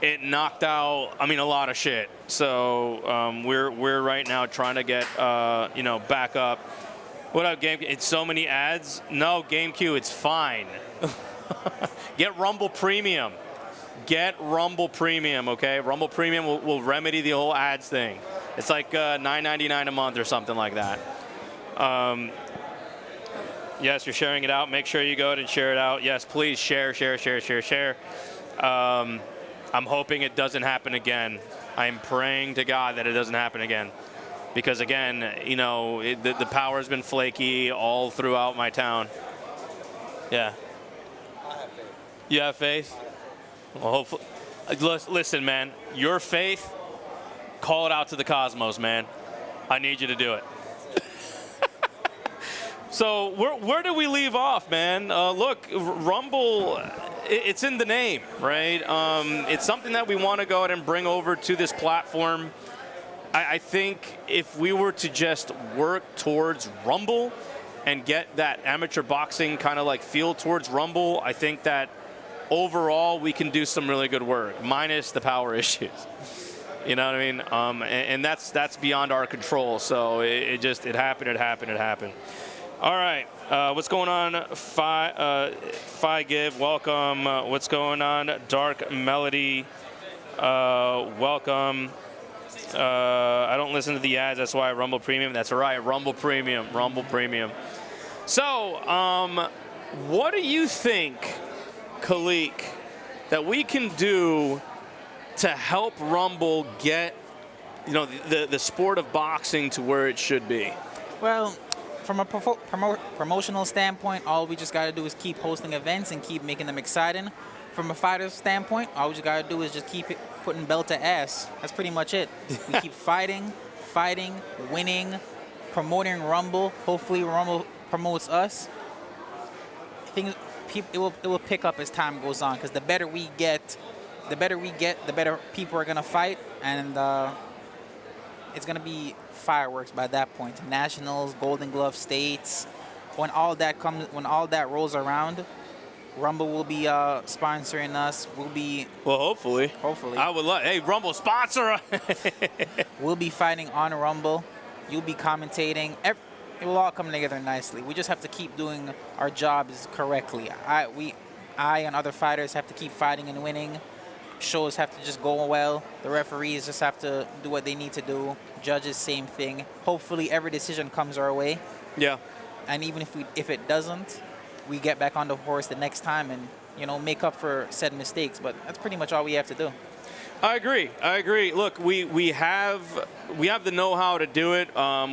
it knocked out, I mean, a lot of shit. So we're right now trying to get, back up. What up, GameQ? It's so many ads. No, GameQ, it's fine. Get Rumble Premium. Get Rumble Premium, okay? Rumble Premium will remedy the whole ads thing. It's like $9.99 a month or something like that. Yes, you're sharing it out. Make sure you go ahead and share it out. Yes, please share. I'm hoping it doesn't happen again. I'm praying to God that it doesn't happen again. Because, again, the power has been flaky all throughout my town. Yeah. I have faith. You have faith? Well, hopefully. Listen, man, your faith, call it out to the cosmos, man. I need you to do it. So where do we leave off, man? Look, Rumble, it's in the name, right? It's something that we want to go ahead and bring over to this platform. I think if we were to just work towards Rumble and get that amateur boxing kind of like feel towards Rumble, I think that overall we can do some really good work, minus the power issues. You know what I mean? And that's beyond our control. So it happened. All right, what's going on? Phi Give, welcome. What's going on? Dark Melody, welcome. I don't listen to the ads, that's why Rumble Premium. That's right, Rumble Premium. So, what do you think, Khalik, that we can do to help Rumble get, the sport of boxing to where it should be? Well, from a promotional standpoint, all we just got to do is keep hosting events and keep making them exciting. From a fighter's standpoint, all we just got to do is just keep putting belt to ass. That's pretty much it. We keep fighting, winning, promoting Rumble. Hopefully Rumble promotes us. I think it will pick up as time goes on, because the better we get, the better people are going to fight, and it's going to be fireworks by that point. Nationals, Golden Glove states, when all that rolls around, Rumble will be sponsoring us. Well, hopefully. I would love. Hey, Rumble sponsor us. We'll be fighting on Rumble. You'll be commentating. It will all come together nicely. We just have to keep doing our jobs correctly. I and other fighters have to keep fighting and winning. Shows have to just go well. The referees just have to do what they need to do. Judges, same thing. Hopefully, every decision comes our way. Yeah. And even if it doesn't, we get back on the horse the next time and make up for said mistakes. But that's pretty much all we have to do. I agree. Look, we have the know-how to do it.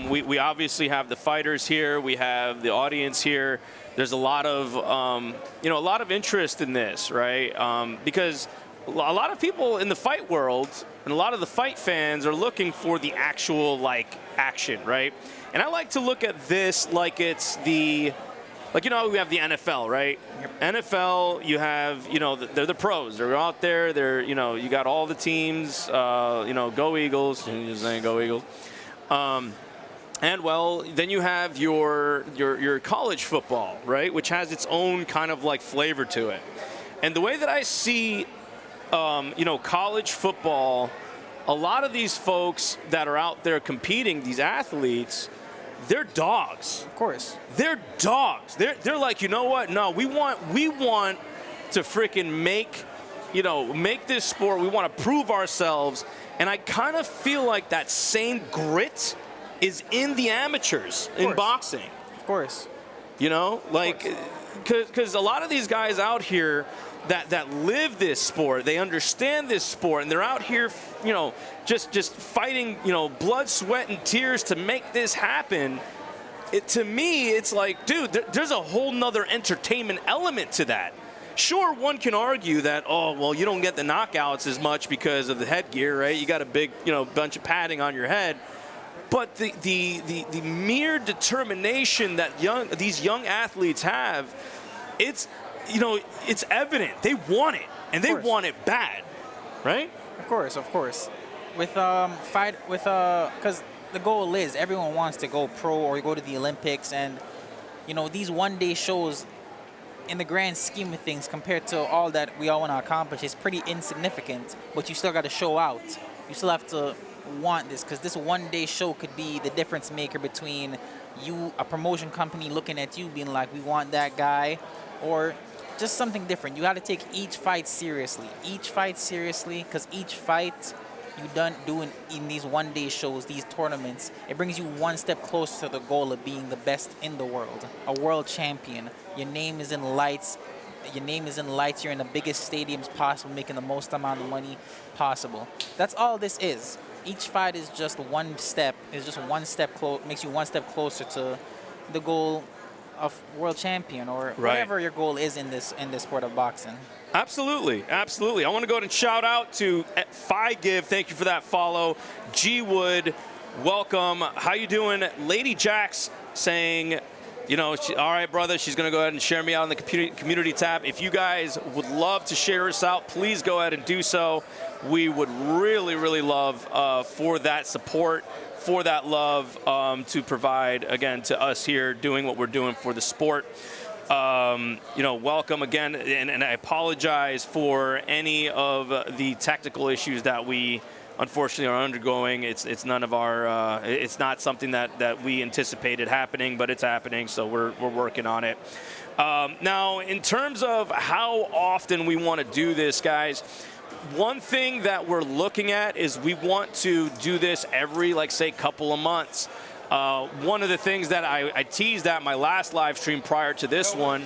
We obviously have the fighters here. We have the audience here. There's a lot of interest in this, right? Because a lot of people in the fight world and a lot of the fight fans are looking for the actual action, right? And I like to look at this like it's we have the NFL, right? Yep. NFL, you have, they're the pros. They're out there. They're, you got all the teams. Go Eagles. Just saying, go Eagles. And then you have your college football, right, which has its own kind of flavor to it. And the way that I see, college football, a lot of these folks that are out there competing, these athletes, they're dogs. Of course. They're dogs. They're like, you know what? No, we want to freaking make this sport. We want to prove ourselves. And I kind of feel like that same grit is in the amateurs in boxing. Of course. Because a lot of these guys out here that live this sport, they understand this sport, and they're out here, just fighting, blood, sweat, and tears to make this happen. To me, it's like, dude, there's a whole nother entertainment element to that. Sure, one can argue that, you don't get the knockouts as much because of the headgear, right? You got a big, bunch of padding on your head. But the mere determination that these young athletes have, it's evident. They want it, and they want it bad, right? Of course. Because the goal is everyone wants to go pro or go to the Olympics, and these one-day shows, in the grand scheme of things, compared to all that we all want to accomplish, it's pretty insignificant. But you still got to show out. You still have to want this, because this one-day show could be the difference maker between you, a promotion company, looking at you being like, we want that guy, or just something different. You got to take each fight seriously. Each fight seriously, because each fight you done doing in these one-day shows, these tournaments, it brings you one step closer to the goal of being the best in the world, a world champion. Your name is in lights. Your name is in lights. You're in the biggest stadiums possible, making the most amount of money possible. That's all this is. Each fight is just one step. Makes you one step closer to the goal of world champion, or whatever your goal is in this sport of boxing. Absolutely, absolutely. I want to go ahead and shout out to FiGive. Thank you for that follow. G Wood, welcome. How you doing? Lady Jax saying, you know, all right, brother, she's going to go ahead and share me out in the community tab. If you guys would love to share us out, please go ahead and do so. We would really, really love for that support, for that love to provide, again, to us here doing what we're doing for the sport. You know, welcome again, and I apologize for any of the technical issues that we unfortunately are undergoing. It's none of our, it's not something that we anticipated happening, but it's happening, so we're working on it. Now, in terms of how often we want to do this, guys, one thing that we're looking at is we want to do this every, like, say, couple of months. One of the things that I teased at my last live stream prior to this one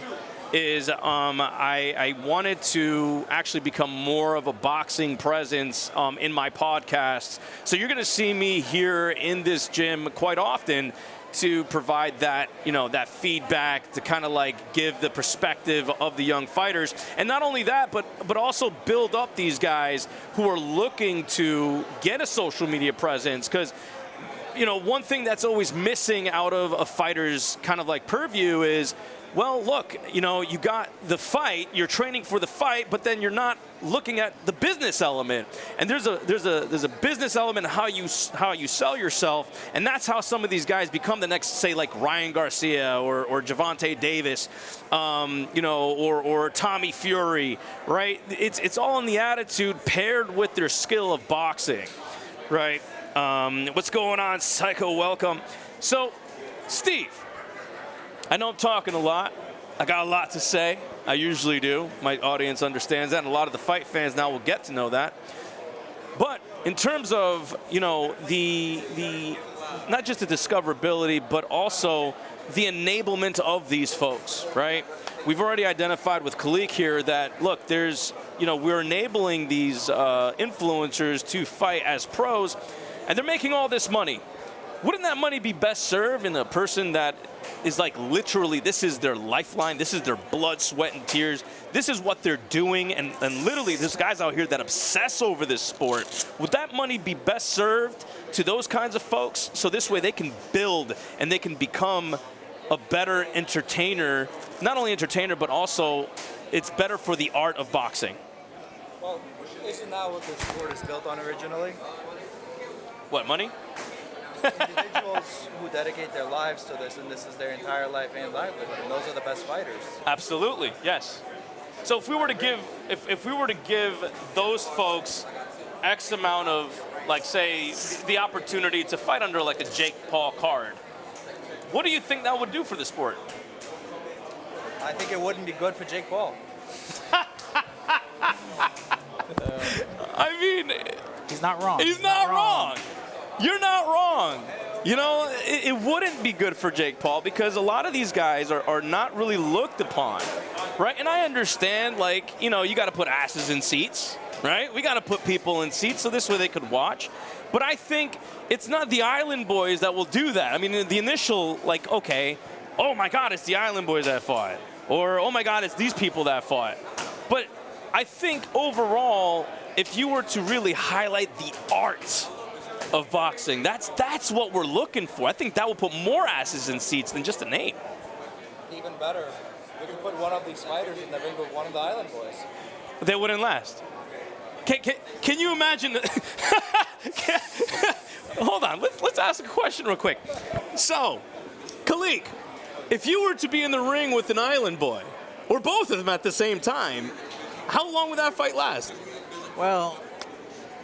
is I wanted to actually become more of a boxing presence in my podcasts. So you're going to see me here in this gym quite often to provide that, you know, that feedback, to kind of like give the perspective of the young fighters. And not only that, but also build up these guys who are looking to get a social media presence. Because, you know, one thing that's always missing out of a fighter's kind of like purview is, well, look, you know, you got the fight, you're training for the fight, but then you're not looking at the business element. And there's a business element how you sell yourself, and that's how some of these guys become the next, say, like Ryan Garcia or Gervonta Davis, you know, or Tommy Fury, right? It's all in the attitude paired with their skill of boxing, right? What's going on, Psycho? Welcome. So, Steve, I know I'm talking a lot. I got a lot to say. I usually do. My audience understands that, and a lot of the fight fans now will get to know that. But in terms of, you know, the not just the discoverability, but also the enablement of these folks, right? We've already identified with Khalik here that, look, there's, you know, we're enabling these influencers to fight as pros, and they're making all this money. Wouldn't that money be best served in a person that is like literally, this is their lifeline, this is their blood, sweat, and tears, this is what they're doing, and literally there's guys out here that obsess over this sport. Would that money be best served to those kinds of folks, so this way they can build and they can become a better entertainer, not only entertainer, but also it's better for the art of boxing? Well, isn't that what the sport is built on originally? What, money? Individuals who dedicate their lives to this, and this is their entire life and livelihood, and those are the best fighters. Absolutely, yes. So if we were to give, if we were to give those folks X amount of, like, say, the opportunity to fight under like a Jake Paul card, what do you think that would do for the sport? I think it wouldn't be good for Jake Paul. I mean, He's not wrong. he's not wrong. You're not wrong. You know, it wouldn't be good for Jake Paul because a lot of these guys are not really looked upon, right? And I understand, like, you know, you got to put asses in seats, right? We got to put people in seats so this way they could watch. But I think it's not the Island Boys that will do that. I mean, the initial, like, okay, oh my God, it's the Island Boys that fought. Or, oh my God, it's these people that fought. But I think overall, if you were to really highlight the art of boxing, that's what we're looking for. I think that will put more asses in seats than just a name. Even better, we could put one of these fighters in the ring with one of the Island Boys. They wouldn't last. Can you imagine? Hold on, let's ask a question real quick. So, Khalik, if you were to be in the ring with an Island Boy, or both of them at the same time, how long would that fight last? Well,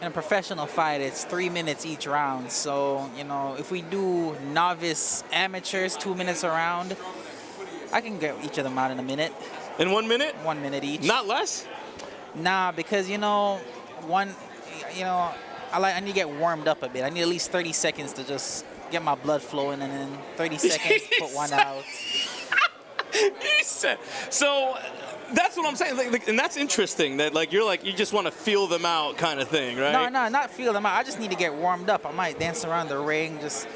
in a professional fight, it's 3 minutes each round. So, you know, if we do novice amateurs, 2 minutes a round, I can get each of them out in a minute. In 1 minute? 1 minute each. Not less? Nah, because, you know, I need to get warmed up a bit. I need at least 30 seconds to just get my blood flowing, and then 30 seconds put one out. So that's what I'm saying, like, and that's interesting. That you just want to feel them out, kind of thing, right? No, not feel them out. I just need to get warmed up. I might dance around the ring, just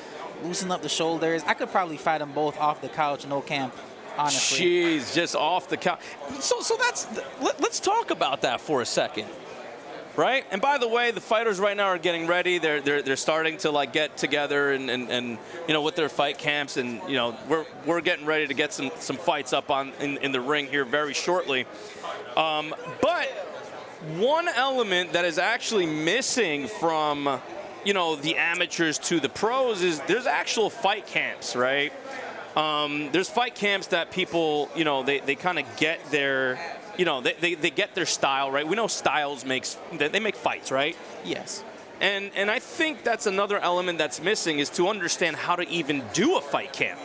loosen up the shoulders. I could probably fight them both off the couch, no camp. Honestly. Jeez, just off the couch. So let's talk about that for a second, right? And by the way, the fighters right now are getting ready. They're starting to like get together and you know, with their fight camps, and you know, we're getting ready to get some fights up in the ring here very shortly. But one element that is actually missing from, you know, the amateurs to the pros is there's actual fight camps, right? There's fight camps that people, you know, they kind of get their, you know, they get their style, right? We know styles they make fights, right? Yes. And I think that's another element that's missing, is to understand how to even do a fight camp.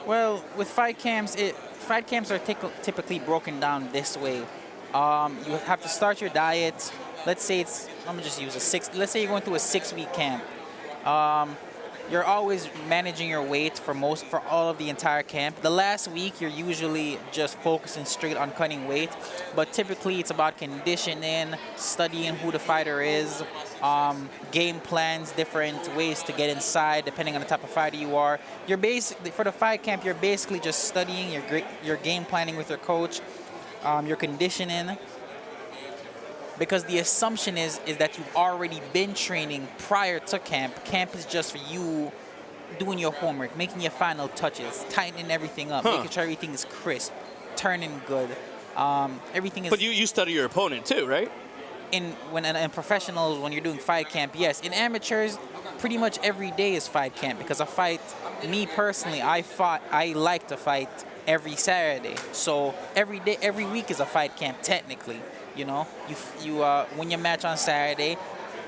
Well, with fight camps are typically broken down this way. You have to start your diet. Let's say let's say you're going through a 6-week camp. You're always managing your weight for all of the entire camp. The last week, you're usually just focusing straight on cutting weight, but typically it's about conditioning, studying who the fighter is, game plans, different ways to get inside depending on the type of fighter you are. For the fight camp, you're basically just studying your game planning with your coach, your conditioning. Because the assumption is that you've already been training prior to camp. Camp is just for you doing your homework, making your final touches, tightening everything up, making sure everything is crisp, turning good. Everything is. But you study your opponent too, right? In professionals, when you're doing fight camp, yes. In amateurs, pretty much every day is fight camp, because me personally, I like to fight every Saturday. So every week is a fight camp technically. You know, you win your match on Saturday,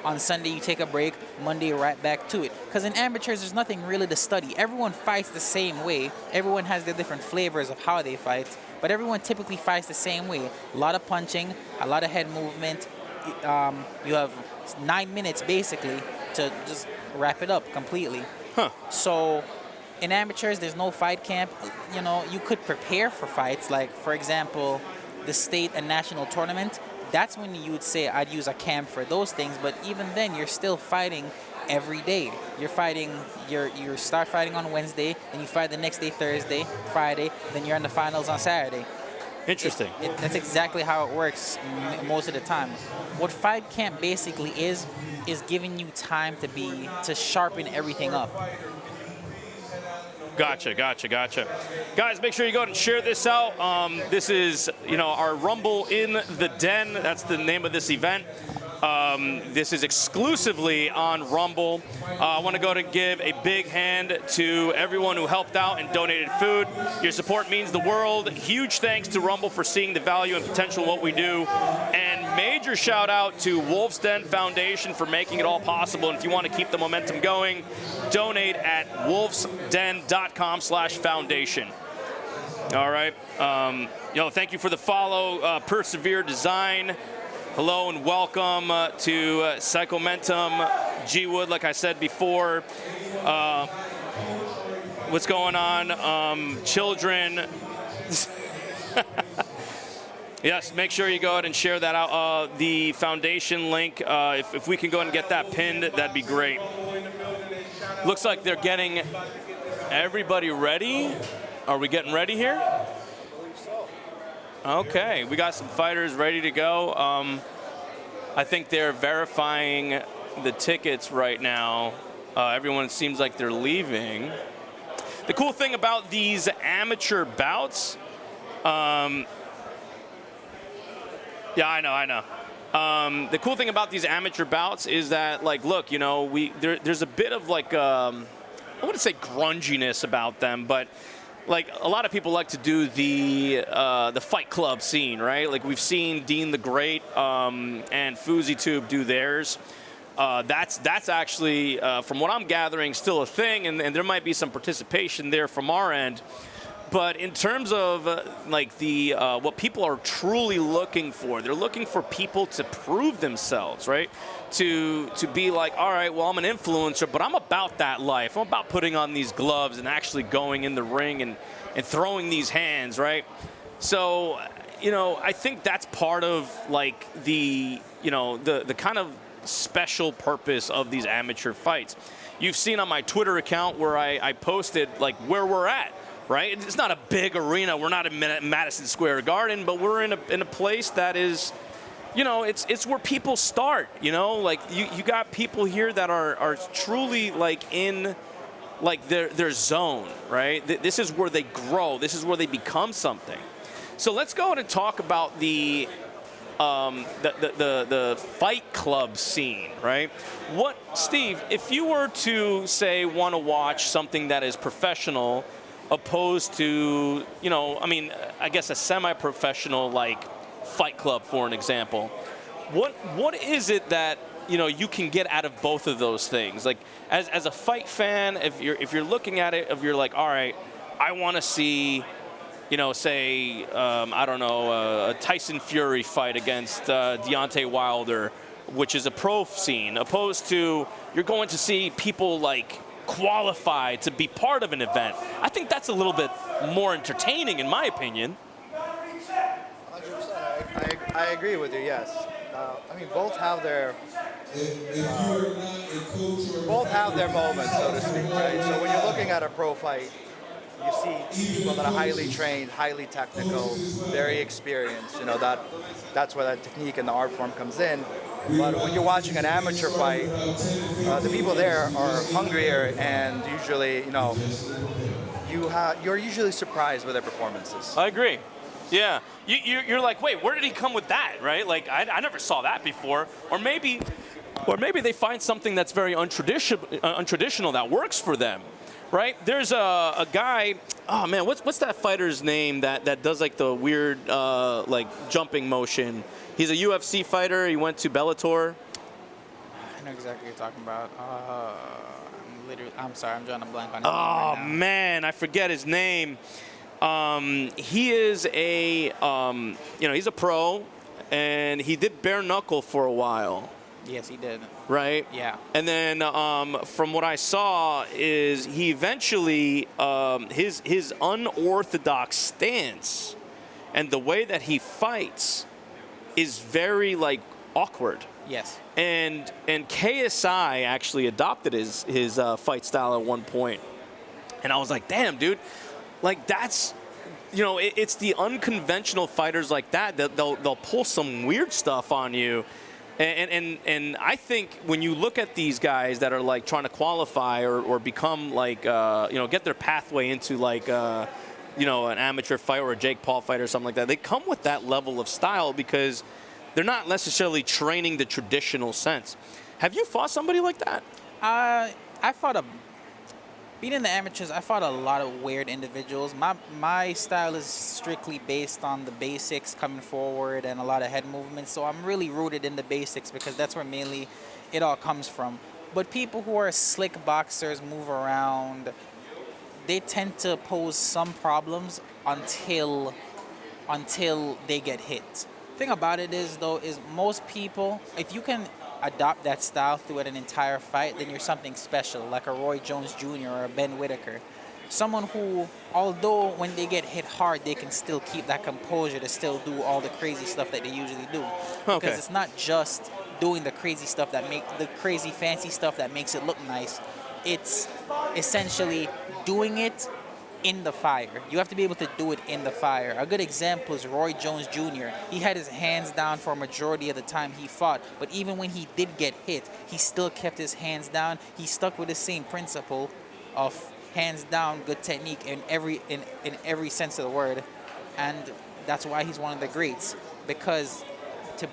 on Sunday you take a break, Monday right back to it. Because in amateurs, there's nothing really to study. Everyone fights the same way. Everyone has their different flavors of how they fight, but everyone typically fights the same way. A lot of punching, a lot of head movement. You have 9 minutes basically to just wrap it up completely. So in amateurs, there's no fight camp. You know, you could prepare for fights, like for example, the state and national tournament. That's when you would say I'd use a camp for those things, but even then you're still fighting every day. You start fighting on Wednesday, then you fight the next day, Thursday, Friday, then you're in the finals on Saturday. Interesting. That's exactly how it works most of the time. What fight camp basically is giving you time to sharpen everything up. Gotcha. Guys, make sure you go and share this out. This is, you know, our Rumble in the Den. That's the name of this event. This is exclusively on Rumble. I want to go to give a big hand to everyone who helped out and donated food. Your support means the world. Huge thanks to Rumble for seeing the value and potential in what we do. And major shout out to Wolf's Den Foundation for making it all possible. And if you want to keep the momentum going, donate at wolfsden.com/foundation. All right. Thank you for the follow, Persevere Design. Hello and welcome to Psychomentum, G-Wood, like I said before. What's going on? Children. Yes, make sure you go ahead and share that out. The foundation link, if we can go ahead and get that pinned, that'd be great. Looks like they're getting everybody ready. Are we getting ready here? Okay, we got some fighters ready to go. I think they're verifying the tickets right now. Everyone seems like they're leaving. The cool thing about these amateur bouts, yeah, I know. The cool thing about these amateur bouts is that, like, look, you know, there's a bit of like, I wouldn't say grunginess about them, but like a lot of people like to do the Fight Club scene, right? Like we've seen Dean the Great and FouseyTube do theirs. That's actually, from what I'm gathering, still a thing, and there might be some participation there from our end. But in terms of like the what people are truly looking for, they're looking for people to prove themselves, right? To be like, all right, well, I'm an influencer, but I'm about that life. I'm about putting on these gloves and actually going in the ring and throwing these hands, right? So, you know, I think that's part of like the, you know, the kind of special purpose of these amateur fights. You've seen on my Twitter account where I posted like where we're at. Right? It's not a big arena. We're not in Madison Square Garden, but we're in a place that is, you know, it's where people start. You know, like you got people here that are truly like in like their zone, right? This is where they grow. This is where they become something. So let's go ahead and talk about the Fight Club scene, right? What, Steve, if you were to say want to watch something that is professional, opposed to, you know, I mean, I guess a semi-professional like Fight Club, for an example. What is it that, you know, you can get out of both of those things? Like, as a fight fan, if you're looking at it, if you're like, all right, I want to see, you know, say, I don't know, a Tyson Fury fight against Deontay Wilder, which is a pro scene, opposed to you're going to see people like qualified to be part of an event. I think that's a little bit more entertaining, in my opinion. 100%. I agree with you. Yes. I mean, both have their moments, so to speak, right? So when you're looking at a pro fight, you see people that are highly trained, highly technical, very experienced. You know, that's where that technique and the art form comes in. But when you're watching an amateur fight, the people there are hungrier, and usually, you know, you're usually surprised with their performances. I agree. Yeah, you're like, wait, where did he come with that, right? Like, I never saw that before. Or maybe they find something that's very untraditional that works for them, right? There's a guy, oh man, what's that fighter's name that does like the weird like jumping motion? He's a UFC fighter. He went to Bellator. I know exactly what you're talking about. I'm sorry, I'm drawing a blank on his name Oh right now. man, I forget his name. He is a, you know, he's a pro, and he did bare knuckle for a while. Yes, he did. Right? Yeah. And then from what I saw is he eventually, his unorthodox stance and the way that he fights is very like awkward. Yes. And KSI actually adopted his fight style at one point. And I was like, damn, dude, like that's, you know, it's the unconventional fighters like that they'll pull some weird stuff on you. And I think when you look at these guys that are like trying to qualify or become like, you know, get their pathway into like, you know, an amateur fight or a Jake Paul fight or something like that, they come with that level of style because they're not necessarily training the traditional sense. Have you fought somebody like that? I fought being in the amateurs, I fought a lot of weird individuals. My style is strictly based on the basics, coming forward and a lot of head movements. So I'm really rooted in the basics because that's where mainly it all comes from. But people who are slick boxers, move around, they tend to pose some problems until they get hit. The thing about it is, though, is most people, if you can adopt that style throughout an entire fight, then you're something special, like a Roy Jones Jr. or a Ben Whitaker. Someone who, although when they get hit hard, they can still keep that composure to still do all the crazy stuff that they usually do. Okay. Because it's not just doing the crazy stuff the crazy fancy stuff that makes it look nice. It's essentially doing it in the fire. You have to be able to do it in the fire. A good example is Roy Jones Jr. He had his hands down for a majority of the time he fought, but even when he did get hit, he still kept his hands down. He stuck with the same principle of hands down, good technique in every sense of the word, and that's why he's one of the greats. Because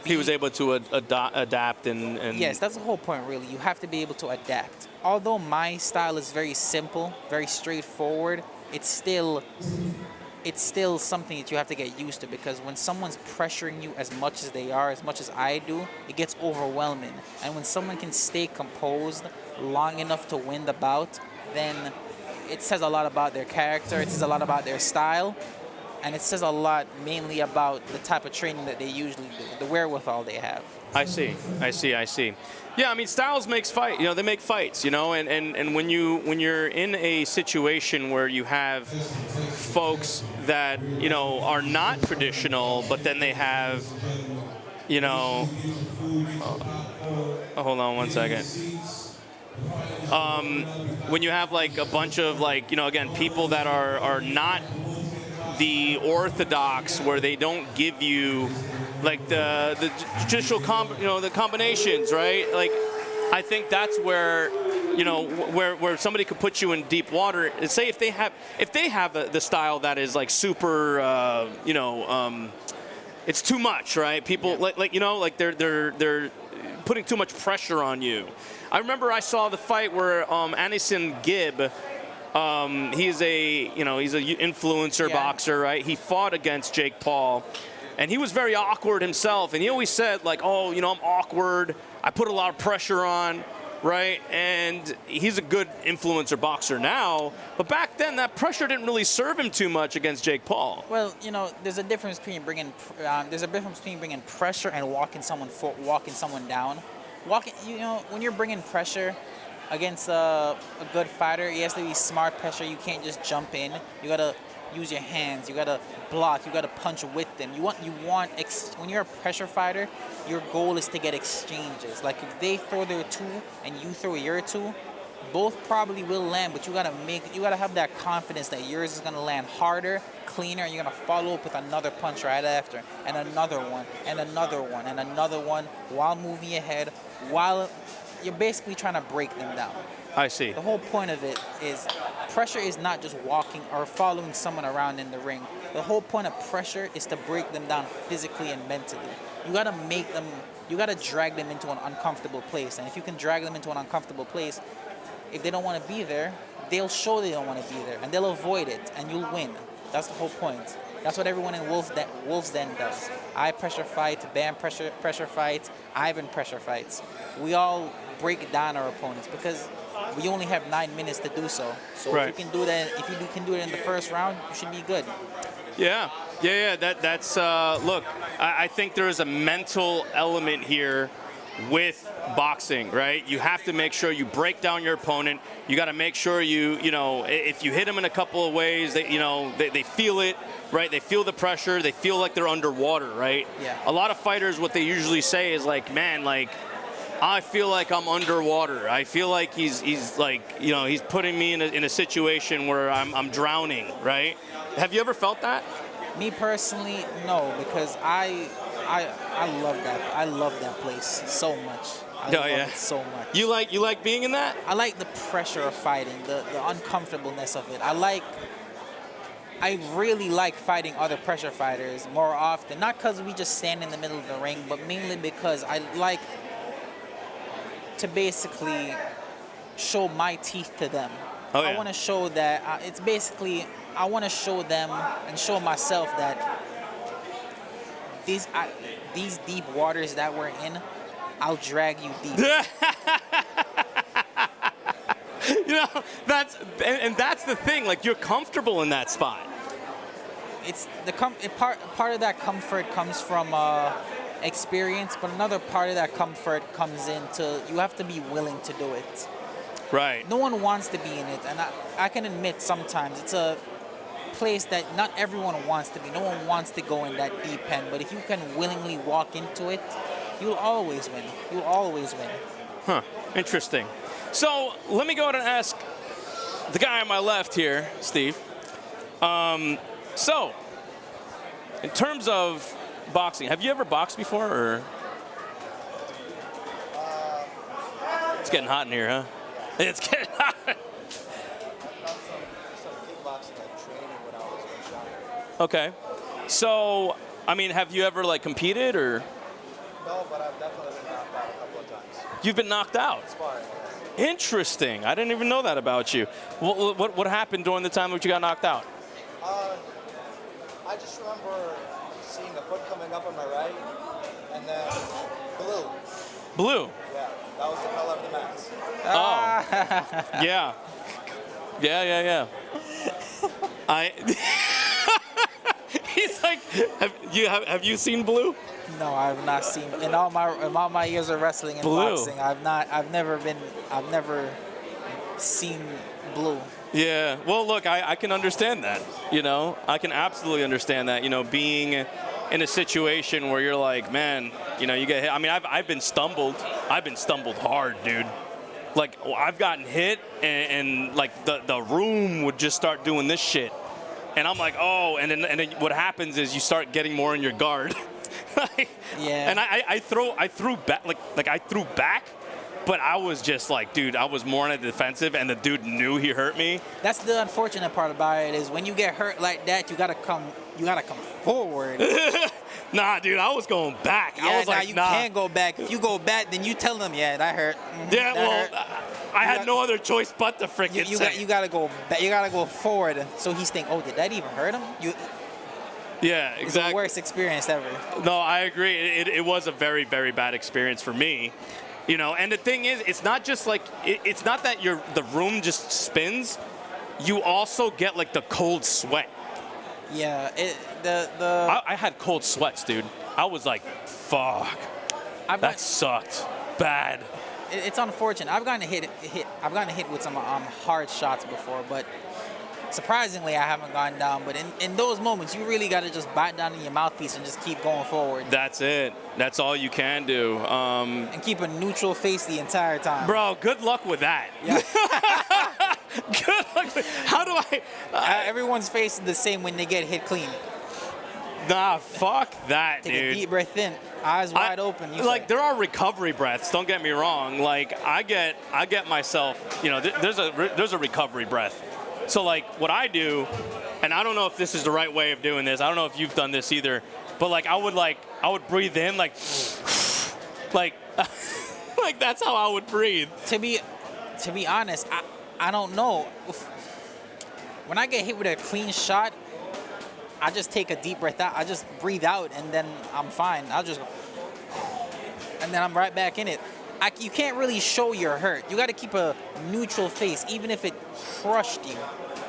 he was able to adapt and yes, that's the whole point, really. You have to be able to adapt. Although my style is very simple, very straightforward, it's still something that you have to get used to, because when someone's pressuring you as much as they are, as much as I do, it gets overwhelming. And when someone can stay composed long enough to win the bout, then it says a lot about their character, it says a lot about their style, and it says a lot mainly about the type of training that they usually do, the wherewithal they have. I see. Yeah, I mean, styles makes fight. They make fights. And when you're in a situation where you have folks that are not traditional, but then they have, hold on one second. When you have like a bunch of again, people that are not the orthodox, where they don't give you like the traditional the combinations, right? Like, I think that's where where somebody could put you in deep water. And say if they have the style that is like super it's too much, right? People like they're putting too much pressure on you. I remember I saw the fight where Anderson Gibb, he's a influencer boxer, right? He fought against Jake Paul, and he was very awkward himself. And he always said like, "Oh, I'm awkward. I put a lot of pressure on," right? And he's a good influencer boxer now, but back then that pressure didn't really serve him too much against Jake Paul. Well, there's a difference between bringing pressure and walking someone down. When you're bringing pressure against a good fighter, it has to be smart pressure. You can't just jump in. You gotta use your hands. You gotta block. You gotta punch with them. When you're a pressure fighter, your goal is to get exchanges. Like if they throw their two and you throw your two, both probably will land, but you gotta have that confidence that yours is gonna land harder, cleaner, and you're gonna follow up with another punch right after, and another one, and another one, and another one, while moving your head, while you're basically trying to break them down. I see. The whole point of it is pressure is not just walking or following someone around in the ring. The whole point of pressure is to break them down physically and mentally. You gotta drag them into an uncomfortable place. And if you can drag them into an uncomfortable place, if they don't want to be there, they'll show they don't want to be there, and they'll avoid it, and you'll win. That's the whole point. That's what everyone in Wolf's Den does. I pressure fight, Bam pressure fights, Ivan pressure fights. We all break down our opponents because we only have 9 minutes to do so. So right. If you can do that, if you can do it in the first round, you should be good. Yeah. That's look. I think there is a mental element here with boxing, right? You have to make sure you break down your opponent. You got to make sure if you hit them in a couple of ways, they feel it, right? They feel the pressure. They feel like they're underwater, right? Yeah. A lot of fighters, what they usually say is like, man, like, I feel like I'm underwater. I feel like he's like, he's putting me in a situation where I'm drowning, right? Have you ever felt that? Me personally, no, because I love that. I love that place so much. I love it so much. You like being in that? I like the pressure of fighting, the uncomfortableness of it. I really like fighting other pressure fighters more often. Not because we just stand in the middle of the ring, but mainly because I like to basically show my teeth to them. Oh, yeah. I want to show that I want to show them and show myself that these deep waters that we're in, I'll drag you deep. That's the thing. Like, you're comfortable in that spot. It's part of that comfort comes from experience, but another part of that comfort comes into you have to be willing to do it. Right. No one wants to be in it, and I can admit sometimes it's a place that not everyone wants to be. No one wants to go in that deep end, but if you can willingly walk into it, you'll always win. You'll always win. Huh. Interesting. So let me go ahead and ask the guy on my left here, Steve. So, in terms of boxing, have you ever boxed before, or? It's getting hot in here, huh? It's getting hot. I've done some kickboxing training when I was younger. Okay. So, I mean, have you ever competed or? No, but I've definitely been knocked out a couple of times. You've been knocked out. Sparring. Interesting. I didn't even know that about you. What happened during the time that you got knocked out? I just remember seeing a foot coming up on my right, and then blue. Blue. Yeah, that was the color of the mask. Oh. Yeah. Yeah. He's like, have you seen blue? No, I've not seen. In all my years of wrestling and Blue. boxing, I've never seen blue. Yeah. Well, look, I can understand that. You know, I can absolutely understand that. You know, being in a situation where you're like, man, you know, you get hit. I mean, I've been stumbled. I've been stumbled hard, dude. Like, I've gotten hit, and like the room would just start doing this shit, and I'm like, oh, and then what happens is you start getting more in your guard. Yeah. And I threw back, like I threw back, but I was just like, dude, I was more on the defensive, and the dude knew he hurt me. That's the unfortunate part about it is when you get hurt like that, you gotta come forward. Nah, dude, I was going back. Yeah, I was like, you nah. can't go back. If you go back, then you tell them, yeah, that hurt. Yeah, that well, hurt. I had no other choice but to freaking say. You gotta go back. You gotta go forward. So he's thinking, oh, did that even hurt him? Yeah, It's exactly. the worst experience ever. No, I agree. It was a very, very bad experience for me. You know, and the thing is, it's not just like, it's not that the room just spins. You also get like the cold sweat. Yeah, I had cold sweats, dude. I was like, fuck, that sucked bad. It's unfortunate. I've gotten hit with some hard shots before, but surprisingly, I haven't gone down. But in those moments, you really got to just bite down in your mouthpiece and just keep going forward. That's it. That's all you can do. And keep a neutral face the entire time. Bro, good luck with that. Yeah. Good luck with, how do Everyone's face is the same when they get hit clean. Nah, fuck that, Take dude. a deep breath in, eyes wide open. There are recovery breaths. Don't get me wrong. Like I get myself. You know, there's a recovery breath. So like what I do, and I don't know if this is the right way of doing this. I don't know if you've done this either. But like I would breathe in like like that's how I would breathe. To be honest, I don't know. When I get hit with a clean shot, I just take a deep breath out. I just breathe out, and then I'm fine. I'll just go, and then I'm right back in it. You can't really show you're hurt. You got to keep a neutral face, even if it crushed you.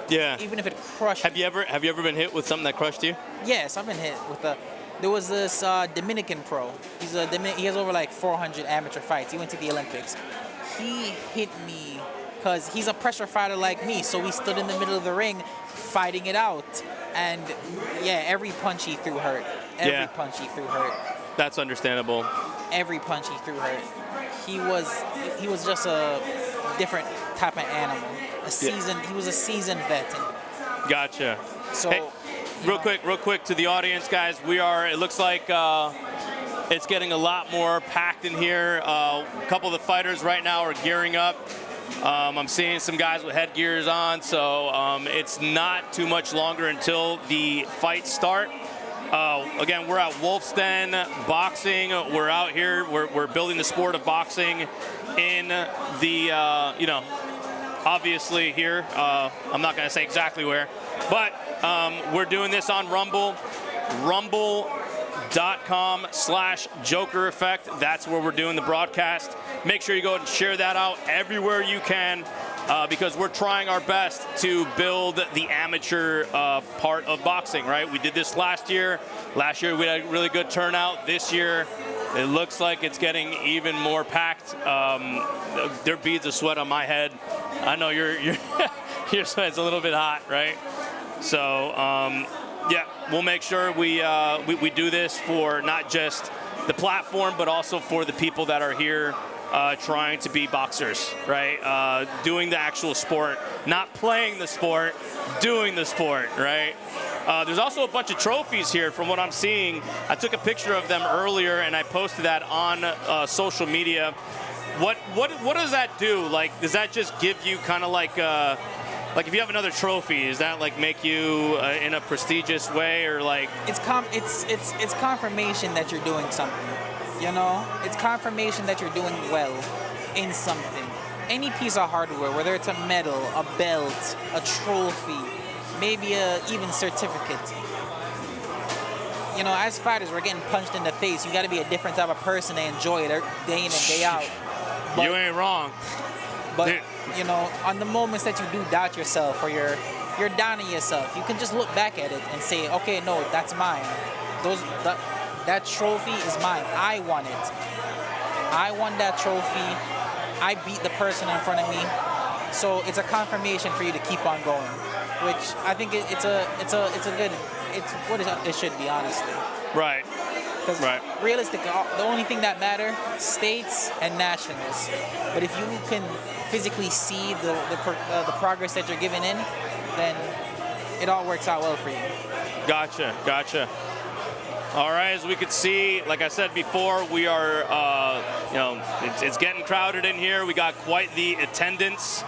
Yeah. Even if it crushed. Have you ever been hit with something that crushed you? Yes, I've been hit with There was this Dominican pro. He has over like 400 amateur fights. He went to the Olympics. He hit me because he's a pressure fighter like me. So we stood in the middle of the ring, fighting it out. And yeah, every punch he threw hurt. Every punch he threw hurt. That's understandable. Every punch he threw hurt. He was just a different type of animal. He was a seasoned vet. Gotcha. So, hey, real quick to the audience, guys. It looks like it's getting a lot more packed in here. A couple of the fighters right now are gearing up. I'm seeing some guys with headgears on, so it's not too much longer until the fights start. Again, we're at Wolf's Den Boxing. We're out here. We're building the sport of boxing in the, obviously here. I'm not going to say exactly where, but we're doing this on Rumble. Rumble.com/Joker Effect. That's where we're doing the broadcast. Make sure you go and share that out everywhere you can. Because we're trying our best to build the amateur part of boxing, right? We did this last year. Last year we had a really good turnout. This year it looks like it's getting even more packed. There are beads of sweat on my head. I know your sweat's a little bit hot, right? So yeah, we'll make sure we do this for not just the platform, but also for the people that are here trying to be boxers, right? Doing the actual sport, not playing the sport, doing the sport, right? There's also a bunch of trophies here from what I'm seeing. I took a picture of them earlier and I posted that on social media. What does that do? Like, does that just give you kind of like if you have another trophy, does that like make you in a prestigious way, or like? It's confirmation that you're doing something. You know, it's confirmation that you're doing well in something. any piece of hardware, whether it's a medal, a belt, a trophy, maybe a even certificate. You know, as fighters, we're getting punched in the face. You got to be a different type of person to enjoy it day in and day out. But, You ain't wrong. but Dude. you know, on the moments that you do doubt yourself or you're down on yourself, you can just look back at it and say, okay, no, that's mine. That trophy is mine. I won it. I won that trophy. I beat the person in front of me. So it's a confirmation for you to keep on going, which I think it's what it should be, honestly. Right. Because Right. realistically, the only thing that matter, states and nationals. But if you can physically see the progress that you're giving in, then it all works out well for you. Gotcha. All right, as we could see, like I said before, we are, you know, it's getting crowded in here. We got quite the attendance.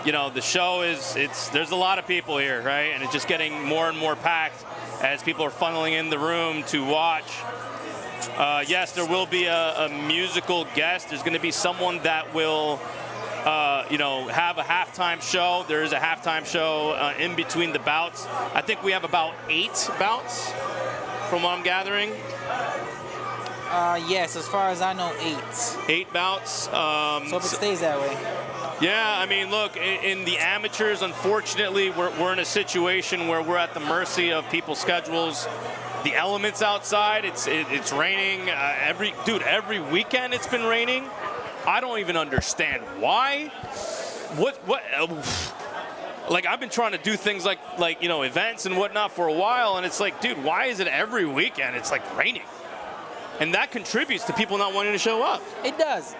You know, the show there's a lot of people here, right? And it's just getting more and more packed as people are funneling in the room to watch. Yes, there will be a musical guest. There's going to be someone that will, you know, have a halftime show. There is a halftime show in between the bouts. I think we have about 8 bouts, from what I'm gathering. Yes, as far as I know, 8. 8 bouts. So if it stays that way. Yeah, I mean, look, in the amateurs, unfortunately, we're in a situation where we're at the mercy of people's schedules. The elements outside, it's raining every weekend it's been raining. I don't even understand why. What? Like, I've been trying to do things like you know, events and whatnot for a while, and it's like, dude, why is it every weekend it's like raining? And that contributes to people not wanting to show up. It does.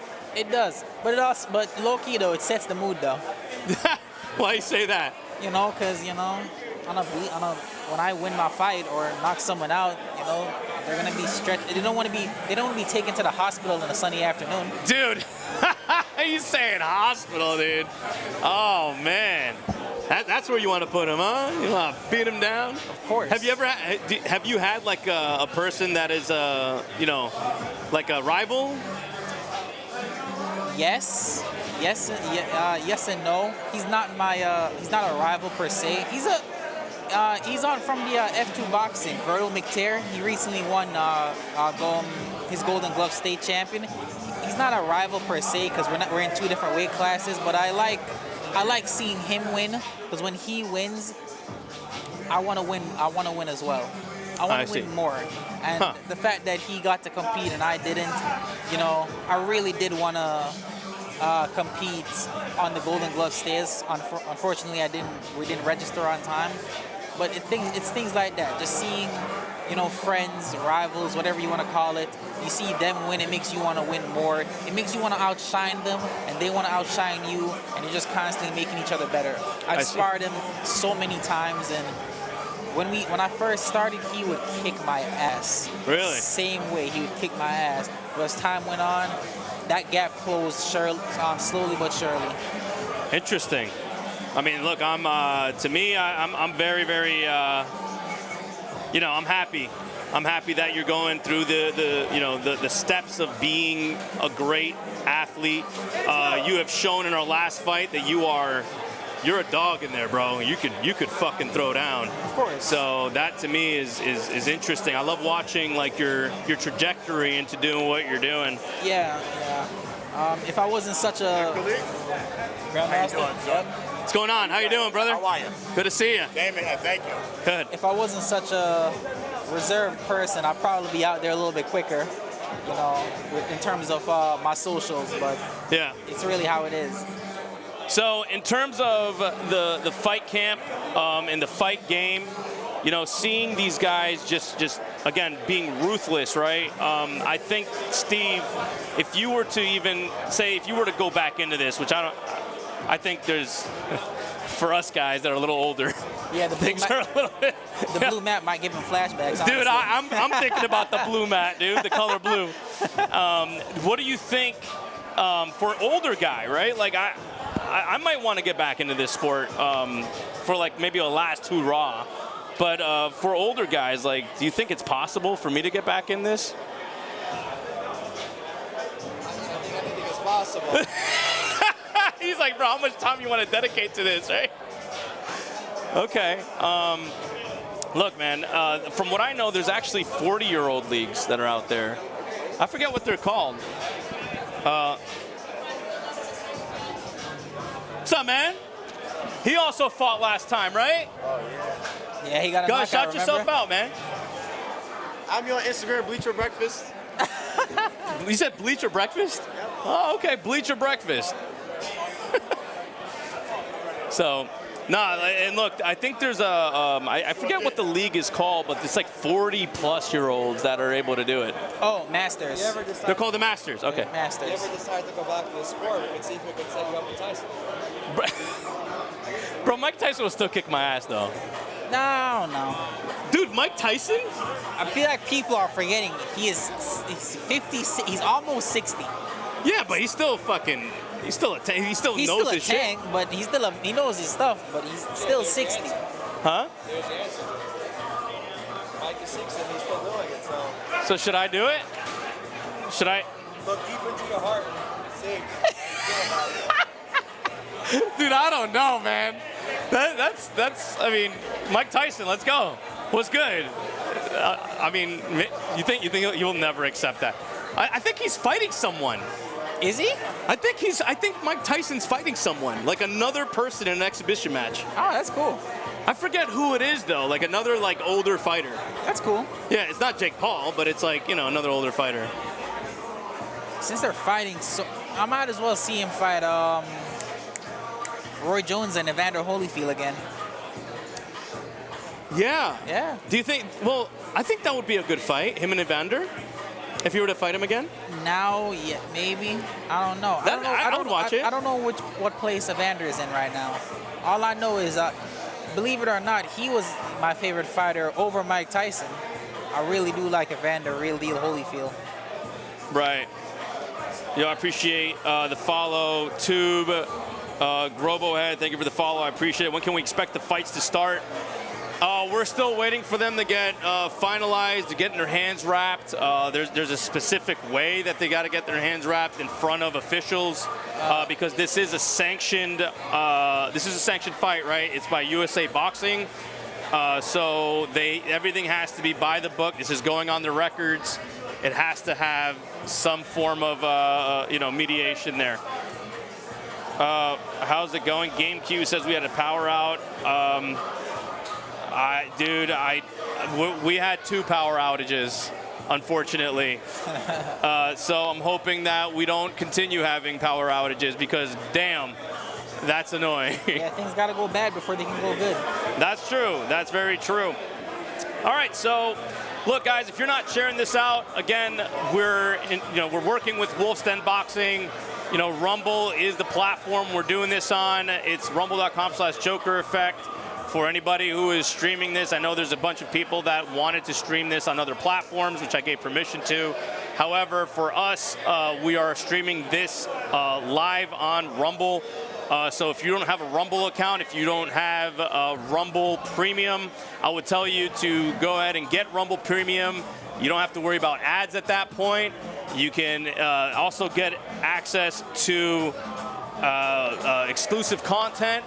But low key though, it sets the mood though. Why you say that? You know, because you know, when I win my fight or knock someone out, you know, they're gonna be stretched. They don't want to be taken to the hospital in a sunny afternoon. Dude, you saying hospital, dude? Oh man, that's where you want to put him, huh? You want to beat him down? Of course. Have you had like a person that is you know, like a rival? Yes and no. He's not a rival per se. He's on from the F2 boxing. Vertil McTear. He recently won his Golden Glove state champion. He's not a rival per se because we're in 2 different weight classes. But I like seeing him win because when he wins, I want to win. I want to win as well. I want to win more. And the fact that he got to compete and I didn't, you know, I really did want to compete on the Golden Glove stairs. Unfortunately, we didn't register on time. But it's things like that. Just seeing, you know, friends, rivals, whatever you want to call it. You see them win, it makes you want to win more. It makes you want to outshine them, and they want to outshine you, and you're just constantly making each other better. I've sparred him so many times, and when I first started, he would kick my ass. Really? Same way, he would kick my ass. But as time went on, that gap closed slowly but surely. Interesting. I mean, look, I'm very, very, you know, I'm happy. I'm happy that you're going through the steps of being a great athlete. You have shown in our last fight that you're a dog in there, bro. You could fucking throw down. Of course. So that to me is interesting. I love watching like your trajectory into doing what you're doing. Yeah. If I wasn't such a Grandmaster, yep. What's going on? How you doing, brother? How are you? Good to see you. Damon, thank you. Good. If I wasn't such a reserved person, I'd probably be out there a little bit quicker, you know, in terms of my socials. But Yeah. it's really how it is. So in terms of the fight camp and the fight game, you know, seeing these guys just again being ruthless, right? I think, Steve, if you were to go back into this, which I think there's for us guys that are a little older. Yeah, the things are a little bit. The blue mat might give him flashbacks. Dude, honestly. I'm thinking about the blue mat, dude, the color blue. What do you think for older guy, right? Like I might want to get back into this sport for like maybe a last hurrah. But for older guys, like, do you think it's possible for me to get back in this? Anything is possible. like, bro, how much time you want to dedicate to this, right? Okay. Look, man, from what I know, there's actually 40-year-old leagues that are out there. I forget what they're called. What's up, man? He also fought last time, right? Oh, yeah. Yeah, he got a Go, knockout, shout yourself remember? out, man. I'm on Instagram, Bleacher Breakfast. You said Bleacher Breakfast? Yep. Oh, okay, Bleacher Breakfast. So, nah, and look, I think there's I forget what the league is called, but it's like 40-plus-year-olds that are able to do it. Oh, Masters. You ever decide, They're called the Masters. Okay. you Masters. ever decide to go back to the sport, we could see if we could set you up with Tyson. Bro, Mike Tyson will still kick my ass, though. No. Dude, Mike Tyson? I feel like people are forgetting he's 50. He's almost 60. Yeah, but he's still fucking. He's still a tank. He still He's knows still a his shit. tank, but he knows his stuff. But he's still 60. Huh? There's the answer. Mike is 60 and he's still doing it, so So should I do it? Should I? look deep into your heart and see. Dude, I don't know, man. That's. I mean, Mike Tyson. Let's go. What's good? I mean, you think you'll never accept that? I think he's fighting someone. Is he? I think Mike Tyson's fighting someone, like another person in an exhibition match. Oh, that's cool. I forget who it is though, like another like older fighter. That's cool. Yeah, it's not Jake Paul, but it's like, another older fighter. Since they're fighting, so I might as well see him fight Roy Jones and Evander Holyfield again. Yeah. Yeah. Do you think? Well, I think that would be a good fight, him and Evander, if you were to fight him again. Now, yeah, maybe. I don't know. I would watch it. I don't know what place Evander is in right now. All I know is, believe it or not, he was my favorite fighter over Mike Tyson. I really do like Evander, real deal Holyfield. Right. I appreciate the follow, Tube, Grobohead. Thank you for the follow. I appreciate it. When can we expect the fights to start? We're still waiting for them to get finalized, to get their hands wrapped. There's a specific way that they got to get their hands wrapped in front of officials because this is a sanctioned fight, right? It's by USA Boxing, so everything has to be by the book. This is going on the records. It has to have some form of mediation there. How's it going? GameQ says we had a power out. We had 2 power outages, unfortunately. So I'm hoping that we don't continue having power outages because, damn, that's annoying. Yeah, things got to go bad before they can go good. That's true. That's very true. All right, so look, guys, if you're not sharing this out, again, we're working with Wolf's Den Boxing. Rumble is the platform we're doing this on. It's rumble.com/Joker Effect. For anybody who is streaming this, I know there's a bunch of people that wanted to stream this on other platforms, which I gave permission to. However, for us, we are streaming this live on Rumble. So if you don't have a Rumble account, if you don't have a Rumble Premium, I would tell you to go ahead and get Rumble Premium. You don't have to worry about ads at that point. You can also get access to exclusive content.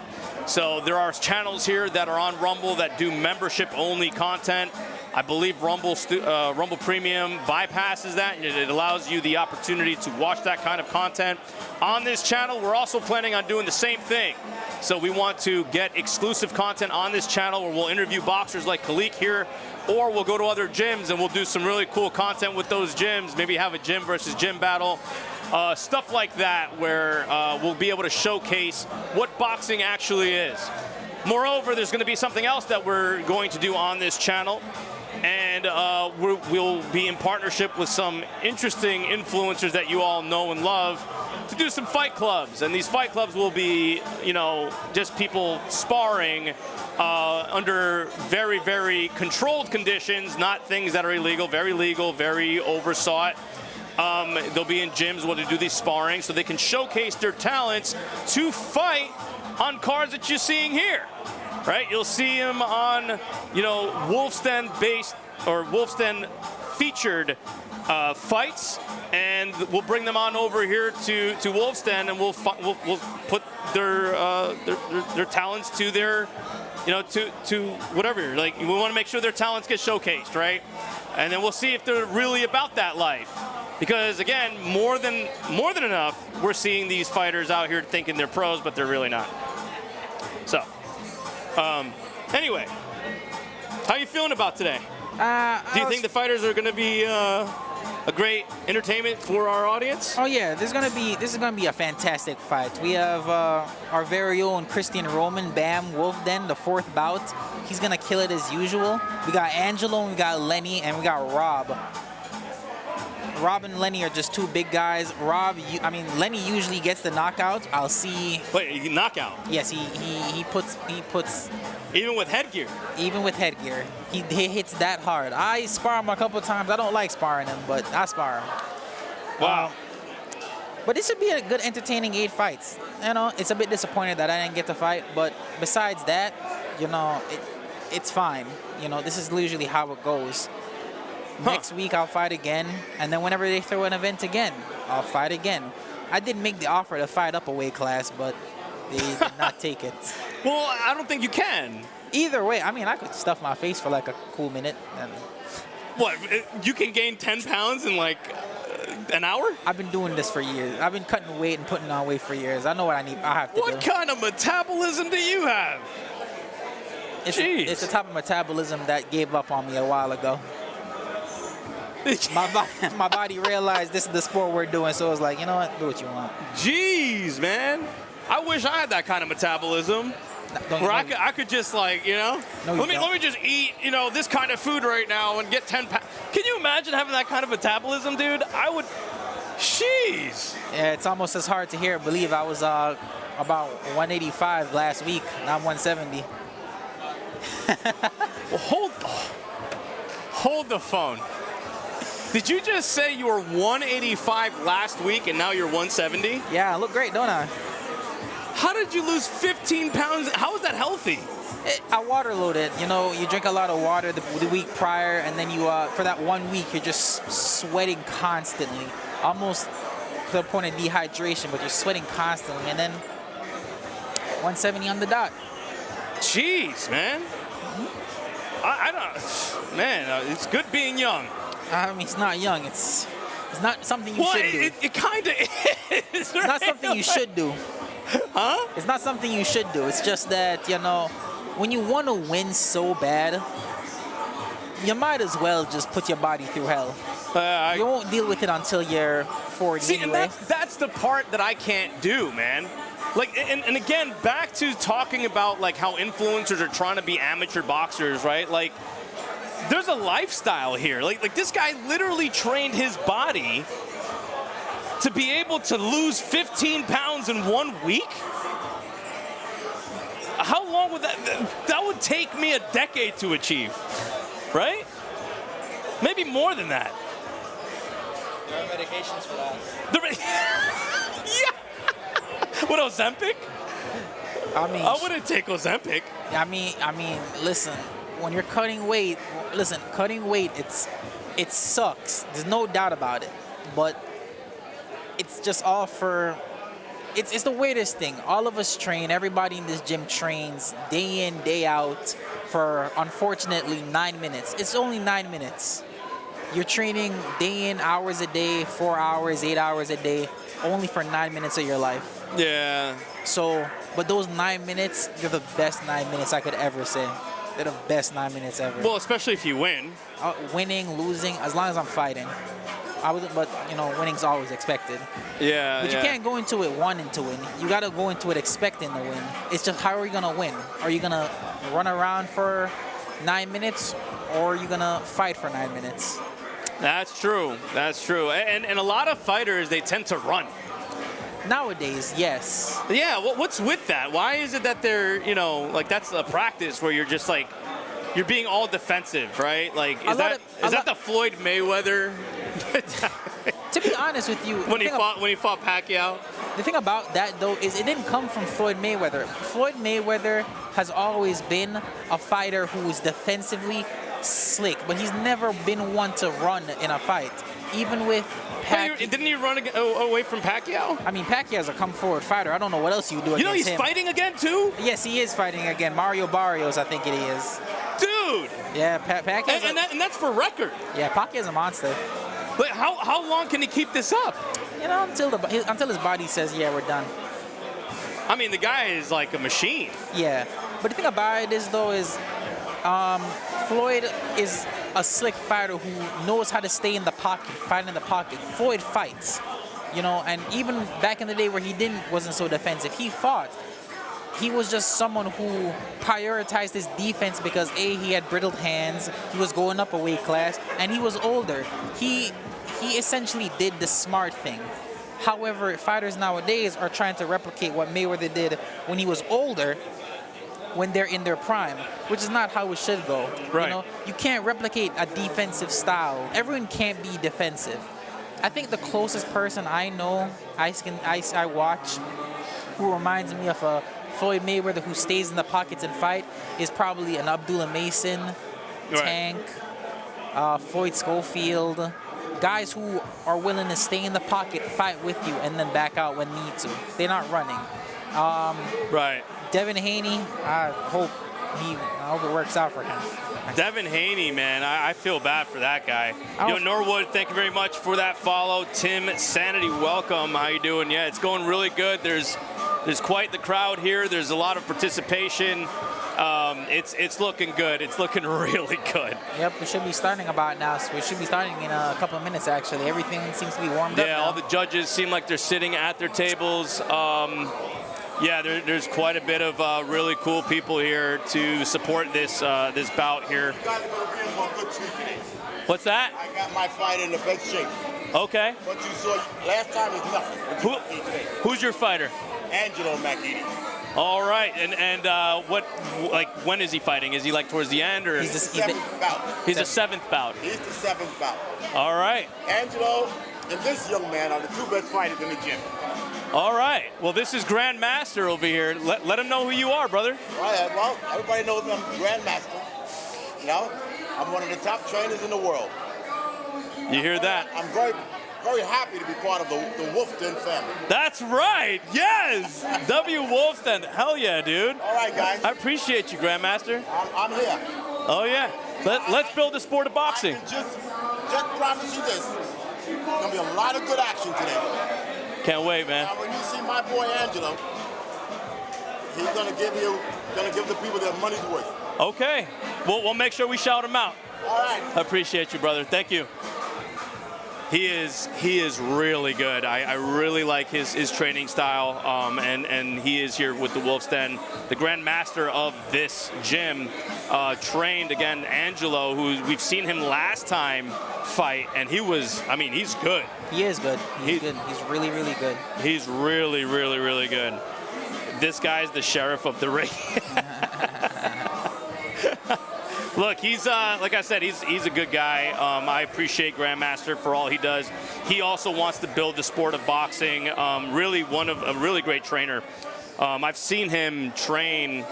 So there are channels here that are on Rumble that do membership-only content. I believe Rumble Premium bypasses that, and it allows you the opportunity to watch that kind of content. On this channel, we're also planning on doing the same thing. So we want to get exclusive content on this channel where we'll interview boxers like Khalik here, or we'll go to other gyms and we'll do some really cool content with those gyms, maybe have a gym versus gym battle. Stuff like that where we'll be able to showcase what boxing actually is. Moreover, there's going to be something else that we're going to do on this channel, and we'll be in partnership with some interesting influencers that you all know and love to do some fight clubs. And these fight clubs will be, just people sparring under very, very controlled conditions, not things that are illegal, very legal, very oversought. They'll be in gyms where they do these sparring so they can showcase their talents to fight on cards that you're seeing here, right? You'll see them on, Wolf's Den based or Wolf's Den featured fights, and we'll bring them on over here to Wolf's Den, and we'll put their talents to their, to whatever. Like, we want to make sure their talents get showcased, right? And then we'll see if they're really about that life. Because again, more than enough, we're seeing these fighters out here thinking they're pros, but they're really not. So, anyway, how you feeling about today? Do you think the fighters are going to be a great entertainment for our audience? Oh yeah, this is gonna be a fantastic fight. We have our very own Christian Roman, Bam Wolfden, the 4th bout. He's gonna kill it as usual. We got Angelo, we got Lenny, and we got Rob. Rob and Lenny are just two big guys. Lenny usually gets the knockout. I'll see. Wait, knockout? Yes, he puts. Even with headgear? Even with headgear. He hits that hard. I spar him a couple times. I don't like sparring him, but I spar him. Wow. But this should be a good, entertaining 8 fights. It's a bit disappointed that I didn't get to fight, but besides that, it's fine. This is usually how it goes. Next week I'll fight again, and then whenever they throw an event again, I'll fight again. I did make the offer to fight up a weight class, but they did not take it. Well, I don't think you can. Either way, I could stuff my face for like a cool minute. What, you can gain 10 pounds in like an hour? I've been doing this for years. I've been cutting weight and putting on weight for years. I know what I have to do. What kind of metabolism do you have? It's the type of metabolism that gave up on me a while ago. My body realized this is the sport we're doing, so it was like, you know what, do what you want. Jeez, man. I wish I had that kind of metabolism. Where I could just like, let me just eat, this kind of food right now and get 10 pounds. Can you imagine having that kind of metabolism, dude? I would, jeez. Yeah, it's almost as hard to hear. Believe I was about 185 last week. Now I'm 170. Well, hold the phone. Did you just say you were 185 last week and now you're 170? Yeah, I look great, don't I? How did you lose 15 pounds? How is that healthy? I water loaded. You drink a lot of water the week prior, and then for that 1 week, you're just sweating constantly, almost to the point of dehydration, but you're sweating constantly, and then 170 on the dot. Jeez, man. I don't, man, it's good being young. It's not young. It's not something you should do. It kind of is. Right? It's not something you should do. Huh? It's not something you should do. It's just that, when you want to win so bad, you might as well just put your body through hell. You won't deal with it until you're 40 anyway. And that's the part that I can't do, man. Like, and again, back to talking about like how influencers are trying to be amateur boxers, right? Like, there's a lifestyle here. Like this guy literally trained his body to be able to lose 15 pounds in 1 week? How long would that would take me a decade to achieve, right? Maybe more than that. There are medications for that. Yeah. What, Ozempic? I wouldn't take Ozempic. I mean, listen, when you're cutting weight, it sucks. There's no doubt about it. But it's just all for, it's the weirdest thing. All of us train, everybody in this gym trains day in, day out for, unfortunately, 9 minutes. It's only 9 minutes. You're training day in, hours a day, 4 hours, 8 hours a day, only for 9 minutes of your life. Yeah. So, but those 9 minutes, they're the best 9 minutes I could ever say. They're the best 9 minutes ever. Well, especially if you win. Winning, losing, as long as I'm fighting. But winning's always expected. Yeah. But you can't go into it wanting to win. You got to go into it expecting to win. It's just, how are you going to win? Are you going to run around for 9 minutes, or are you going to fight for 9 minutes? That's true. That's true. And a lot of fighters, they tend to run. Nowadays, yes. Yeah, what's with that? Why is it that they're, like that's a practice where you're just like, you're being all defensive, right? Like, is that the Floyd Mayweather? To be honest with you, when he fought Pacquiao. The thing about that though is it didn't come from Floyd Mayweather. Floyd Mayweather has always been a fighter who is defensively slick, but he's never been one to run in a fight. Even with Pacquiao. Didn't he run away from Pacquiao? I mean, Pacquiao's a come-forward fighter. I don't know what else you do against him. You know he's fighting again, too? Yes, he is fighting again. Mario Barrios, I think it is. Dude! Yeah, Pacquiao's And that's for record. yeah, Pacquiao's a monster. But how long can he keep this up? You know, until his body says, yeah, we're done. I mean, the guy is like a machine. Yeah. But the thing about it is, though, is Floyd is a slick fighter who knows how to stay in the pocket, fight in the pocket. Floyd fights, you know, and even back in the day where he wasn't so defensive, he fought. He was just someone who prioritized his defense because A, he had brittled hands, he was going up a weight class, and he was older. He essentially did the smart thing. However, fighters nowadays are trying to replicate what Mayweather did when he was older, when they're in their prime, which is not how it should go. Right. You know, you can't replicate a defensive style. Everyone can't be defensive. I think the closest person I know, I watch, who reminds me of a Floyd Mayweather who stays in the pockets and fight, is probably an Abdullah Mason, Tank, Floyd Schofield. Guys who are willing to stay in the pocket, fight with you, and then back out when need to. They're not running. Right. Devin Haney, I hope it works out for him. Devin Haney, man, I feel bad for that guy. You know, Norwood, thank you very much for that follow. Tim Sanity, welcome. How you doing? Yeah, it's going really good. There's quite the crowd here. There's a lot of participation. It's looking good. It's looking really good. Yep, we should be starting about now. So we should be starting in a couple of minutes, actually. Everything seems to be warmed up Yeah, now. all the judges seem like they're sitting at their tables. Yeah, there's quite a bit of really cool people here to support this bout here. You guys are going to be in for a good treat today. What's that? I got my fight in the best shape. Okay. What you saw last time is nothing. What you see today. Who's your fighter? Angelo Macchini. All right, and when is he fighting? Is he like towards the end or? He's He's the seventh bout. He's the seventh bout. He's the seventh bout. All right. Angelo and this young man are the two best fighters in the gym. All right. Well, this is Grandmaster over here. Let him know who you are, brother. All right, well, everybody knows I'm Grandmaster. You know, I'm one of the top trainers in the world. You hear that? I'm very, very happy to be part of the Wolfden family. That's right. Yes. W. Wolfden. Hell yeah, dude. All right, guys. I appreciate you, Grandmaster. I'm here. Oh yeah. Let's build the sport of boxing. I can just promise you this. There's gonna be a lot of good action today. Can't wait, man. Now, when you see my boy Angelo, he's gonna give the people their money's worth. Okay. We'll make sure we shout him out. All right. I appreciate you, brother. Thank you. He is really good. I really like his training style, and he is here with the Wolf's Den, the Grandmaster of this gym. Trained again, Angelo, who we've seen him last time fight, and he's good. He is good. He's good. He's really, really good. He's really, really, really good. This guy's the sheriff of the ring. Look, he's like I said, he's a good guy. I appreciate Grandmaster for all he does. He also wants to build the sport of boxing. Really, a really great trainer. I've seen him train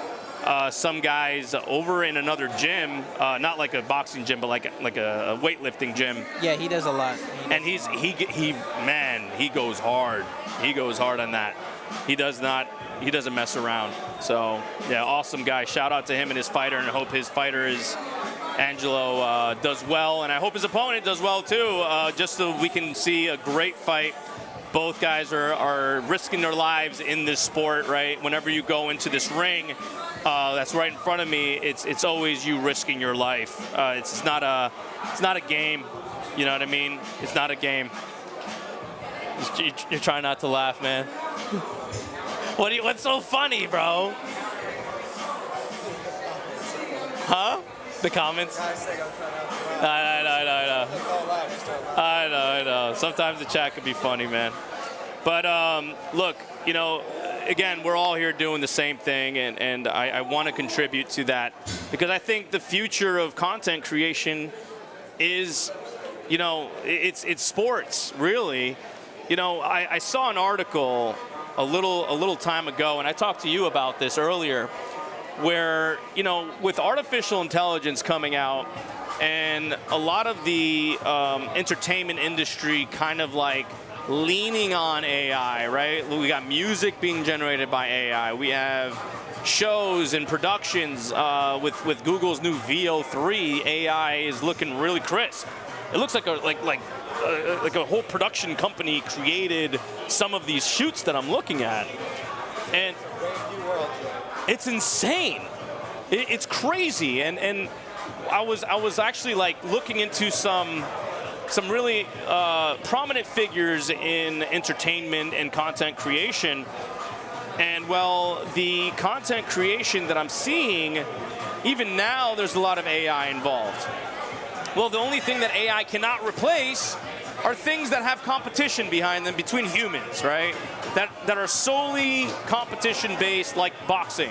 some guys over in another gym, not like a boxing gym, but like a weightlifting gym. Yeah, he does a lot. And he goes hard. He goes hard on that. He doesn't mess around. So yeah, awesome guy. Shout out to him and his fighter, and I hope his fighter Angelo does well, and I hope his opponent does well too, just so we can see a great fight. Both guys are risking their lives in this sport, right? Whenever you go into this ring, that's right in front of me. It's always you risking your life. It's not a game. You know what I mean? It's not a game. You're trying not to laugh, man. What's so funny, bro? Huh? The comments? I know. Sometimes the chat could be funny, man. But look, you know, again, we're all here doing the same thing, and I want to contribute to that because I think the future of content creation is, you know, it's sports, really. You know, I saw an article a little time ago, and I talked to you about this earlier, where, you know, with artificial intelligence coming out and a lot of the entertainment industry kind of like leaning on AI, right? We got music being generated by AI. We have shows and productions with Google's new VO3. AI is looking really crisp. It looks like a whole production company created some of these shoots that I'm looking at, and it's insane. It's crazy, and I was actually like looking into some really prominent figures in entertainment and content creation. And well, the content creation that I'm seeing, even now, there's a lot of AI involved. Well, the only thing that AI cannot replace are things that have competition behind them between humans, right? That are solely competition-based, like boxing.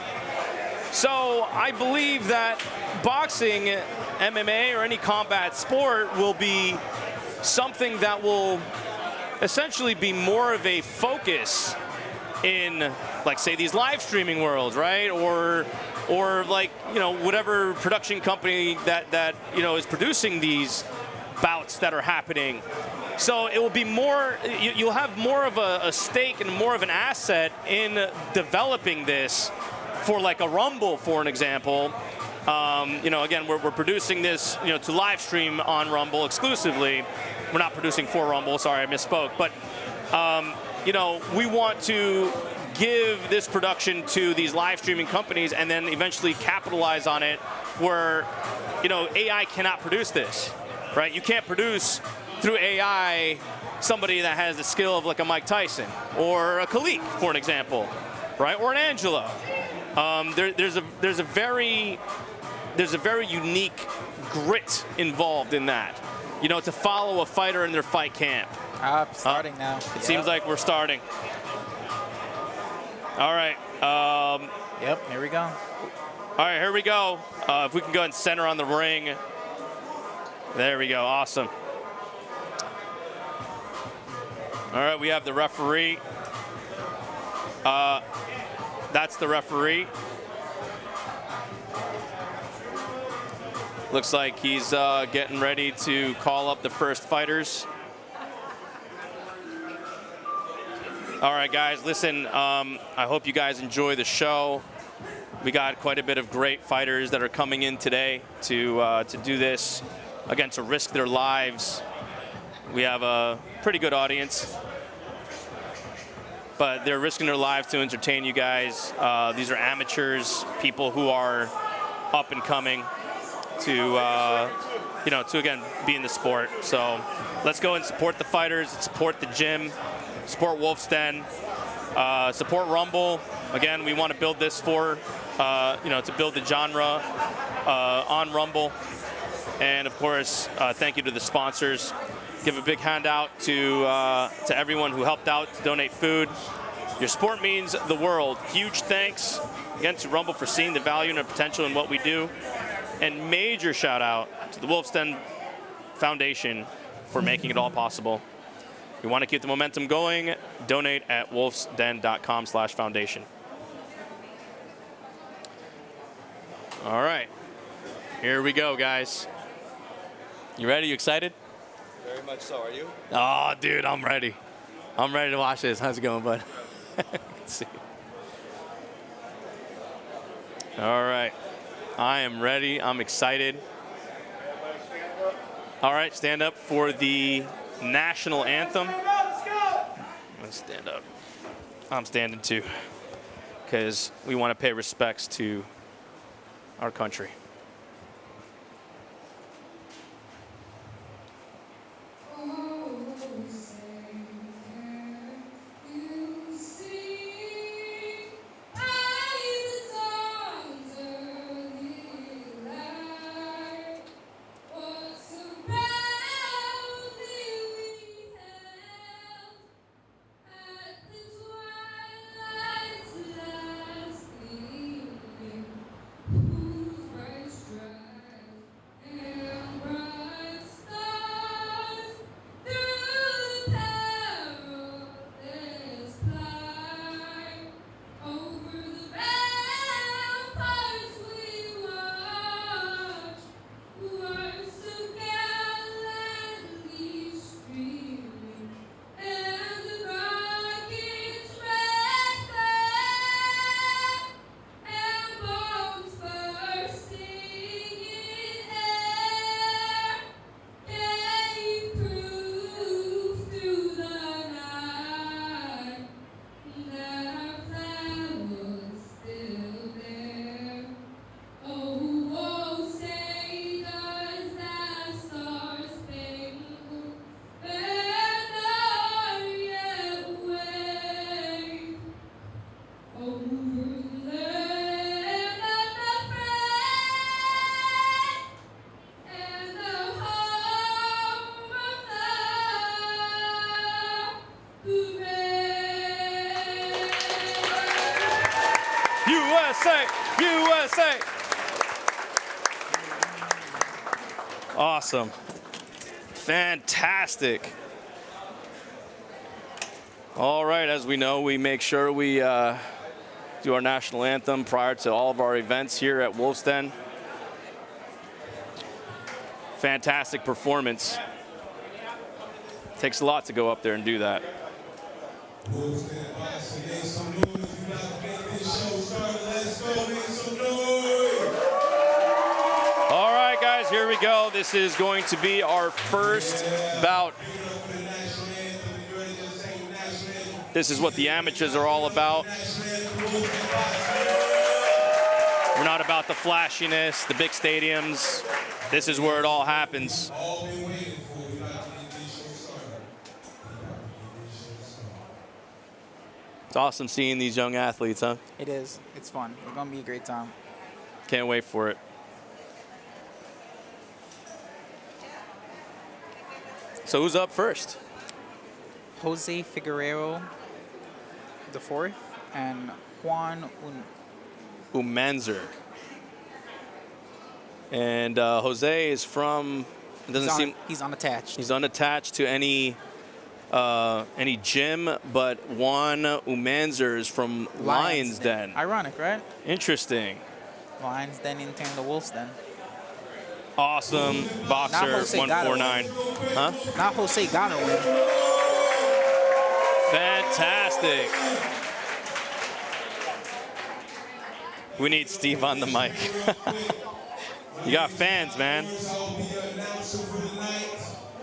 So I believe that boxing, MMA, or any combat sport will be something that will essentially be more of a focus in, like, say, these live streaming worlds, right? Or like, you know, whatever production company that you know is producing these bouts that are happening. So it will be more, you'll have more of a stake and more of an asset in developing this for like a Rumble, for an example. You know, again, we're producing this, you know, to live stream on Rumble exclusively. We're not producing for Rumble, sorry, I misspoke. But, you know, we want to give this production to these live streaming companies and then eventually capitalize on it where, you know, AI cannot produce this, right? You can't produce through AI somebody that has the skill of like a Mike Tyson or a Khalik, for an example, right? Or an Angelo. There's a very unique grit involved in that, you know, to follow a fighter in their fight camp. Starting now. It seems like we're starting. All right. Yep, here we go. All right, here we go. If we can go ahead and center on the ring. There we go. Awesome. All right, we have the referee. That's the referee. Looks like he's getting ready to call up the first fighters. All right, guys, listen, I hope you guys enjoy the show. We got quite a bit of great fighters that are coming in today to do this, again, to risk their lives. We have a pretty good audience, but they're risking their lives to entertain you guys. These are amateurs, people who are up and coming to, you know, to, again, be in the sport. So let's go and support the fighters, support the gym, support Wolf's Den, support Rumble. Again, we want to build this for, you know, to build the genre on Rumble. And of course, thank you to the sponsors. Give a big handout to everyone who helped out to donate food. Your support means the world. Huge thanks again to Rumble for seeing the value and the potential in what we do. And major shout out to the Wolf's Den Foundation for making it all possible. If you want to keep the momentum going, donate at wolfsden.com/foundation. All right, here we go, guys. You ready? You excited? Very much so. Are you? Oh, dude, I'm ready. I'm ready to watch this. How's it going, bud? Let's see. All right. I am ready. I'm excited. All right, stand up for the national anthem. Let's stand up. I'm standing too, because we want to pay respects to our country. USA! USA! Awesome. Fantastic. All right, as we know, we make sure we do our national anthem prior to all of our events here at Wolf's Den. Fantastic performance. Takes a lot to go up there and do that. All right, guys, here we go. This is going to be our first bout. This is what the amateurs are all about. We're not about the flashiness, the big stadiums. This is where it all happens. It's awesome seeing these young athletes, huh? It is. It's fun. It's going to be a great time. Can't wait for it. So who's up first? Jose Figueroa the fourth and Juan Umanzer. And Jose is from, it doesn't seem, he's unattached. he's unattached to any gym, but Juan Umanzer is from Lions Den. Ironic, right? Interesting. Lions Den in turn the Wolves Den. Awesome boxer, Jose 149. Huh? Not Jose gotta win. Fantastic. We need Steve on the mic. You got fans, man.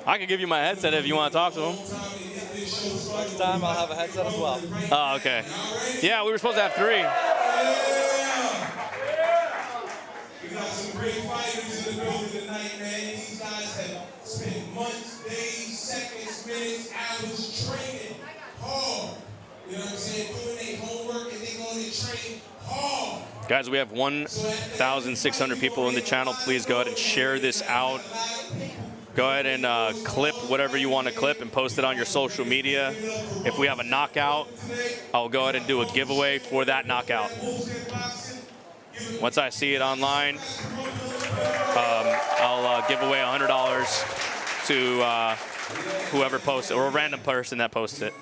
I could give you my headset if you want to talk to them. Next time I'll have a headset as well. Oh, okay. Yeah, we were supposed to have 3. We got some great fighters in the building tonight, man. These guys have spent months, days, seconds, minutes, hours training hard. You know what I'm saying? Doing their homework and they going to train hard. Guys, we have 1,600 people in the channel. Please go ahead and share this out. Go ahead and clip whatever you want to clip and post it on your social media. If we have a knockout, I'll go ahead and do a giveaway for that knockout. Once I see it online, I'll give away $100 to whoever posts it, or a random person that posts it.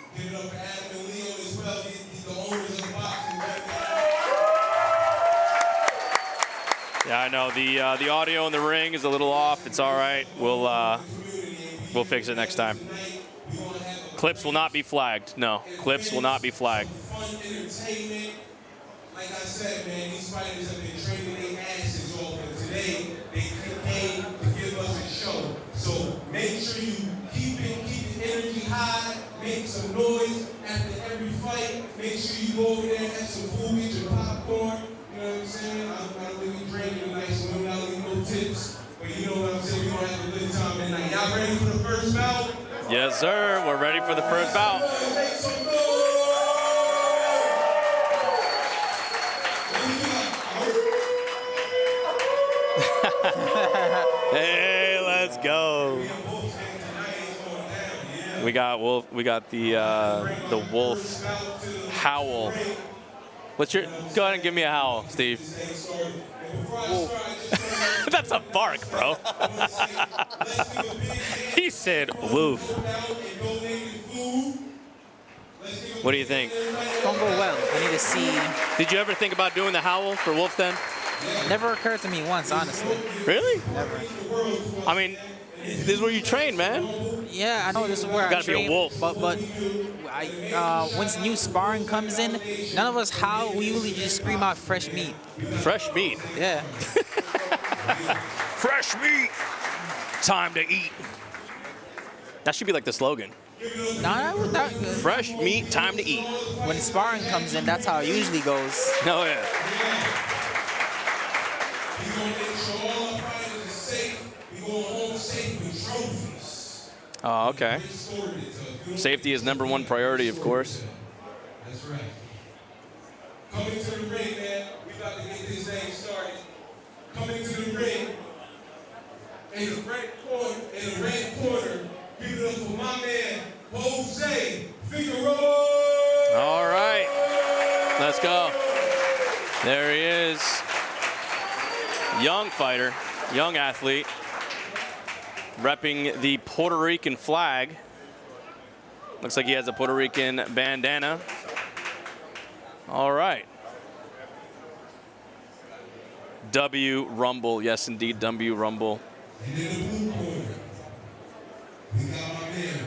Yeah, I know the audio in the ring is a little off. It's all right. We'll fix it next time. Clips will not be flagged. No, clips will not be flagged. Like I said, man, these fighters have been training their asses off, and today they came to give us a show. So make sure you keep the energy high, make some noise after every fight. Make sure you go over there and have some food, get your popcorn. You know what I'm saying? I don't think we drinking tonight, so we're not leaving no tips. But you know what I'm saying? We're gonna have a good time tonight. Y'all ready for the first bout? Yes, sir. We're ready for the first bout. Make some noise! Hey, let's go. We got Wolf. We got the Wolf howl. What's your? Go ahead and give me a howl, Steve. Wolf. That's a bark, bro. He said woof. What do you think? It's gonna go well. I need to see. Did you ever think about doing the howl for Wolf Den? Never occurred to me once, honestly. Really? Never. I mean, this is where you train, man. Yeah, I know this is where I Gotta be a train. wolf. But once new sparring comes in, none of us howl. We usually just scream out fresh meat. Fresh meat. Yeah. Fresh meat. Time to eat. That should be like the slogan. That Fresh meat, time to eat. when sparring comes in, that's how it usually goes. Oh, yeah. We're gonna make sure all our fighters are safe. We go home safe with trophies. Oh, okay. They scored it tough. Safety is #1 priority, of course. That's right. Coming to the ring, man. We about to get this thing started. Coming to the ring. In the red corner, give it up for my man, Jose Figueroa. All right. Let's go. There he is. Young fighter, young athlete, repping the Puerto Rican flag. Looks like he has a Puerto Rican bandana. All right. W Rumble, yes indeed, W Rumble. And in the blue corner, we got my man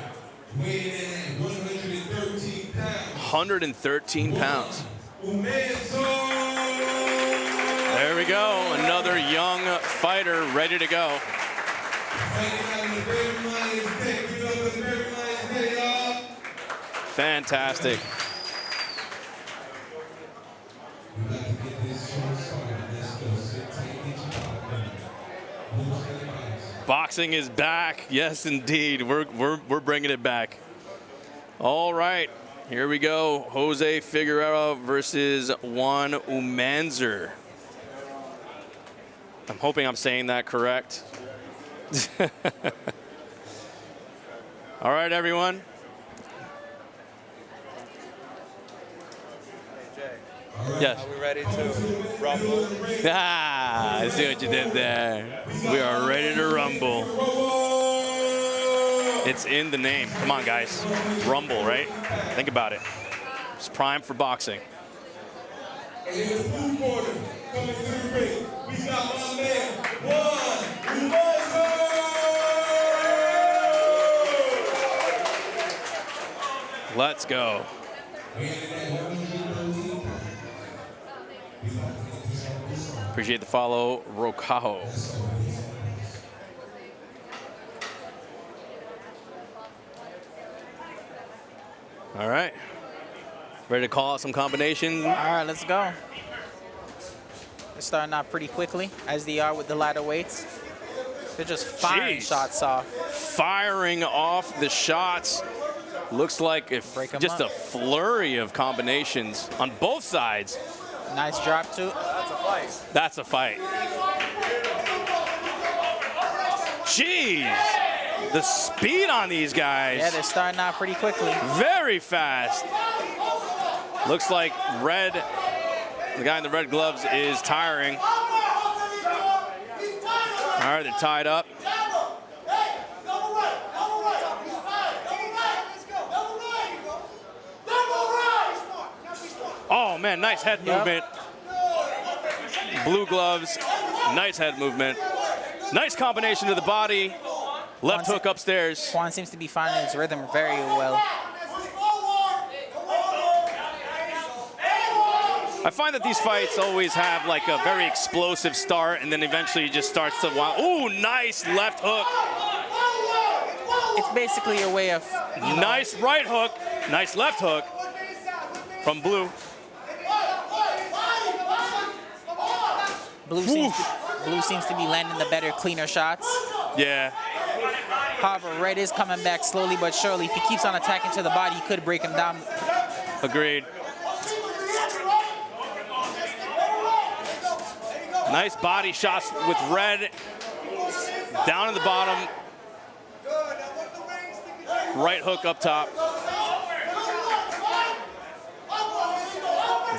weighing in at 113 pounds. 113 pounds. Umenzo! There we go, another young fighter ready to go. Fighting out in the Baby Lions Day. Give it up for the Baby Lions Day, y'all. Fantastic. We got to get this show started. Let's go. Sit tight, get your popcorn. Who's gonna box? Boxing is back. Yes, indeed. We're bringing it back. All right, here we go. Jose Figueroa versus Juan Umanzer. I'm hoping I'm saying that correct. All right, everyone. Yes. Are we ready to rumble? Ah, I see what you did there. We are ready to rumble. It's in the name. Come on, guys. Rumble, right? Think about it. It's prime for boxing. And in the blue corner, coming to the ring, we got my man, Juan Umanzo! Let's go. Appreciate the follow, Rokaho. All right. Ready to call out some combinations? All right, let's go. They're starting out pretty quickly, as they are with the lighter weights. They're just firing Jeez. shots off. Firing off the shots. Looks like if Break 'em just up. a flurry of combinations on both sides. Nice drop, too. That's a fight. That's a fight. Jeez. The speed on these guys. Yeah, they're starting out pretty quickly. Very fast. Looks like red, the guy in the red gloves is tiring. All right, they're tied up. Oh man, nice head movement. Blue gloves, nice head movement. Nice combination to the body. Left hook upstairs. Juan seems to be finding his rhythm very well. I find that these fights always have like a very explosive start and then eventually it just starts to wild. Ooh, nice left hook. It's basically a way of, you know, Nice right hook. Nice left hook from Blue. Blue seems to be landing the better, cleaner shots. Yeah. However, Red is coming back slowly but surely. If he keeps on attacking to the body, he could break him down. Agreed. Nice body shots with Red. Down at the bottom. Right hook up top.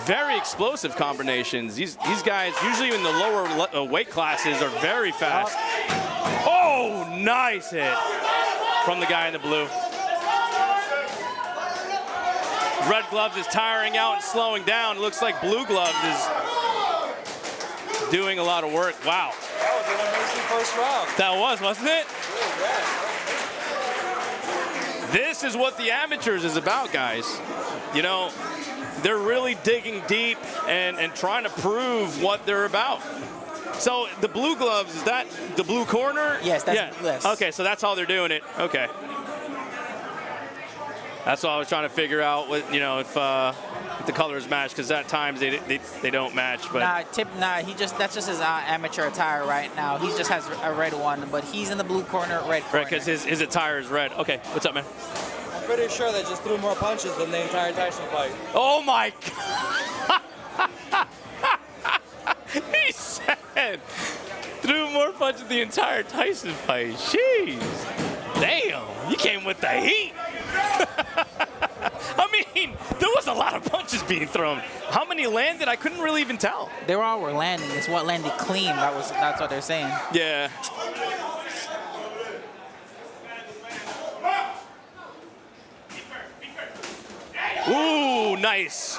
Very explosive combinations. These guys, usually in the lower weight classes, are very fast. Oh, nice hit from the guy in the blue. Red gloves is tiring out and slowing down. It looks like blue gloves is doing a lot of work. Wow. That was an amazing first round. That was, wasn't it? This is what the amateurs is about, guys. You know, they're really digging deep and trying to prove what they're about. So the blue gloves, is that the blue corner? Yes, that's yeah. yes. Okay, so that's how they're doing it. Okay. That's what I was trying to figure out, with, you know, if the colors match, because at times they don't match. But that's just his amateur attire right now. He just has a red one, but he's in the blue corner, red corner. right, because his attire is red. Okay, what's up, man? I'm pretty sure they just threw more punches than the entire Tyson fight. Oh my God. He said threw more punches the entire Tyson fight. Jeez. Damn, you came with the heat. I mean, there was a lot of punches being thrown. How many landed? I couldn't really even tell. They all were landing. It's what landed clean. That's what they're saying. Yeah. Ooh, nice.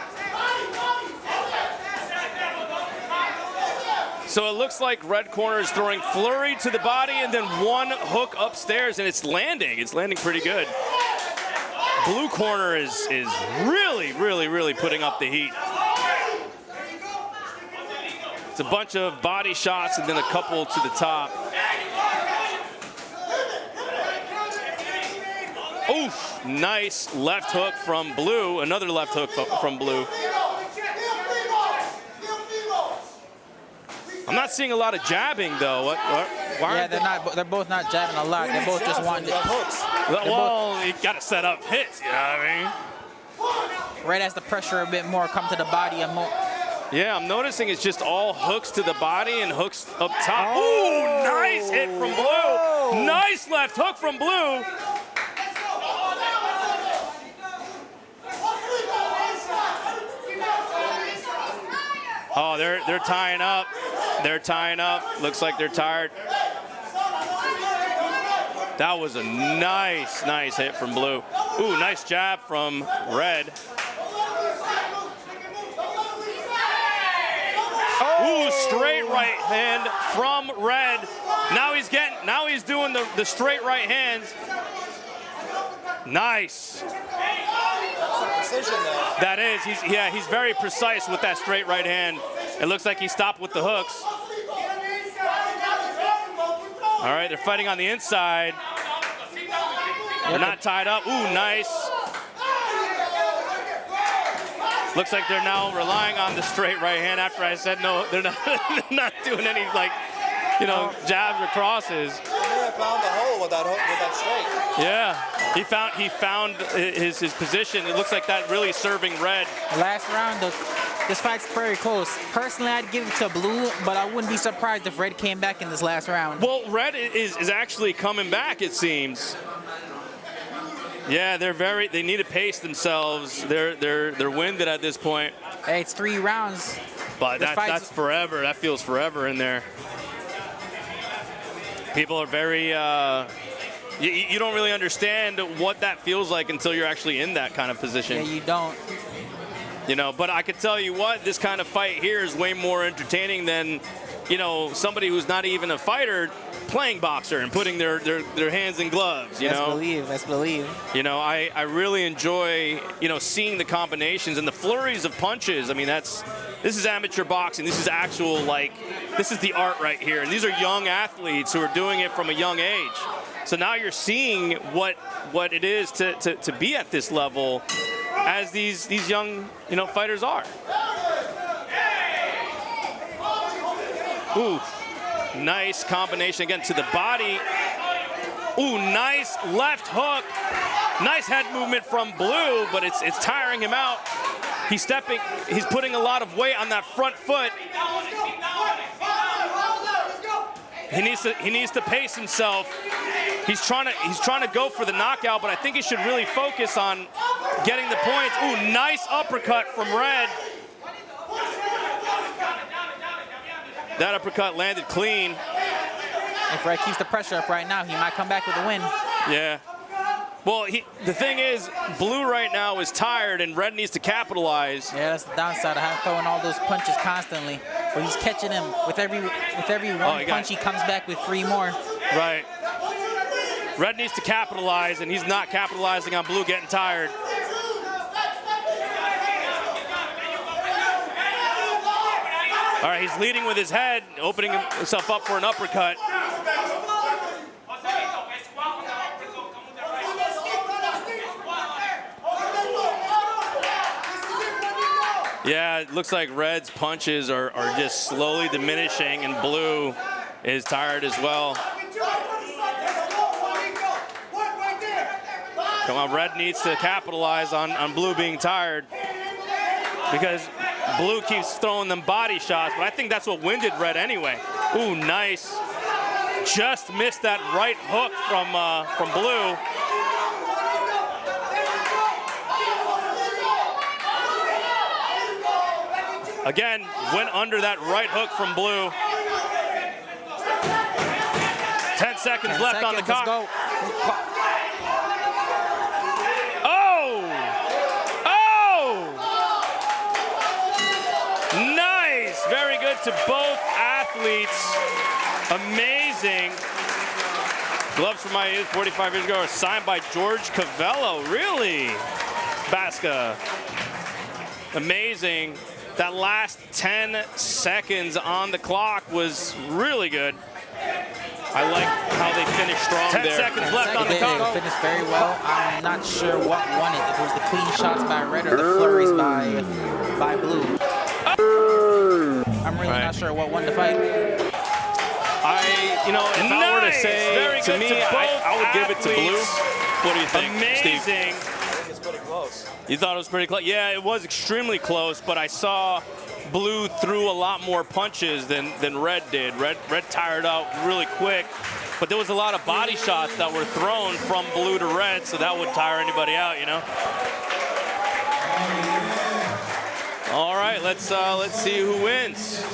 So it looks like red corner is throwing flurry to the body and then one hook upstairs, and it's landing. It's landing pretty good. Blue corner is really, really, really putting up the heat. It's a bunch of body shots and then a couple to the top. Oof, nice left hook from Blue. Another left hook from Blue. I'm not seeing a lot of jabbing though. Why Yeah, they're both not jabbing a lot. They both just want hooks. Well, you got to set up hits. You know what I mean? Red has the pressure a bit more, come to the body and more. Yeah, I'm noticing it's just all hooks to the body and hooks up top. Ooh, nice hit from Blue. Nice left hook from Blue. Oh, they're tying up. They're tying up. Looks like they're tired. That was a nice, nice hit from Blue. Ooh, nice jab from Red. Ooh, straight right hand from Red. Now he's doing the straight right hands. Nice. Precision there. That is, he's very precise with that straight right hand. It looks like he stopped with the hooks. All right, they're fighting on the inside. They're not tied up. Ooh, nice. Looks like they're now relying on the straight right hand after I said no, they're not, they're not doing any, like, you know, jabs or crosses. He found the hole with that straight. Yeah, he found his position. It looks like that really serving Red. Last round, this fight's very close. Personally, I'd give it to Blue, but I wouldn't be surprised if Red came back in this last round. Well, Red is actually coming back, it seems. Yeah, they need to pace themselves. They're winded at this point. Hey, it's 3 rounds. But that's forever. That feels forever in there. People are very, you don't really understand what that feels like until you're actually in that kind of position. Yeah, you don't. You know, but I could tell you what, this kind of fight here is way more entertaining than, you know, somebody who's not even a fighter playing boxer and putting their hands in gloves, you know? Let's believe. You know, I really enjoy, you know, seeing the combinations and the flurries of punches. I mean, this is amateur boxing. This is actual, like, this is the art right here. And these are young athletes who are doing it from a young age. So now you're seeing what it is to be at this level as these young, you know, fighters are. Ooh, nice combination again to the body. Ooh, nice left hook. Nice head movement from Blue, but it's tiring him out. He's putting a lot of weight on that front foot. He needs to pace himself. He's trying to go for the knockout, but I think he should really focus on getting the points. Ooh, nice uppercut from Red. That uppercut landed clean. If Red keeps the pressure up right now, he might come back with a win. Yeah. Well, the thing is, Blue right now is tired, and Red needs to capitalize. Yeah, that's the downside of throwing all those punches constantly. But he's catching him with every one punch. He comes back with 3 more. Right. Red needs to capitalize, and he's not capitalizing on Blue getting tired. All right, he's leading with his head, opening himself up for an uppercut. Yeah, it looks like Red's punches are just slowly diminishing, and Blue is tired as well. Come on, Red needs to capitalize on Blue being tired, because Blue keeps throwing them body shots, but I think that's what winded Red anyway. Ooh, nice. Just missed that right hook from Blue. Again, went under that right hook from Blue. 10 seconds left on the clock. Let's go. Oh! Oh! Nice! Very good to both athletes. Amazing. Gloves for my youth 45 years ago are signed by George Cavello. Really? Baska. Amazing. That last 10 seconds on the clock was really good. I like how they finished strong 10 there. 10 seconds left on the clock. They finished very well. I'm not sure what won it. If it was the clean shots by Red or the flurries by Blue. I'm really not sure what won the fight. You know, if I were to say, to me, I would give it to Blue. What do you think, I Steve? think it's pretty close. You thought it was pretty close? Yeah, it was extremely close, but I saw Blue threw a lot more punches than Red did. Red tired out really quick, but there was a lot of body shots that were thrown from Blue to Red, so that would tire anybody out, you know? All right, let's see who wins.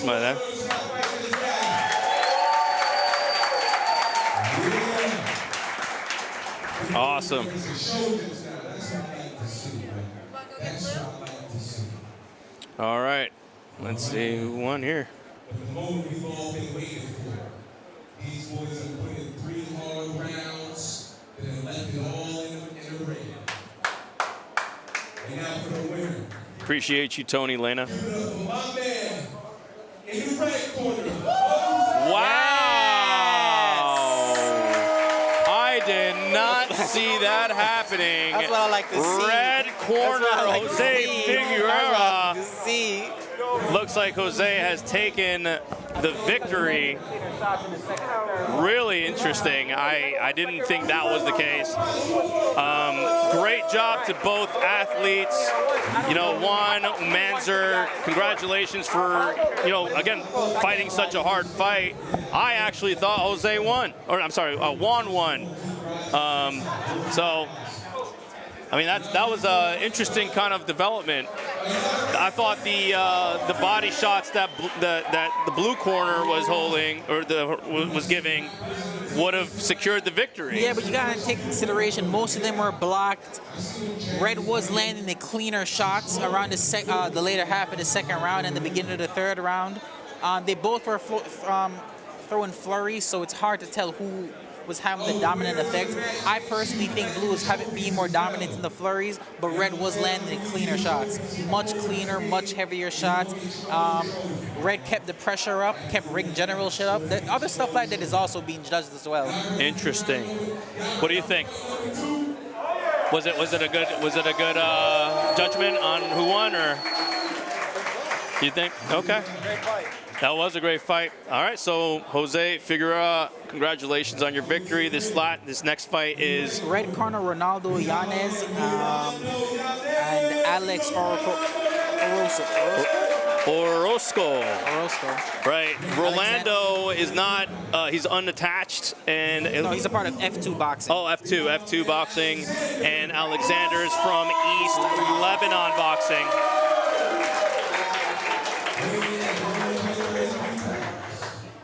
By that. Awesome. All right, let's see who won here. The moment we've all been waiting for. These boys have put in 3 hard rounds and have left it all in the ring. And now for the winner. Appreciate you, Tony Lena. Give it up for my man in the red corner. Wow! I did not see that happening. That's what I like to see. Red corner, Jose Figueroa. To see. Looks like Jose has taken the victory. Really interesting. I didn't think that was the case. Great job to both athletes. You know, Juan Manzer, congratulations for, you know, again, fighting such a hard fight. I actually thought Jose won, or I'm sorry, Juan won. So, I mean, that was an interesting kind of development. I thought the body shots that the blue corner was holding or was giving would have secured the victory. Yeah, but you gotta take consideration. Most of them were blocked. Red was landing the cleaner shots around the later half of the second round and the beginning of the third round. They both were throwing flurries, so it's hard to tell who was having the dominant effect. I personally think Blue was being more dominant in the flurries, but Red was landing cleaner shots. Much cleaner, much heavier shots. Red kept the pressure up, kept ring general shit up. The other stuff like that is also being judged as well. Interesting. What do you think? Was it a good judgment on who won, or you think? Okay. Great fight. That was a great fight. All right, so Jose Figueroa, congratulations on your victory. This next fight is Red corner Ronaldo Yanez and Alex Orozco. Orozco. Right. Rolando is not. He's unattached, and No, he's a part of F2 boxing. Oh, F2 boxing, and Alexander is from East Lebanon boxing.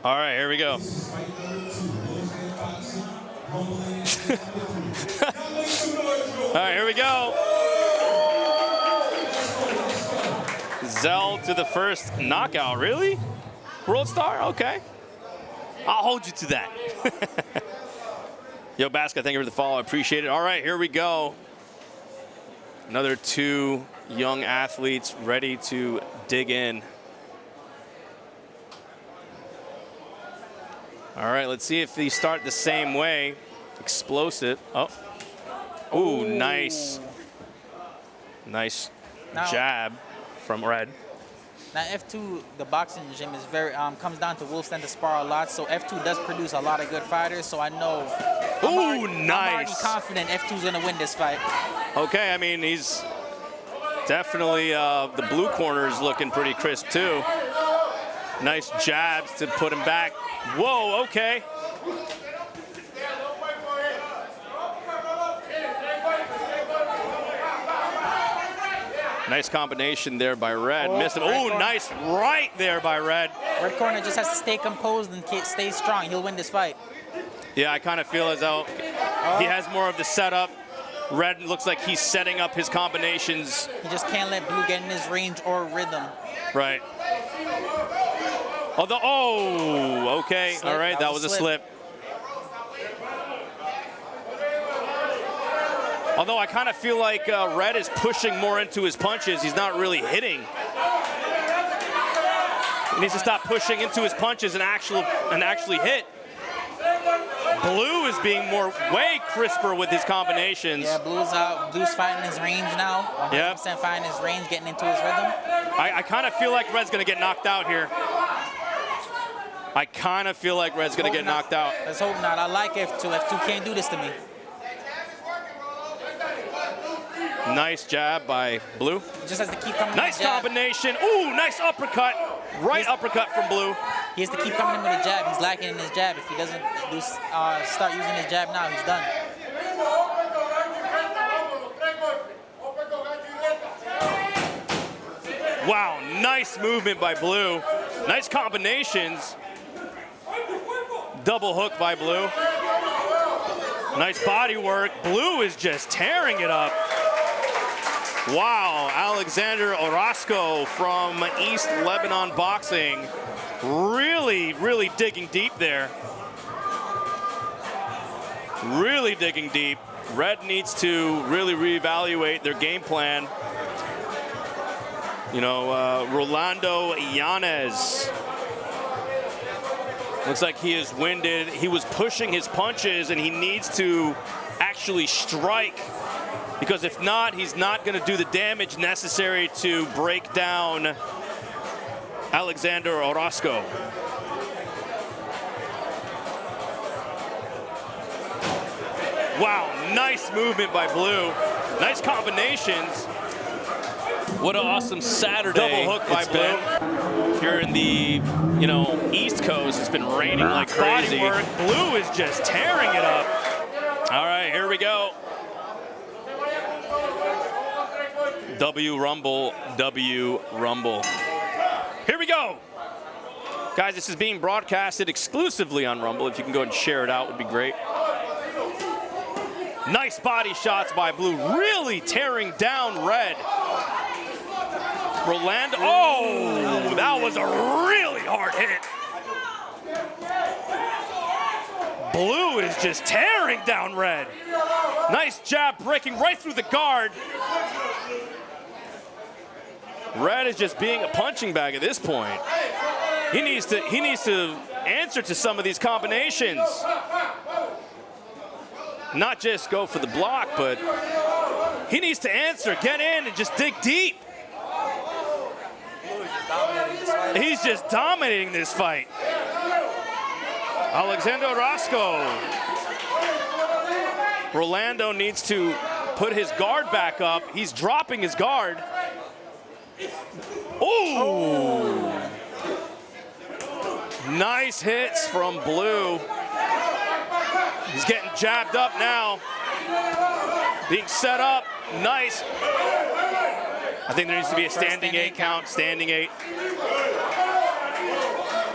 All right, here we go. All right, here we go. Zell to the first knockout. Really? World Star? Okay. I'll hold you to that. Yo, Baska, thank you for the follow. I appreciate it. All right, here we go. Another 2 young athletes ready to dig in. All right, let's see if they start the same way. Explosive. Oh. Ooh, nice. Nice jab from Red. Now F2, the boxing gym is very comes down to Wolf's and to spar a lot, so F2 does produce a lot of good fighters. So I know. I'm already confident F2's gonna win this fight. Okay, I mean he's definitely the blue corner is looking pretty crisp too. Nice jabs to put him back. Whoa, okay. Nice combination there by Red. Oh, Missed him. right Oh, corner. nice right there by Red. Red corner just has to stay composed and stay strong. He'll win this fight. Yeah, I kind of feel as though he has more of the setup. Red looks like he's setting up his combinations. He just can't let Blue get in his range or rhythm. Right. Although, oh, okay. Slip. All right, that was a slip. Although I kind of feel like Red is pushing more into his punches. He's not really hitting. He needs to stop pushing into his punches and actually hit. Blue is being way crisper with his combinations. Yeah, Blue's fighting his range now. 100% Yep. fighting his range, getting into his rhythm. I kind of feel like Red's going to get knocked out here. I kind of feel like Red's going to get knocked out. Let's hope not. I like F2. F2 can't do this to me. Nice jab by Blue. He just has to keep coming Nice with a jab. combination. Ooh, nice uppercut. Right uppercut from Blue. He has to keep coming in with a jab. He's lacking in his jab. If he doesn't start using his jab now, he's done. Wow, nice movement by Blue. Nice combinations. Double hook by Blue. Nice body work. Blue is just tearing it up. Wow, Alexander Orozco from East Lebanon Boxing. Really, really digging deep there. Really digging deep. Red needs to really reevaluate their game plan. You know, Rolando Yanez. Looks like he is winded. He was pushing his punches, and he needs to actually strike. Because if not, he's not going to do the damage necessary to break down Alexander Orozco. Wow, nice movement by Blue. Nice combinations. What an awesome Saturday. Double hook by Blue. If you're in the, East Coast, it's been raining like crazy. Body work. Blue is just tearing it up. All right, here we go. W Rumble, W Rumble. Here we go. Guys, this is being broadcasted exclusively on Rumble. If you can go and share it out, would be great. Nice body shots by Blue, really tearing down Red. Rolando, oh, that was a really hard hit. Blue is just tearing down Red. Nice jab breaking right through the guard. Red is just being a punching bag at this point. He needs to answer to some of these combinations. Not just go for the block, but he needs to answer, get in and just dig deep. He's just dominating this fight. Alexander Orozco. Rolando needs to put his guard back up. He's dropping his guard. Ooh! Nice hits from Blue. He's getting jabbed up now. Being set up. Nice. I think there needs to be a standing 8 count. Standing 8.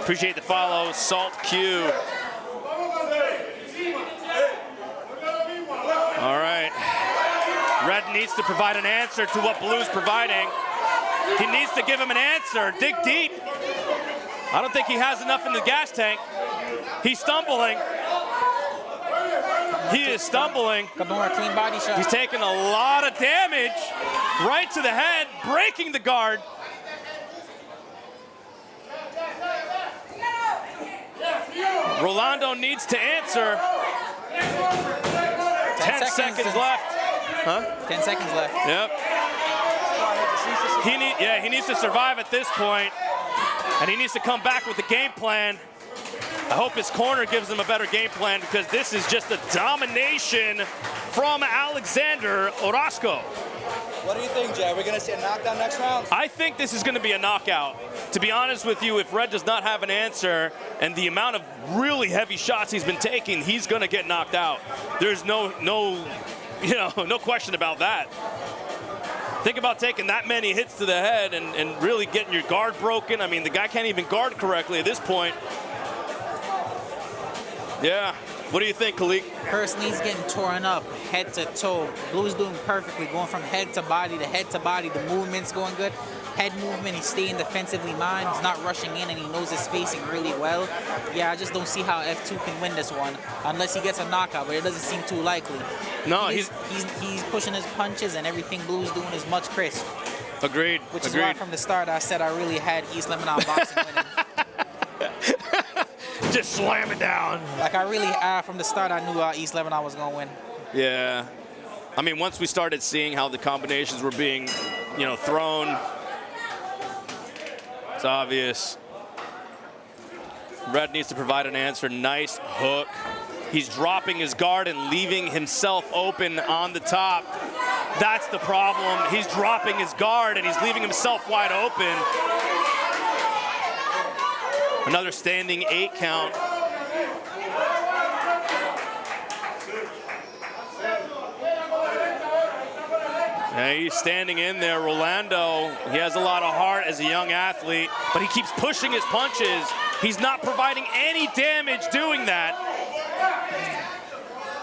Appreciate the follow. Salt Q. All right. Red needs to provide an answer to what Blue's providing. He needs to give him an answer. Dig deep. I don't think he has enough in the gas tank. He's stumbling. He is stumbling. Couple more clean body shots. He's taking a lot of damage. Right to the head, breaking the guard. Rolando needs to answer. 10 seconds left. Huh? 10 seconds left. Yep. He needs to survive at this point, and he needs to come back with a game plan. I hope his corner gives him a better game plan, because this is just a domination from Alexander Orozco. What do you think, Jay? Are we going to see a knockdown next round? I think this is going to be a knockout. To be honest with you, if Red does not have an answer and the amount of really heavy shots he's been taking, he's going to get knocked out. There's no question about that. Think about taking that many hits to the head and really getting your guard broken. I mean, the guy can't even guard correctly at this point. Yeah. What do you think, Khalik? Personally, he's getting torn up head to toe. Blue's doing perfectly, going from head to body to head to body. The movement's going good. Head movement, he's staying defensively minded. He's not rushing in, and he knows his spacing really well. Yeah, I just don't see how F2 can win this one unless he gets a knockout, but it doesn't seem too likely. No, he's pushing his punches, and everything Blue's doing is much crisp. Agreed. Which is why from the start I said I really had East Lebanon boxing winning. Just slam it down. Like I really, from the start I knew East Lebanon was gonna win. Yeah. I mean, once we started seeing how the combinations were being, thrown, it's obvious. Red needs to provide an answer. Nice hook. He's dropping his guard and leaving himself open on the top. That's the problem. He's dropping his guard and he's leaving himself wide open. Another standing 8 count. And he's standing in there. Rolando, he has a lot of heart as a young athlete, but he keeps pushing his punches. He's not providing any damage doing that.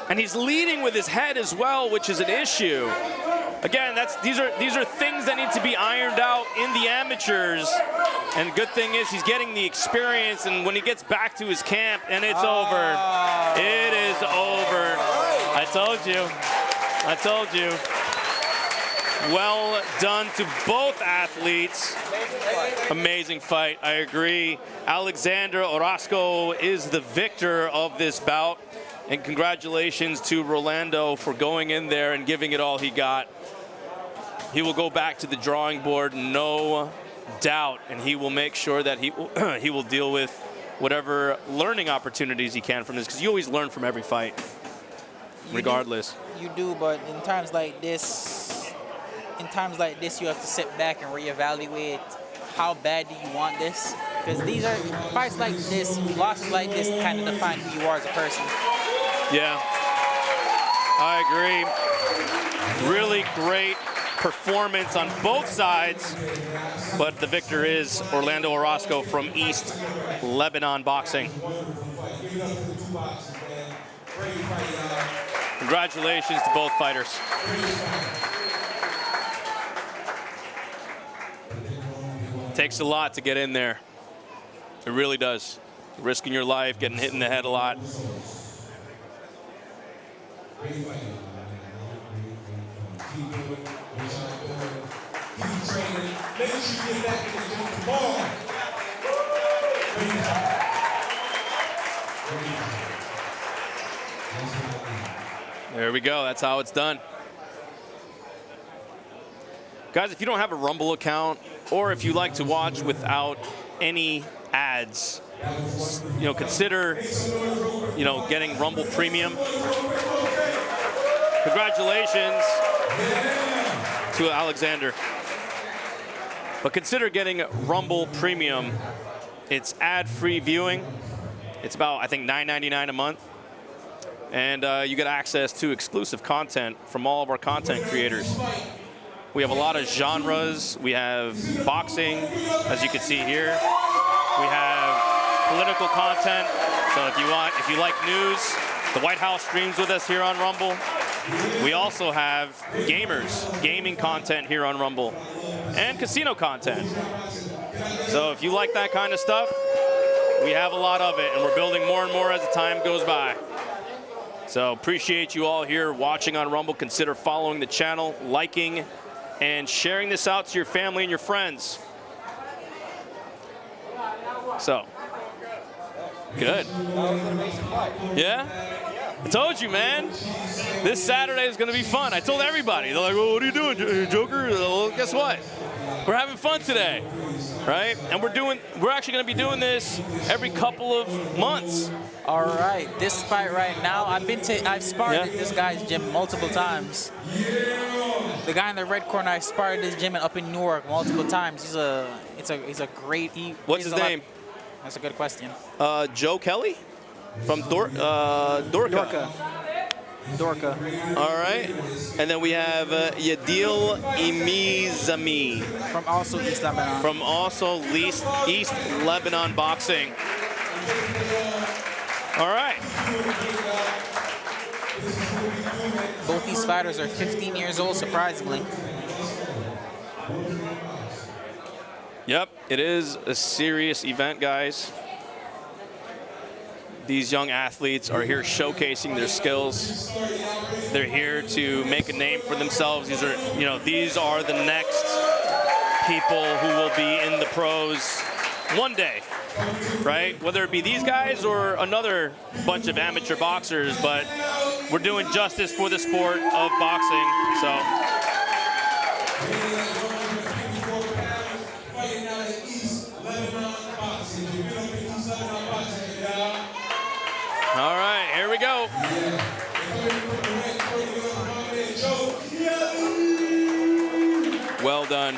And he's leading with his head as well, which is an issue. Again, these are things that need to be ironed out in the amateurs. And the good thing is he's getting the experience, and when he gets back to his camp, and it's over. It is over. I told you. Well done to both athletes. Amazing fight, I agree. Alexander Orozco is the victor of this bout. And congratulations to Rolando for going in there and giving it all he got. He will go back to the drawing board, no doubt, and he will make sure that he will deal with whatever learning opportunities he can from this, because you always learn from every fight, regardless. You do, but in times like this, you have to sit back and reevaluate how bad do you want this, because these are fights like this, losses like this kind of define who you are as a person. Yeah, I agree. Really great performance on both sides, but the victor is Orlando Orozco from East Lebanon Boxing. Congratulations to both fighters. Takes a lot to get in there. It really does. Risking your life, getting hit in the head a lot. There we go. That's how it's done. Guys, if you don't have a Rumble account, or if you like to watch without any ads, consider, getting Rumble Premium. Congratulations to Alexander. But consider getting Rumble Premium. It's ad-free viewing. It's about, I think, $9.99 a month. And you get access to exclusive content from all of our content creators. We have a lot of genres. We have boxing, as you can see here. We have political content. So if you like news, the White House streams with us here on Rumble. We also have gaming content here on Rumble, and casino content. So if you like that kind of stuff, we have a lot of it, and we're building more and more as the time goes by. So appreciate you all here watching on Rumble. Consider following the channel, liking, and sharing this out to your family and your friends. So, good. Yeah? I told you, man. This Saturday is going to be fun. I told everybody. They're like, well, what are you doing, Joker? Well, guess what? We're having fun today, right? And we're actually going to be doing this every couple of months. All right, this fight right now, I've sparred at this guy's gym multiple times. The guy in the red corner, I sparred at his gym up in Newark multiple times. He's a great. What's his name? That's a good question. Joe Kelly from Dorca. Dorka. All right. And then we have Yadil Imizami From also East Lebanon. from also East Lebanon Boxing. All right. Both these fighters are 15 years old, surprisingly. Yep, it is a serious event, guys. These young athletes are here showcasing their skills. They're here to make a name for themselves. These are the next people who will be in the pros one day, right? Whether it be these guys or another bunch of amateur boxers, but we're doing justice for the sport of boxing. So. All right, here we go. Well done.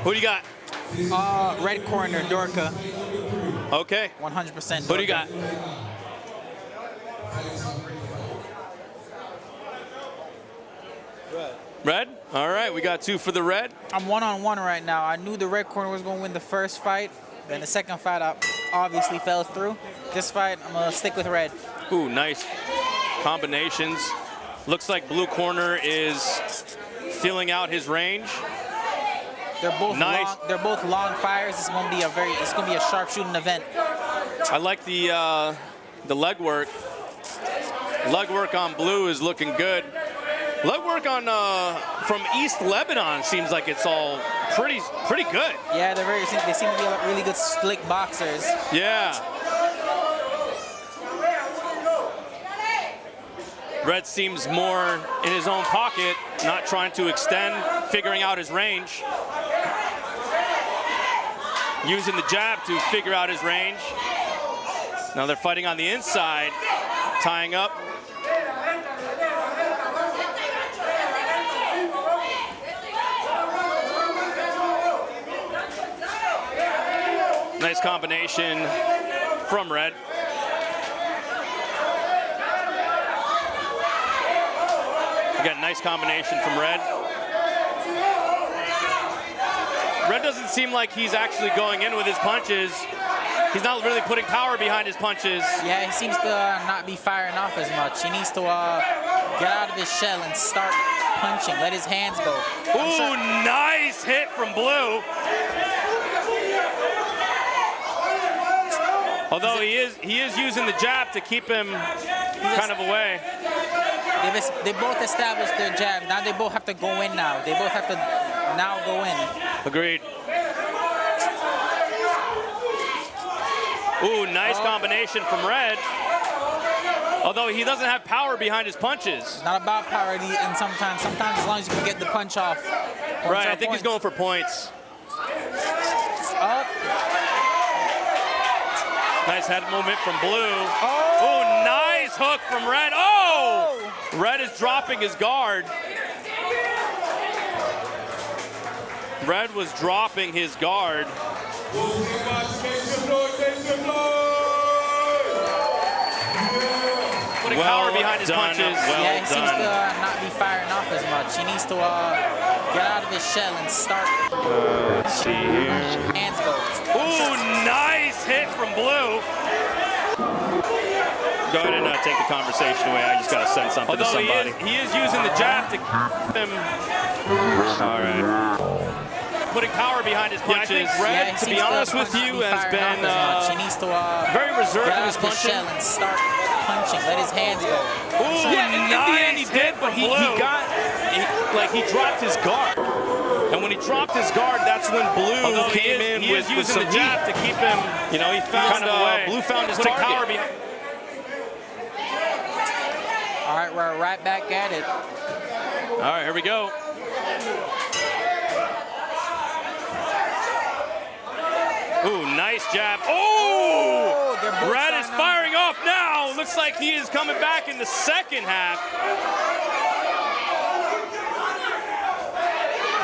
Who do you got? Red corner, Dorka. Okay. 100% Dorka. Who do you got? Red? All right, we got 2 for the red. I'm one-on-one right now. I knew the red corner was going to win the first fight. Then the second fight, I obviously fell through. This fight, I'm going to stick with red. Ooh, nice combinations. Looks like blue corner is filling out his range. They're both Nice. long. They're both long fires. It's going to be a sharpshooting event. I like the leg work. Leg work on blue is looking good. Leg work on from East Lebanon seems like it's all pretty good. Yeah, they seem to be really good slick boxers. Yeah. Red seems more in his own pocket, not trying to extend, figuring out his range. Using the jab to figure out his range. Now they're fighting on the inside, tying up. Nice combination from Red. We got a nice combination from Red. Red doesn't seem like he's actually going in with his punches. He's not really putting power behind his punches. Yeah, he seems to not be firing off as much. He needs to get out of his shell and start punching. Let his hands go. Ooh, nice hit from Blue. Although he is using the jab to keep him kind of away. They both established their jab. Now they both have to go in now. They both have to now go in. Agreed. Ooh, nice combination from Red. Although he doesn't have power behind his punches. It's not about power, and sometimes as long as you can get the punch off. Right, I think he's going for points. Up. Nice head movement from Blue. Oh, nice hook from Red. Oh! Red is dropping his guard. Red was dropping his guard. Putting power behind his punches. Yeah, he seems to not be firing off as much. He needs to get out of his shell and start. Let's see here. Hands go. Ooh, nice hit from Blue. Go ahead and take the conversation away. I just got to send something to somebody. He is using the jab to keep him. All right. Putting power behind his punches. Yeah, Red, to be honest with you, has been he needs to very reserved get in out his of his shell punching. and start punching. Let his hands go. Ooh, Yeah, in the end he did, but he dropped his guard. And when he dropped his guard, that's when Blue came in with using some the jab heat. to keep him. You know, he found kind of away. Blue found his Putting target. power behind. All right, we're right back at it. All right, here we go. Ooh, nice jab. Oh! they're both Red is starting firing off now. Looks like he is coming back in the second half.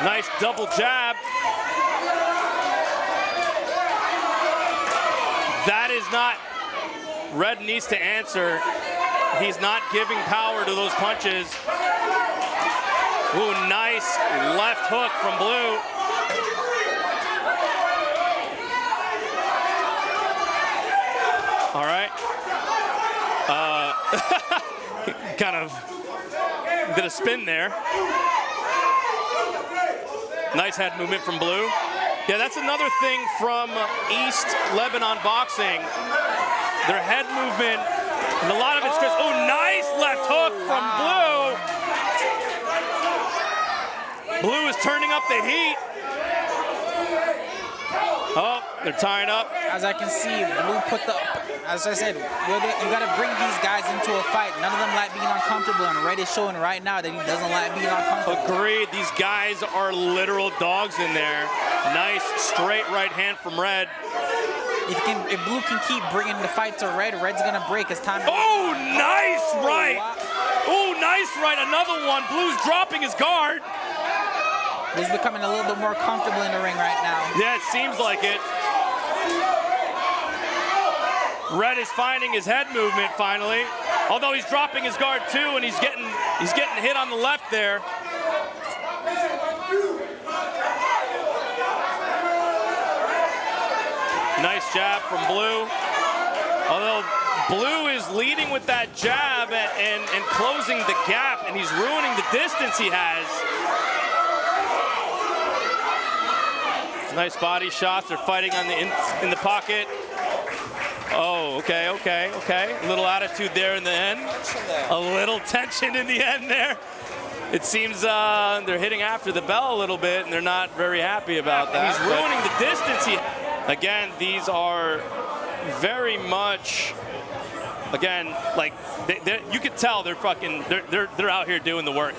Nice double jab. Red needs to answer. He's not giving power to those punches. Ooh, nice left hook from Blue. All right. Kind of did a spin there. Nice head movement from Blue. Yeah, that's another thing from East Lebanon Boxing. Their head movement, and a lot of it's just, oh, nice left hook from Blue. Blue is turning up the heat. Oh, they're tying up. As I can see, Blue put the, as I said, you got to bring these guys into a fight. None of them like being uncomfortable, and Red is showing right now that he doesn't like being uncomfortable. Agreed. These guys are literal dogs in there. Nice straight right hand from Red. If Blue can keep bringing the fight to Red, Red's gonna break as time. Oh, nice right. Oh, nice right. Another one. Blue's dropping his guard. He's becoming a little bit more comfortable in the ring right now. Yeah, it seems like it. Red is finding his head movement finally. Although he's dropping his guard too, and he's getting hit on the left there. Nice jab from Blue. Although Blue is leading with that jab and closing the gap, and he's ruining the distance he has. Nice body shots. They're fighting on in the pocket. Oh, okay. A little attitude there in the end. A little tension in the end there. It seems they're hitting after the bell a little bit, and they're not very happy about that. He's ruining the distance. Again, these are very much, again, like you could tell they're out here doing the work.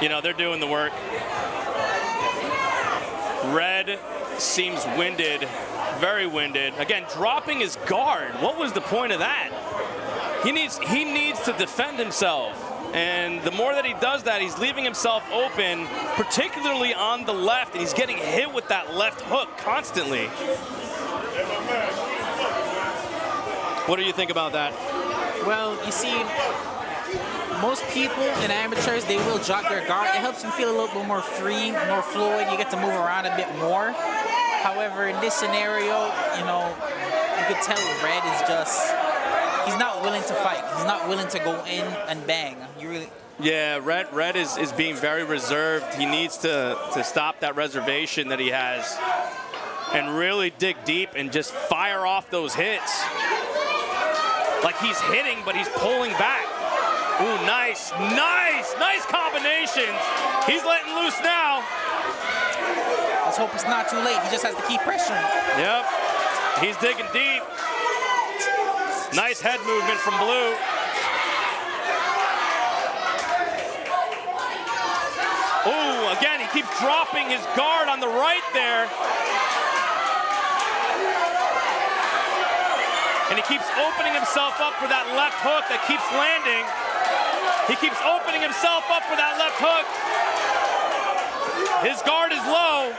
You know, they're doing the work. Red seems winded, very winded. Again, dropping his guard. What was the point of that? He needs to defend himself. And the more that he does that, he's leaving himself open, particularly on the left, and he's getting hit with that left hook constantly. What do you think about that? Well, you see, most people in amateurs, they will drop their guard. It helps them feel a little bit more free, more fluid. You get to move around a bit more. However, in this scenario, you know, you could tell Red is just, he's not willing to fight. He's not willing to go in and bang. Yeah, Red is being very reserved. He needs to stop that reservation that he has and really dig deep and just fire off those hits. Like he's hitting, but he's pulling back. Ooh, nice combinations. He's letting loose now. Let's hope it's not too late. He just has to keep pressuring. Yep, he's digging deep. Nice head movement from Blue. Ooh, again, he keeps dropping his guard on the right there. And he keeps opening himself up for that left hook that keeps landing. He keeps opening himself up for that left hook. His guard is low.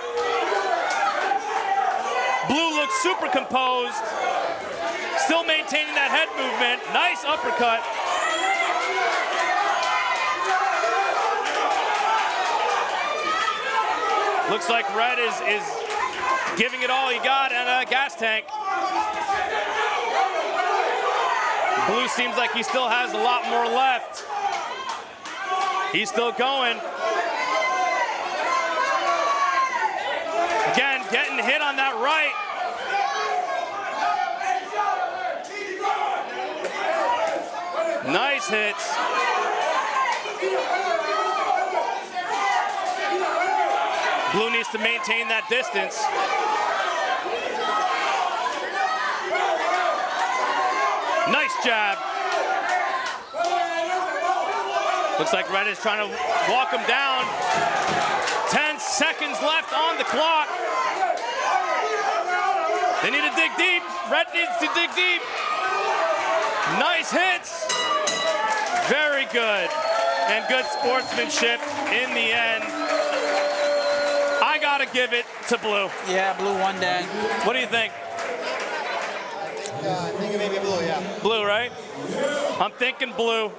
Blue looks super composed. Still maintaining that head movement. Nice uppercut. Looks like Red is giving it all he got in a gas tank. Blue seems like he still has a lot more left. He's still going. Again, getting hit on that right. Nice hits. Blue needs to maintain that distance. Nice jab. Looks like Red is trying to walk him down. 10 seconds left on the clock. They need to dig deep. Red needs to dig deep. Nice hits. Very good. And good sportsmanship in the end. I gotta give it to Blue. Yeah, Blue won that. What do you think? I think it may be blue, yeah. Blue, right? I'm thinking blue.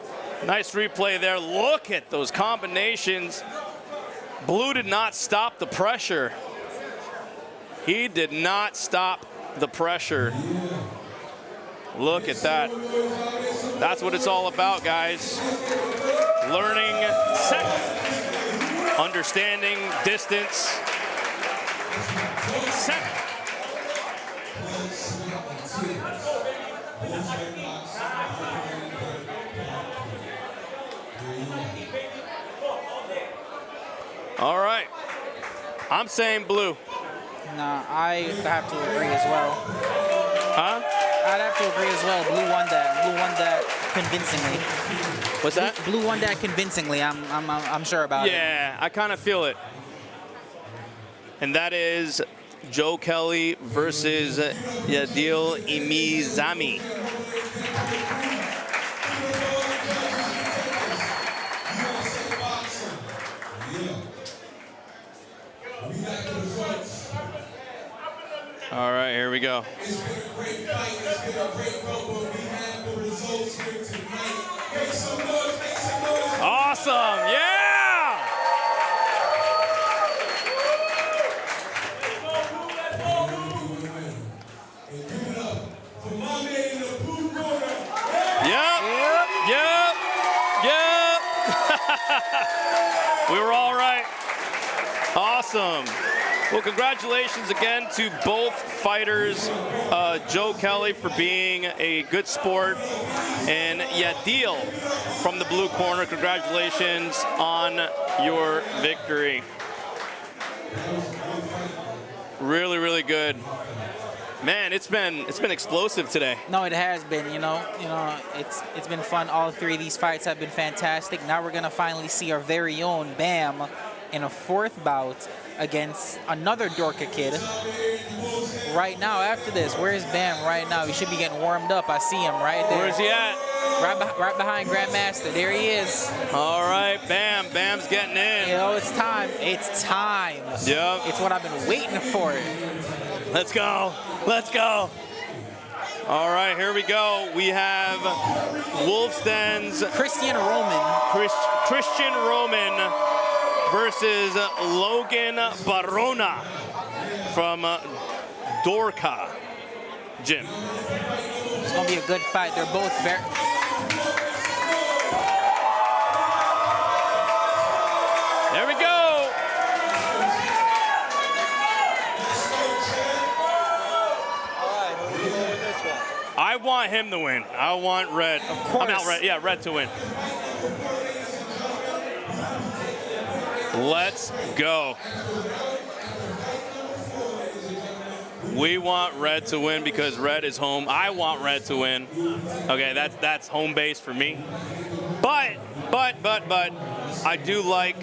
Nice replay there. Look at those combinations. Blue did not stop the pressure. He did not stop the pressure. Look at that. That's what it's all about, guys. Learning set, understanding distance, set. All right. I'm saying blue. Nah, I have to agree as well. Huh? I'd have to agree as well. Blue won that. Blue won that convincingly. What's that? Blue won that convincingly. I'm sure about it. Yeah, I kind of feel it. And that is Joe Kelly versus Yadil Imizami. All right, here we go. It's been a great fight. It's been a great vote, but we have the results here tonight. Make some noise, make some noise. Awesome, yeah! And give it up for my man in the blue corner. Yep. We were all right. Awesome. Well, congratulations again to both fighters. Joe Kelly for being a good sport, and Yadil from the blue corner. Congratulations on your victory. Really, really good. Man, it's been explosive today. No, it has been. You know, it's been fun. All three of these fights have been fantastic. Now we're gonna finally see our very own Bam in a fourth bout against another Dorka kid. Right now, after this, where's Bam right now? He should be getting warmed up. I see him right there. Where's he at? Right behind Grandmaster. There he is. All right, Bam. Bam's getting in. You know, it's time. It's time. Yep. It's what I've been waiting for. Let's go. Let's go. All right, here we go. We have Wolf's Den's Christian Roman. Christian Roman versus Logan Barona from Dorka Gym. It's gonna be a good fight. They're both very. There we go. All right, who do you go with this one? I want him to win. I want Red. Of course. I'm out Red. Yeah, Red to win. Let's go. We want Red to win because Red is home. I want Red to win. Okay, that's home base for me. But I do like,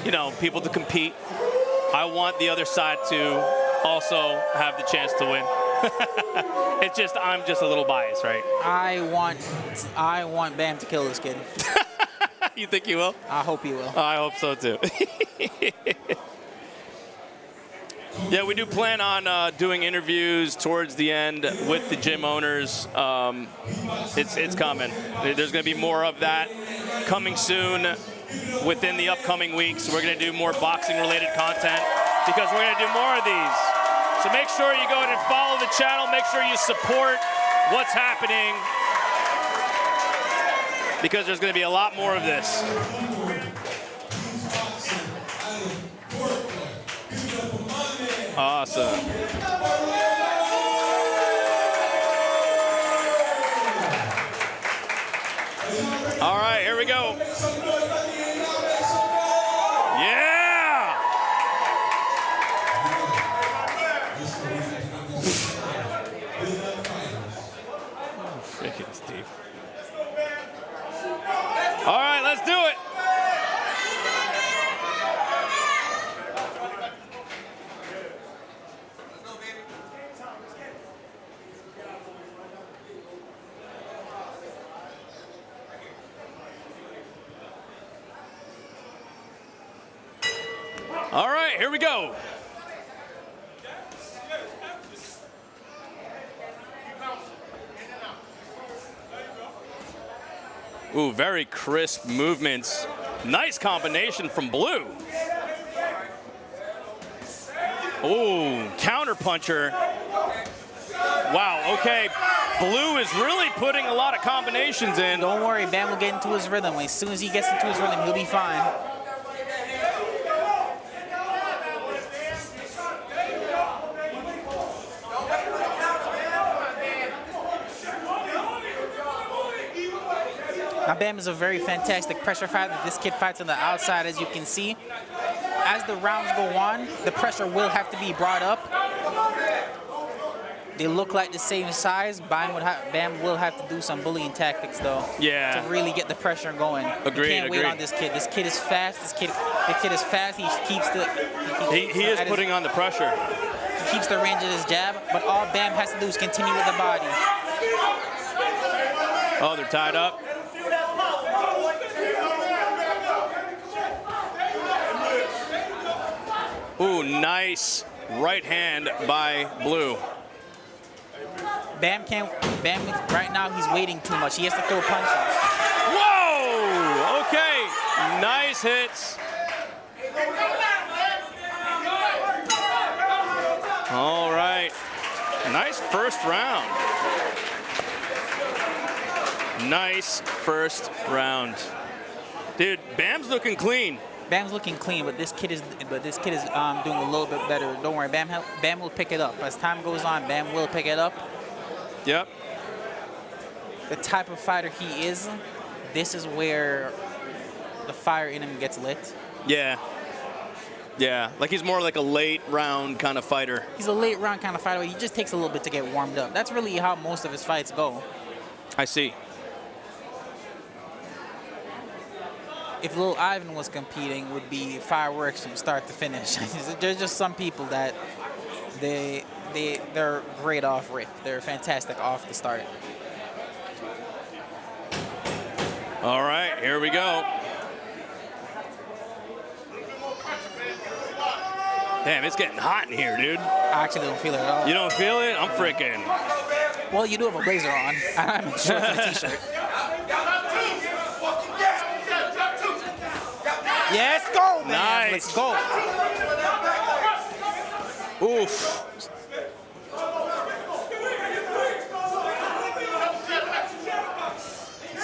you know, people to compete. I want the other side to also have the chance to win. It's just I'm just a little biased, right? I want Bam to kill this kid. You think you will? I hope he will. I hope so too. Yeah, we do plan on doing interviews towards the end with the gym owners. It's coming. There's going to be more of that coming soon within the upcoming weeks. We're going to do more boxing-related content because we're going to do more of these. So make sure you go ahead and follow the channel. Make sure you support what's happening because there's going to be a lot more of this. Awesome. All right, here we go. Yeah! Oh, freaking Steve. All right, let's do it. All right, here we go. Ooh, very crisp movements. Nice combination from Blue. Ooh, counter puncher. Wow, okay. Blue is really putting a lot of combinations in. Don't worry, Bam will get into his rhythm. As soon as he gets into his rhythm, he'll be fine. Now, Bam is a very fantastic pressure fighter. This kid fights on the outside, as you can see. As the rounds go on, the pressure will have to be brought up. They look like the same size. Bam will have to do some bullying tactics, though, Yeah. to really get the pressure going. Agreed, You can't wait agreed. on this kid. This kid is fast. The kid is fast. He keeps the. He is putting on the pressure. He keeps the range of his jab, but all Bam has to do is continue with the body. Oh, they're tied up. Ooh, nice right hand by Blue. Bam right now he's waiting too much. He has to throw punches. Whoa! Okay, nice hits. All right, nice first round. Nice first round. Dude, Bam's looking clean. Bam's looking clean, but this kid is doing a little bit better. Don't worry, Bam will pick it up. As time goes on, Bam will pick it up. Yep. The type of fighter he is, this is where the fire in him gets lit. Yeah. Yeah, like he's more like a late round kind of fighter. He's a late round kind of fighter. He just takes a little bit to get warmed up. That's really how most of his fights go. I see. If Lil Ivan was competing, it would be fireworks from start to finish. There's just some people that they're great off rip. They're fantastic off the start. All right, here we go. Damn, it's getting hot in here, dude. I actually don't feel it at all. You don't feel it? I'm freaking. Well, you do have a blazer on. I'm in shorts and a t-shirt. Yes, go, man. Nice. Let's go. Oof.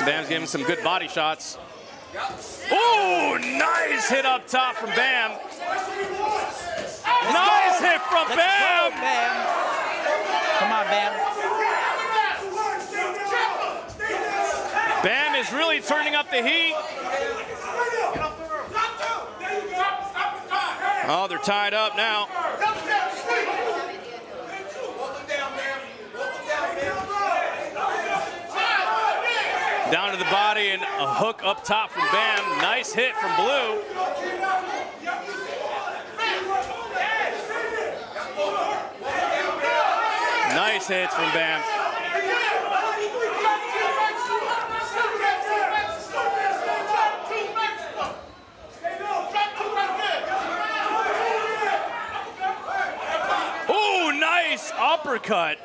Bam's giving some good body shots. Ooh, nice hit up top from Bam. Nice hit from Let's Bam. go, Bam. Come on, Bam. Bam is really turning up the heat. Oh, they're tied up now. Down to the body and a hook up top from Bam. Nice hit from Blue. Nice hits from Bam. Ooh, nice uppercut.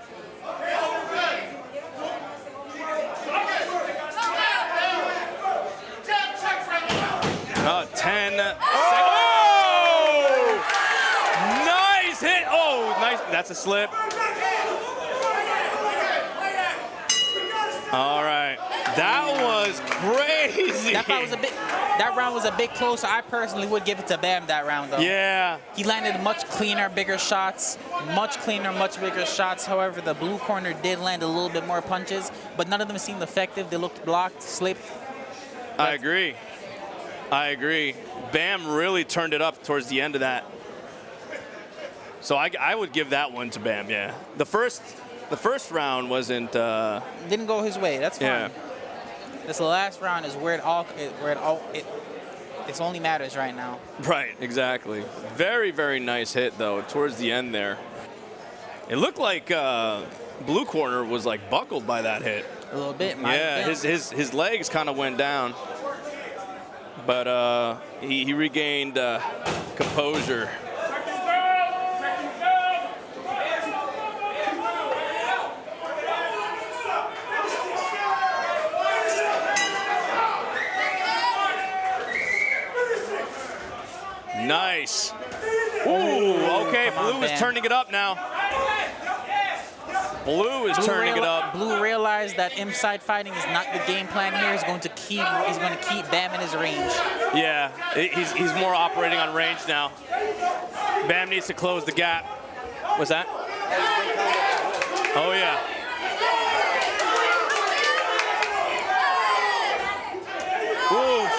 10 seconds. Oh! Nice hit. Oh, nice. That's a slip. All right. That was crazy. That round was a bit closer. I personally would give it to Bam that round, though. Yeah. He landed much cleaner, bigger shots. Much cleaner, much bigger shots. However, the blue corner did land a little bit more punches, but none of them seemed effective. They looked blocked, slipped. I agree. I agree. Bam really turned it up towards the end of that. So I would give that one to Bam, yeah. The first round wasn't... Didn't go his way. That's fine. Yeah. This last round is where it only matters right now. Right, exactly. Very, very nice hit, though, towards the end there. It looked like blue corner was, like, buckled by that hit. A little bit. Yeah, his legs kind of went down. But he regained composure. Nice. Ooh, okay, come on, Blue is Bam. turning it up now. Blue is turning it up. Blue realized that inside fighting is not the game plan here. He's going to keep Bam in his range. Yeah, he's more operating on range now. Bam needs to close the gap. What's that? Oh, yeah. Oof.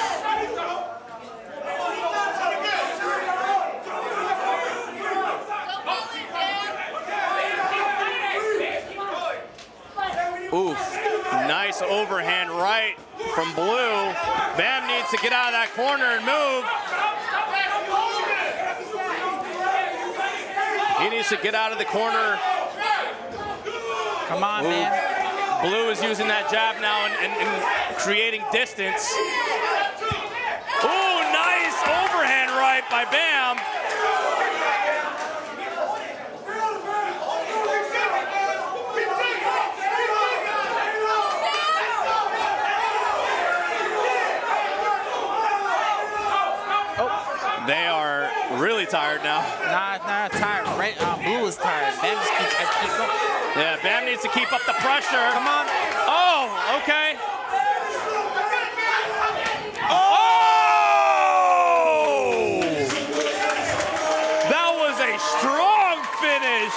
Oof. Nice overhand right from Blue. Bam needs to get out of that corner and move. He needs to get out of the corner. Come on, Ooh. man. Blue is using that jab now and creating distance. Ooh, nice overhand right by Bam. They are really tired now. Nah, tired. Right, Blue is tired. Bam just keeps going. Yeah, Bam needs to keep up the pressure. Come on. Oh, okay. Oh! That was a strong finish.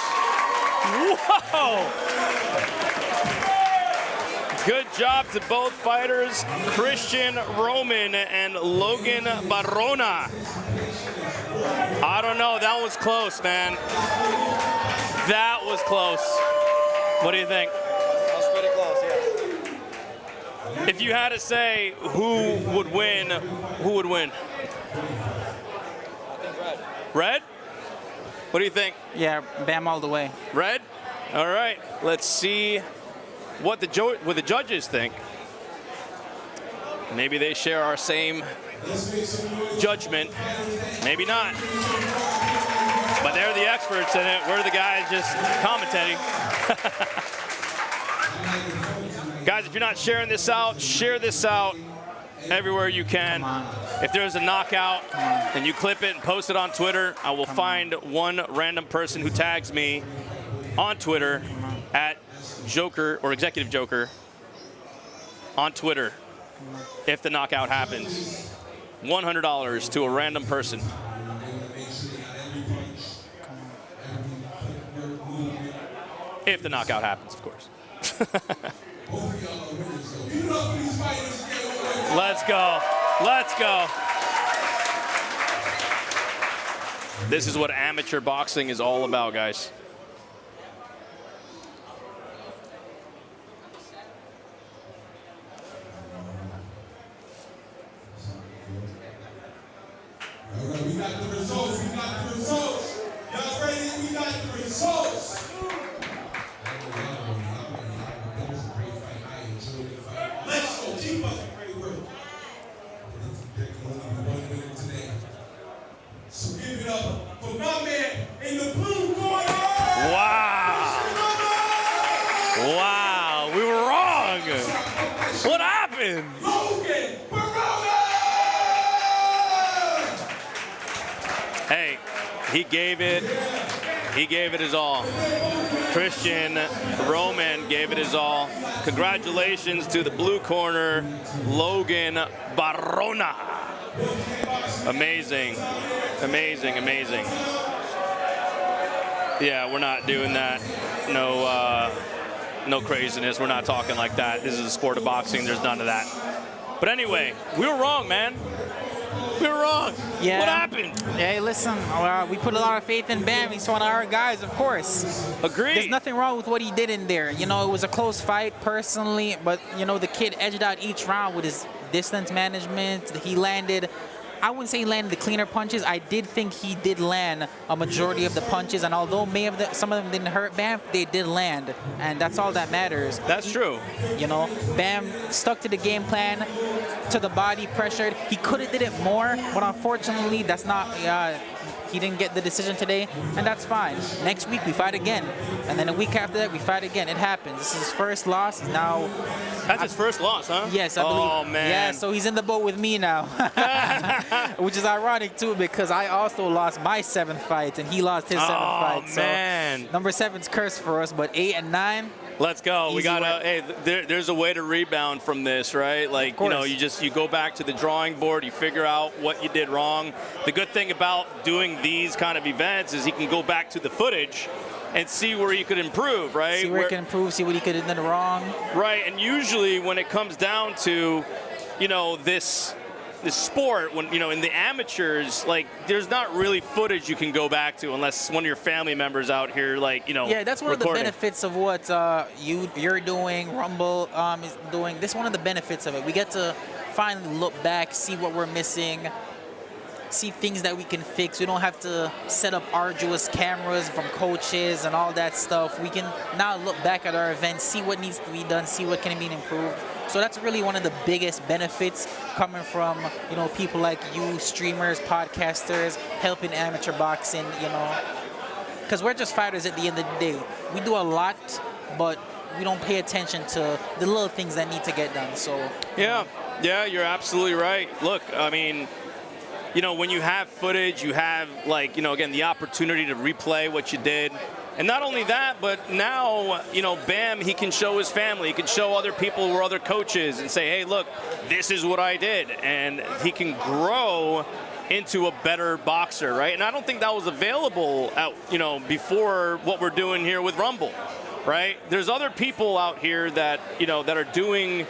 Whoa! Good job to both fighters, Christian Roman and Logan Barrona. I don't know, that was close, man. That was close. What do you think? That was pretty close, yeah. If you had to say who would win, who would win? I think red. Red? What do you think? Yeah, Bam all the way. Red? All right, let's see what the judges think. Maybe they share our same judgment. Maybe not. But they're the experts in it. We're the guys just commentating. Guys, if you're not sharing this out, share this out everywhere you can. If there's a knockout and you clip it and post it on Twitter, I will find one random person who tags me on Twitter at Joker or Executive Joker on Twitter if the knockout happens. $100 to a random person. If the knockout happens, of course. Let's go. Let's go. This is what amateur boxing is all about, guys. All right, we got the results. We got the results. Y'all ready? We got the results. Let's go. Keep up the great work. So give it up for my man in the blue corner. Wow. Wow. We were wrong. What happened? Logan Barrona! Hey, he gave it his all. Christian Roman gave it his all. Congratulations to the blue corner, Logan Barrona. Amazing, amazing, amazing. Yeah, we're not doing that. No craziness. We're not talking like that. This is a sport of boxing. There's none of that. But anyway, we were wrong, man. We were wrong. Yeah. What happened? Hey, listen, we put a lot of faith in Bam. He's one of our guys, of course. Agreed. There's nothing wrong with what he did in there. You know, it was a close fight personally, but, you know, the kid edged out each round with his distance management. He landed, I wouldn't say he landed the cleaner punches. I did think he did land a majority of the punches, and although some of them didn't hurt Bam, they did land, and that's all that matters. That's true. You know, Bam stuck to the game plan, to the body, pressured. He could have did it more, but unfortunately, that's not he didn't get the decision today, and that's fine. Next week we fight again, and then a week after that we fight again. It happens. This is his first loss. He's now. That's his first loss, huh? Yes, I believe. Oh man. Yeah, so he's in the boat with me now, which is ironic too because I also lost my 7th fight and he lost his 7th fight. Oh man. So number 7's cursed for us, but 8 and 9. Let's go. We Easy gotta. work. Hey, there's a way to rebound from this, right? Like, you know, course. you go back to the drawing board, you figure out what you did wrong. The good thing about doing these kind of events is he can go back to the footage and see where you could improve, right? See where he can improve, see what he could have done wrong. Right, and usually when it comes down to, you know, this sport, when, you know, in the amateurs, like, there's not really footage you can go back to unless one of your family members out here, like, you know, Yeah, that's one recording. of the benefits of what you're doing, Rumble is doing. This is one of the benefits of it. We get to finally look back, see what we're missing, see things that we can fix. We don't have to set up arduous cameras from coaches and all that stuff. We can now look back at our events, see what needs to be done, see what can be improved. So that's really one of the biggest benefits coming from, you know, people like you, streamers, podcasters, helping amateur boxing, you know. Because we're just fighters at the end of the day. We do a lot, but we don't pay attention to the little things that need to get done. So Yeah, you're absolutely right. Look, I mean, you know, when you have footage, you have, like, you know, again, the opportunity to replay what you did. And not only that, but now, you know, Bam, he can show his family. He can show other people or other coaches and say, hey, look, this is what I did. And he can grow into a better boxer, right? And I don't think that was available out, you know, before what we're doing here with Rumble, right? There's other people out here that, you know, that are doing,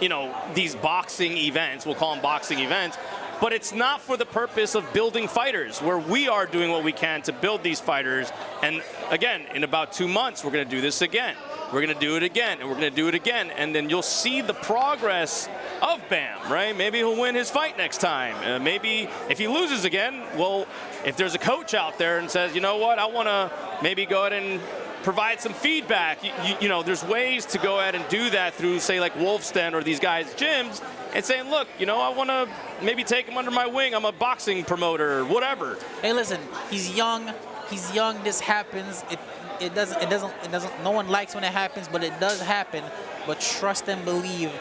you know, these boxing events. We'll call them boxing events. But it's not for the purpose of building fighters, where we are doing what we can to build these fighters. And again, in about 2 months, we're going to do this again. We're going to do it again, and we're going to do it again. And then you'll see the progress of Bam, right? Maybe he'll win his fight next time. Maybe if he loses again, well, if there's a coach out there and says, you know what, I want to maybe go ahead and provide some feedback. You know, there's ways to go ahead and do that through, say, like Wolf's Den or these guys' gyms, and saying, look, you know, I want to maybe take him under my wing. I'm a boxing promoter, whatever. hey, listen, he's young. He's young. This happens. It doesn't. No one likes when it happens, but it does happen. But trust and believe.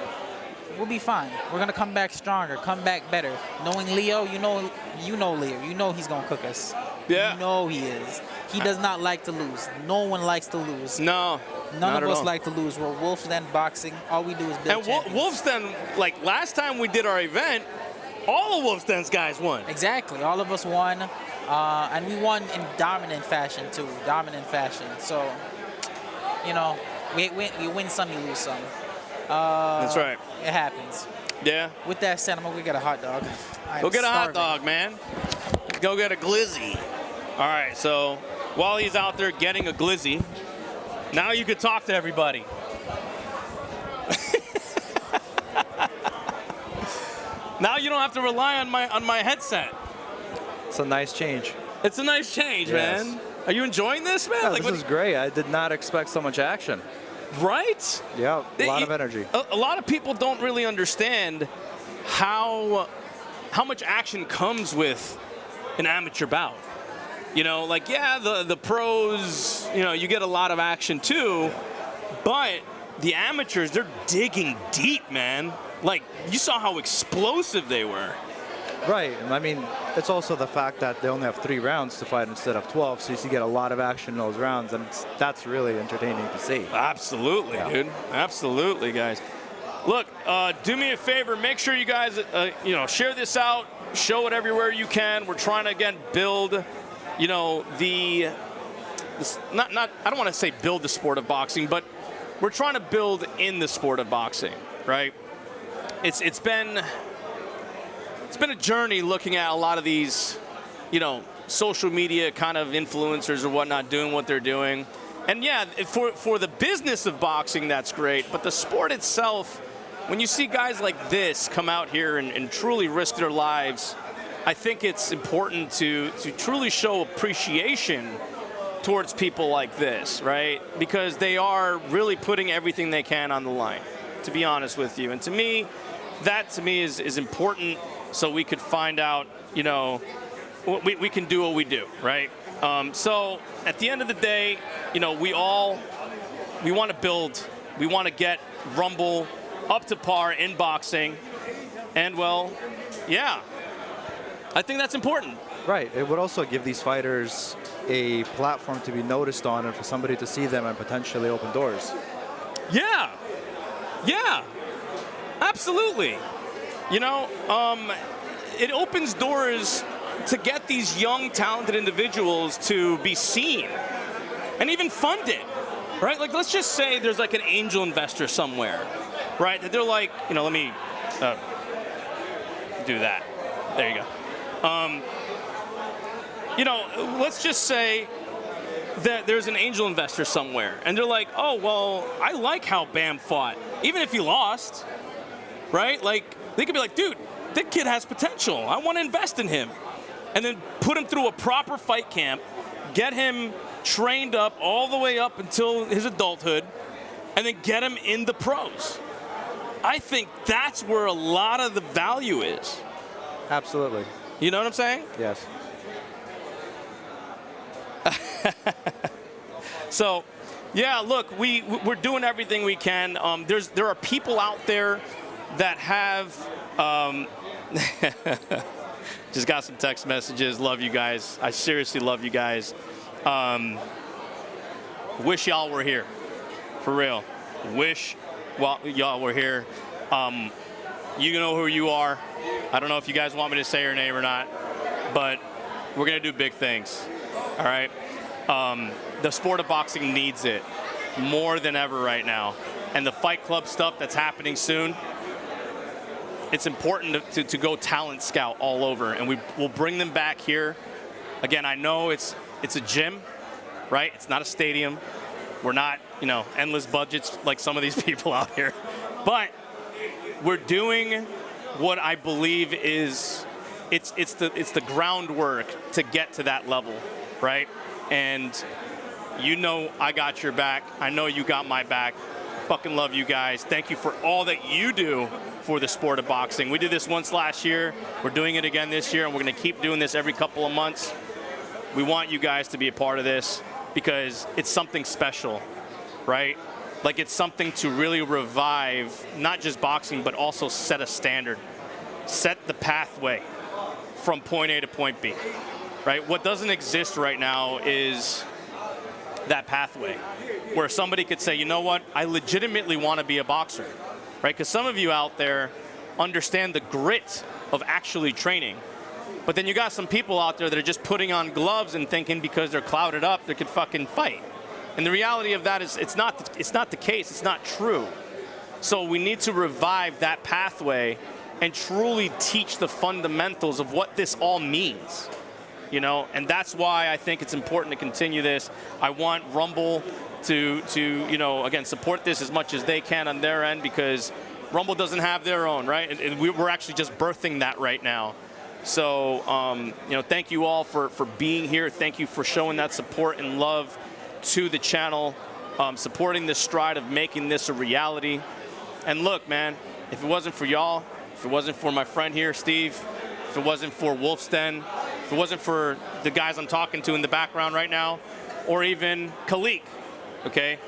We'll be fine. We're gonna come back stronger, come back better. Knowing Leo, you know Leo. You know he's gonna cook us. Yeah. You know he is. He does not like to lose. No one likes to lose. No. None of us like to lose. We're Wolf's Den boxing. All we do is build And champions. Wolf's Den, like last time we did our event, all of Wolf's Den's guys won. Exactly. All of us won, and we won in dominant fashion too. Dominant fashion. So, you know, we win some, you lose some. That's right. It happens. Yeah. With that said, I'm gonna go get a hot dog. Go get a hot dog, man. Go get a glizzy. All right, so while he's out there getting a glizzy, now you could talk to everybody. Now you don't have to rely on my headset. It's a nice change. It's a nice change, Yes. man. Are you enjoying this, man? Yeah, Like, this is great. I did not expect so much action. right? Yeah, a lot of energy. A lot of people don't really understand how much action comes with an amateur bout. You know, like, yeah, the pros, you know, you get a lot of action too, but the amateurs, they're digging deep, man. Like, you saw how explosive they were. Right. I mean, it's also the fact that they only have 3 rounds to fight instead of 12, so you get a lot of action in those rounds, and that's really entertaining to see. Absolutely, dude. Absolutely, guys. Look, do me a favor. Make sure you guys, you know, share this out. Show it everywhere you can. We're trying to, again, build, you know, I don't want to say build the sport of boxing, but we're trying to build in the sport of boxing, right? It's been a journey looking at a lot of these, you know, social media kind of influencers or whatnot doing what they're doing. And yeah, for the business of boxing, that's great. But the sport itself, when you see guys like this come out here and truly risk their lives, I think it's important to truly show appreciation towards people like this, right? Because they are really putting everything they can on the line, to be honest with you. And to me, that is important, so we could find out, you know, we can do what we do, right? So at the end of the day, you know, we want to build, we want to get Rumble up to par in boxing, and well, yeah, I think that's important. Right. It would also give these fighters a platform to be noticed on and for somebody to see them and potentially open doors. Yeah, yeah, absolutely. You know, it opens doors to get these young, talented individuals to be seen and even funded, right? Like, let's just say there's like an angel investor somewhere, right? That they're like, you know, let me do that. There you go. You know, let's just say that there's an angel investor somewhere, and they're like, oh, well, I like how Bam fought, even if he lost, right? Like, they could be like, dude, that kid has potential. I want to invest in him. And then put him through a proper fight camp, get him trained up all the way up until his adulthood, and then get him in the pros. I think that's where a lot of the value is. Absolutely. You know what I'm saying? Yes. So, yeah, look, we're doing everything we can. There are people out there that have just got some text messages. Love you guys. I seriously love you guys. Wish y'all were here, for real. Wish y'all were here. You know who you are. I don't know if you guys want me to say your name or not, but we're gonna do big things. All right. The sport of boxing needs it more than ever right now. And the Fight Club stuff that's happening soon, it's important to go talent scout all over. And we'll bring them back here. Again, I know it's a gym, right? It's not a stadium. We're not, you know, endless budgets like some of these people out here. But we're doing what I believe is it's the groundwork to get to that level, right? And you know I got your back. I know you got my back. Fucking love you guys. Thank you for all that you do for the sport of boxing. We did this once last year. We're doing it again this year, and we're going to keep doing this every couple of months. We want you guys to be a part of this because it's something special, right? Like, it's something to really revive not just boxing, but also set a standard, set the pathway from point A to point B, right? What doesn't exist right now is that pathway where somebody could say, you know what, I legitimately want to be a boxer, right? Because some of you out there understand the grit of actually training. But then you got some people out there that are just putting on gloves and thinking because they're clouded up, they could fucking fight. And the reality of that is it's not the case. It's not true. So we need to revive that pathway and truly teach the fundamentals of what this all means. You know, and that's why I think it's important to continue this. I want Rumble to you know, again, support this as much as they can on their end, because Rumble doesn't have their own, right? And we're actually just birthing that right now. So, you know, thank you all for being here. Thank you for showing that support and love to the channel, supporting this stride of making this a reality. And look, man, if it wasn't for y'all, if it wasn't for my friend here, Steve, if it wasn't for Wolfsten, if it wasn't for the guys I'm talking to in the background right now, or even Khalik, okay,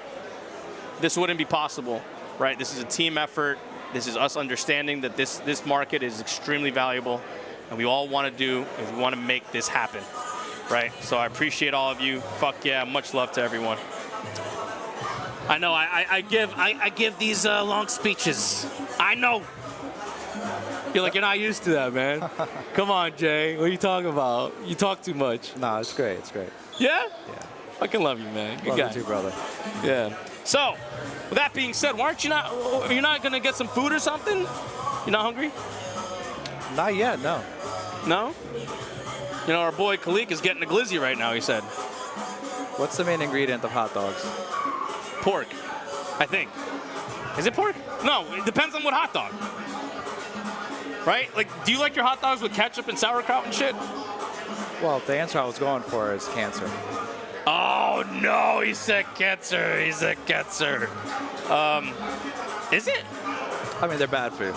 this wouldn't be possible, right? This is a team effort. This is us understanding that this market is extremely valuable, and we all want to do, and we want to make this happen, right? So I appreciate all of you. Fuck yeah, much love to everyone. I know I give these long speeches. I know. You're like, you're not used to that, man. Come on, Jay. What are you talking about? You talk too much. No, it's great. It's great. Yeah? Yeah. Fucking love you, man. Good Love guy. you too, brother. Yeah. So, with that being said, you're not gonna get some food or something? You're not hungry? Not yet, no. No? You know, our boy Khalik is getting a glizzy right now, he said. What's the main ingredient of hot dogs? Pork, I think. Is it pork? No, it depends on what hot dog. Right? Like, do you like your hot dogs with ketchup and sauerkraut and shit? Well, the answer I was going for is cancer. Oh, no, he said cancer. He said cancer. Is it? I mean, they're bad food.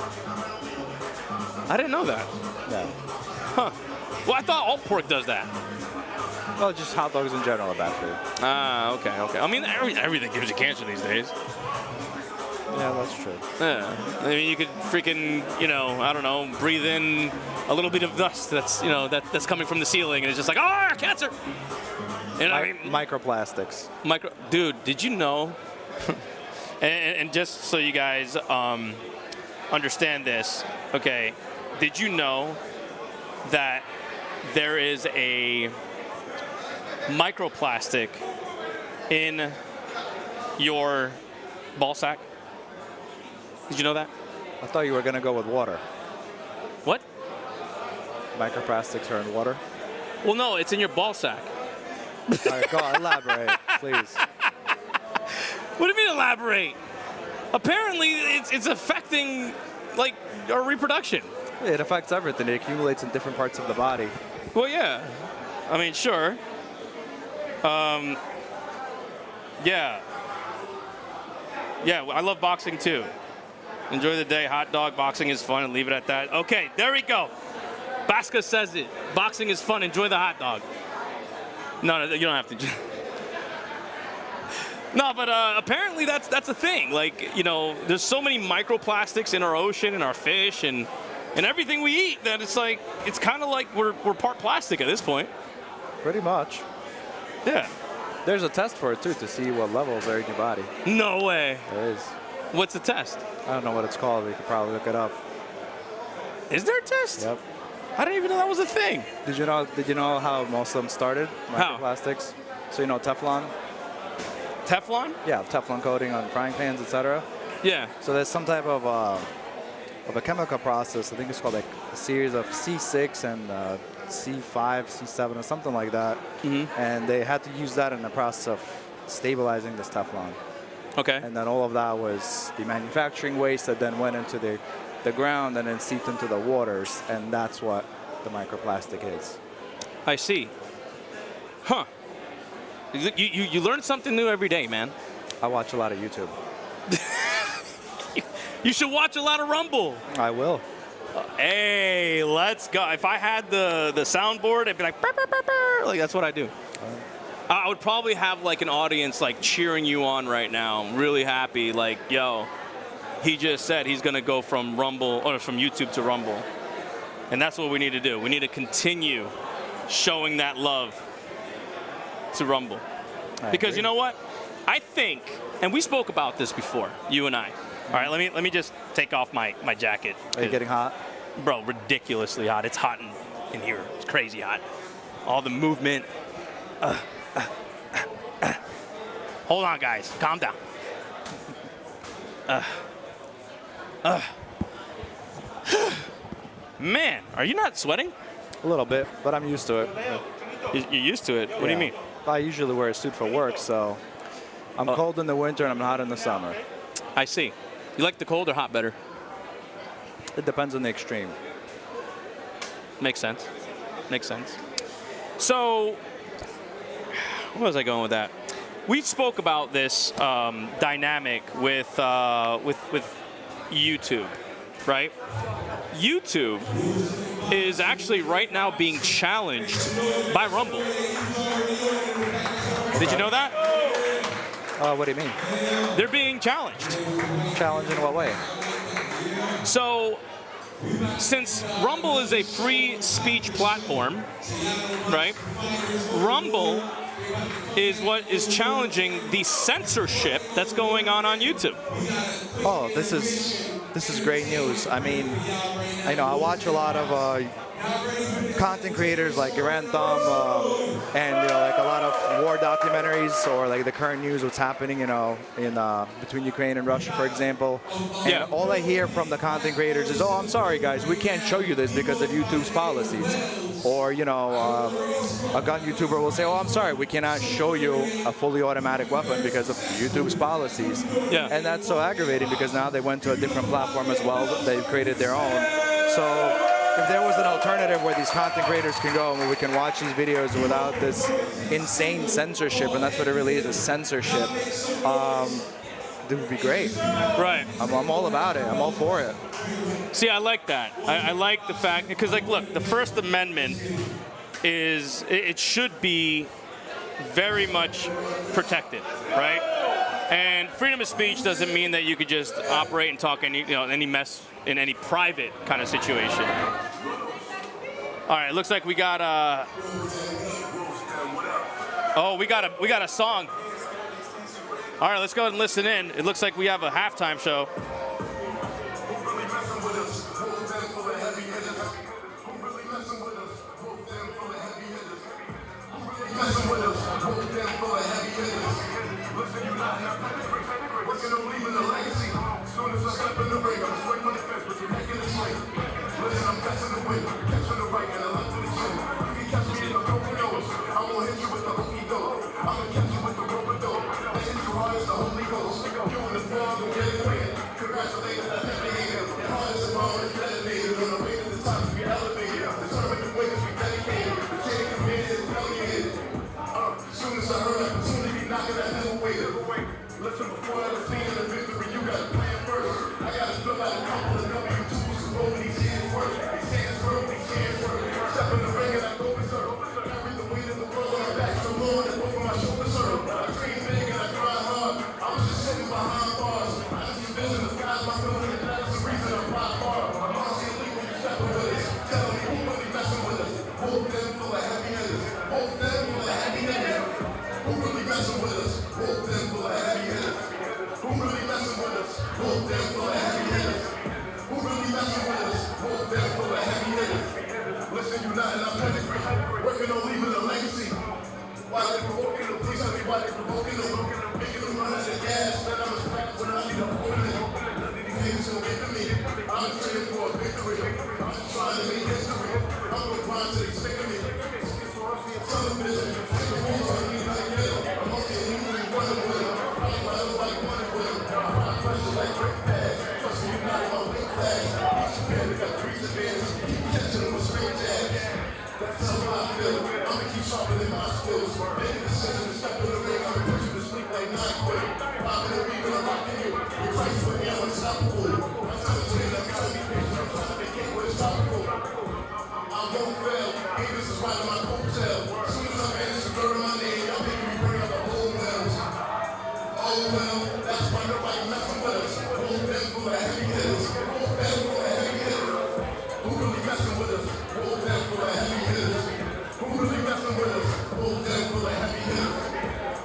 I didn't know that. No. Huh. Well, I thought all pork does that. Well, just hot dogs in general are bad for you. Ah, okay. I mean, everything gives you cancer these days. Yeah, that's true. Yeah. I mean, you could freaking, I don't know, breathe in a little bit of dust that's, that's coming from the ceiling, and it's just like, cancer. I mean, Microplastics. Dude, did you know? and just so you guys understand this, okay? Did you know that there is a microplastic in your ball sack? Did you know that? I thought you were going to go with water. What? Microplastics are in water? Well, no, it's in your ball sack. All right, go on, elaborate, please. What do you mean elaborate? Apparently, it's affecting, like, our reproduction. It affects everything. It accumulates in different parts of the body. Well, yeah. I mean, sure. Yeah. Yeah, I love boxing, too. Enjoy the day. Hot dog boxing is fun, and leave it at that. Okay, there we go. Baska says it. Boxing is fun. Enjoy the hot dog. No, you don't have to. No, but apparently that's a thing. Like, there's so many microplastics in our ocean and our fish and everything we eat that it's like, it's kind of like we're part plastic at this point. Pretty much. Yeah. There's a test for it, too, to see what levels are in your body. No way. There is. What's the test? I don't know what it's called, but you could probably look it up. Is there a test? Yep. I didn't even know that was a thing. Did you know how most of them started? How? Microplastics. So Teflon? Teflon? Yeah, Teflon coating on frying pans, etc. Yeah. So there's some type of a chemical process. I think it's called like a series of C6 and C5, C7, or something like that. Mm-hmm. And they had to use that in the process of stabilizing this Teflon. Okay. And then all of that was the manufacturing waste that then went into the ground and then seeped into the waters, and that's what the microplastic is. I see. Huh. You learn something new every day, man. I watch a lot of YouTube. You should watch a lot of Rumble. I will. Hey, let's go. If I had the soundboard, I'd be like, burr, burr, burr, burr. Like, that's what I do. I would probably have like an audience like cheering you on right now. I'm really happy. Like, yo, he just said he's going to go from YouTube to Rumble. And that's what we need to do. We need to continue showing that love to Rumble. Because you know what? I think, and we spoke about this before, you and I. All right, let me just take off my jacket. Are you getting hot? Bro, ridiculously hot. It's hot in here. It's crazy hot. All the movement. Hold on, guys. Calm down. Man, are you not sweating? A little bit, but I'm used to it. You're used to it. What do you mean? I usually wear a suit for work, so I'm cold in the winter and I'm hot in the summer. I see. You like the cold or hot better? It depends on the extreme. Makes sense. Makes sense. So, where was I going with that? We spoke about this dynamic with YouTube, right? YouTube is actually right now being challenged by Rumble. Did you know that? What do you mean? They're being challenged. Challenged in what way? So, since Rumble is a free speech platform, right? Rumble is what is challenging the censorship that's going on YouTube. Oh, this is great news. I mean, I watch a lot of content creators like Garand Thumb and like a lot of war documentaries or like the current news, what's happening, in between Ukraine and Russia, for example. And all I hear from the content creators is, "Oh, I'm sorry, guys, we can't show you this because of YouTube's policies." Or a gun YouTuber will say, "Oh, I'm sorry, we cannot show you a fully automatic weapon because of YouTube's policies." Yeah. And that's so aggravating because now they went to a different platform as well. They've created their own. So if there was an alternative where these content creators can go and where we can watch these videos without this insane censorship, and that's what it really is, a censorship, it would be great. Right. I'm all about it. I'm all for it. See, I like that. I like the fact, because, like, look, the First Amendment is, it should be very much protected, right? And freedom of speech doesn't mean that you could just operate and talk any mess in any private kind of situation. All right, looks like we got we got a song. All right, let's go and listen in. It looks like we have a halftime show. Listen, before I ever seen the victory, you got to plan first. I got to fill out a couple of W-2s to roll these hands work. These hands work, these hands work. Step in the ring and I go berserk. Carry the weight of the world on my back so long that both of my shoulders hurt. I train big and I grind hard. I was just sitting behind bars. I just see vision, the sky's my feeling, and that's the reason I fly hard. I'm honestly illegal, you stepping with us. Tell me who really messing with us. Both them full of heavy hitters. Both them full of heavy hitters. Who really messing with us? Both them full of heavy hitters. Who really messing with us? Both them full of heavy hitters. Who really messing with us? Both them full of heavy hitters. Listen, you not in our pedigree. Working on leaving a legacy. While they provoking the police, why they provoking them, making them run out of gas. Then I'm a scrap when I need a opponent. These niggas gon' get to me. I'm training for a victory. I'm just trying to make history. I'm gonna grind till they sick of me. Television, sick of me, I need like hell. I'm mostly illegally running with them. I ain't my nobody running with them. I ride pressure like brick pads. Trust me, you're not in my weight class. Each superior got 3 advances. Keep catching them with straight jabs. That's how I feel. I'ma keep sharpening my skills. Making decisions to step in the ring. I'ma put you to sleep like 9 quick. I'm in the beat when I'm rocking you. You're Christ with me, I'm unstoppable. I'm trying to win, I'm trying to be patient. I'm trying to vacate what is topical. I won't fail. Haters is riding my coattail. As soon as I manage to burn my name, y'all making me bring up the old wells. Oh well, that's why nobody messing with us. Both them full of heavy hitters. Both them full of heavy hitters. Who really messing with us? Both them full of heavy hitters. Who really messing with us? Both them full of heavy hitters.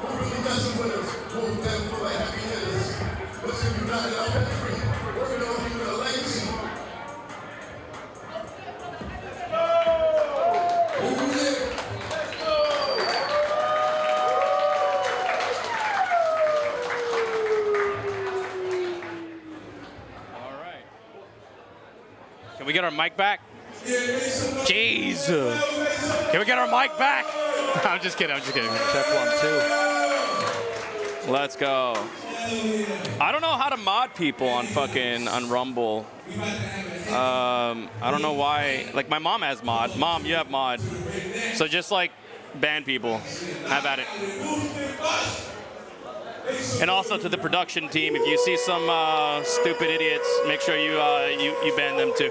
Who really messing with us? Both them full of heavy hitters. Listen, united our pedigree. Working on leaving a legacy. Can we get our mic back? Jeez. Can we get our mic back? I'm just kidding. Check 1, 2. Let's go. I don't know how to mod people on Rumble. I don't know why. Like, my mom has mod. Mom, you have mod. So just, like, ban people. Have at it. And also to the production team, if you see some stupid idiots, make sure you ban them too.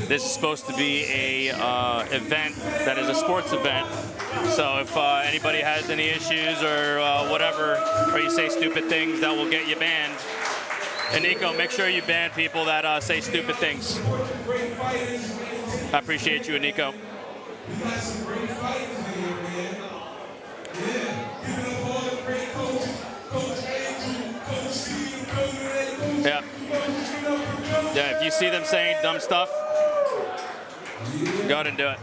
This is supposed to be a event that is a sports event. So if anybody has any issues or whatever, or you say stupid things, that will get you banned. And Nico, make sure you ban people that say stupid things. I appreciate you, Nico. Yeah. Yeah, if you see them saying dumb stuff, go ahead and do it.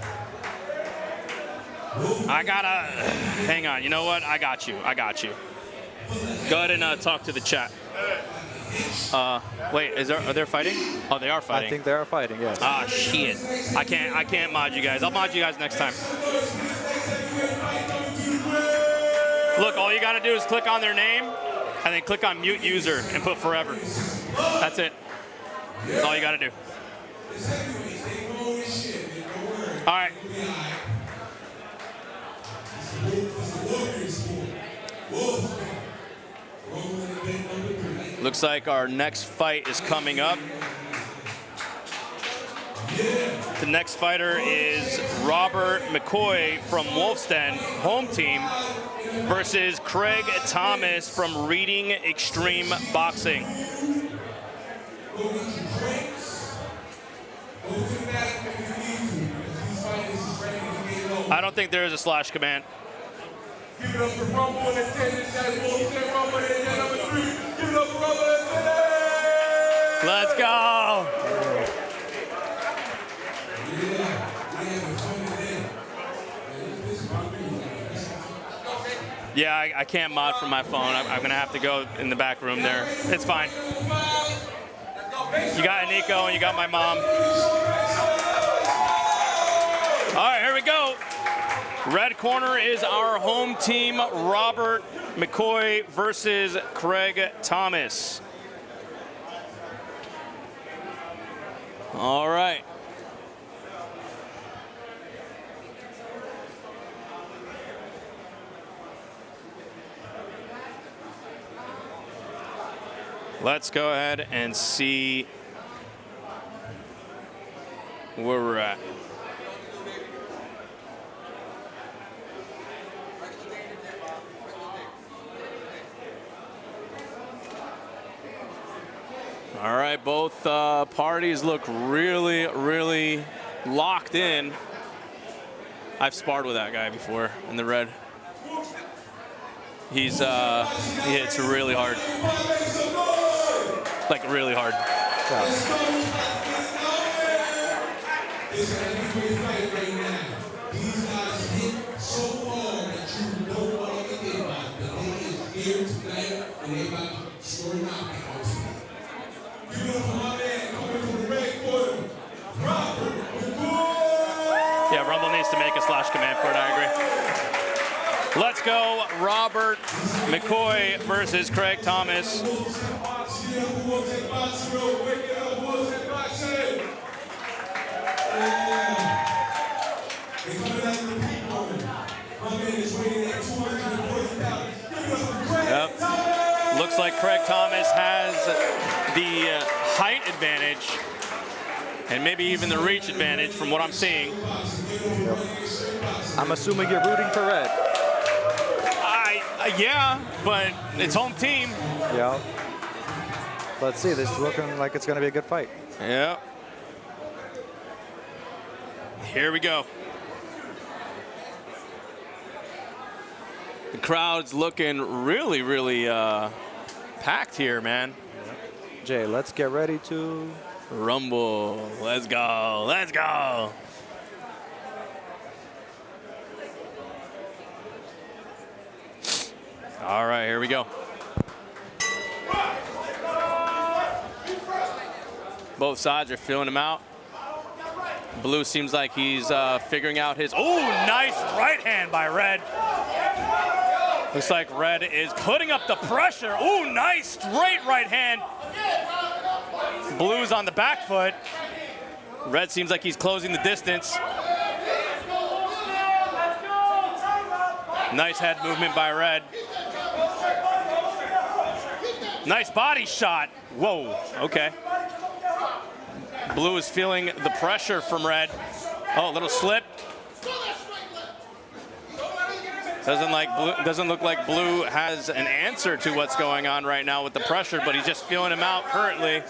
Hang on, you know what? I got you. Go ahead and talk to the chat. Wait, are they fighting? Oh, they are fighting. I think they are fighting, yes. Ah, shit. I can't mod you guys. I'll mod you guys next time. Look, all you gotta do is click on their name and then click on mute user and put forever. That's it. That's all you gotta do. All right. Whoa. Looks like our next fight is coming up. The next fighter is Robert McCoy from Wolf's Den, home team, versus Craig Thomas from Reading Extreme Boxing. I don't think there is a slash command. Give it up for Rumble in attendance. That's Wolf's Den Rumble in attendance number 3. Give it up for Rumble in attendance. Let's go. Yeah, I can't mod from my phone. I'm gonna have to go in the back room there. It's fine. You got Nico and you got my mom. All right, here we go. Red corner is our home team, Robert McCoy versus Craig Thomas. All right. Let's go ahead and see where we're at. All right, both parties look really, really locked in. I've sparred with that guy before in the red. He hits really hard. Like really hard. Yeah, Rumble needs to make a slash command for it, I agree. Let's go, Robert McCoy versus Craig Thomas. Yep. Looks like Craig Thomas has the height advantage and maybe even the reach advantage from what I'm seeing. Yep. I'm assuming you're rooting for red. Yeah, but it's home team. Yeah. Let's see. This is looking like it's going to be a good fight. Yeah. Here we go. The crowd's looking really, really packed here, man. Jay, let's get ready to rumble. Let's go. Let's go. All right, here we go. Both sides are feeling him out. Blue seems like he's figuring out his, oh, nice right hand by Red. Looks like Red is putting up the pressure. Oh, nice straight right hand. Blue's on the back foot. Red seems like he's closing the distance. Nice head movement by Red. Nice body shot. Whoa, okay. Blue is feeling the pressure from Red. Oh, a little slip. Doesn't look like Blue has an answer to what's going on right now with the pressure, but he's just feeling him out currently.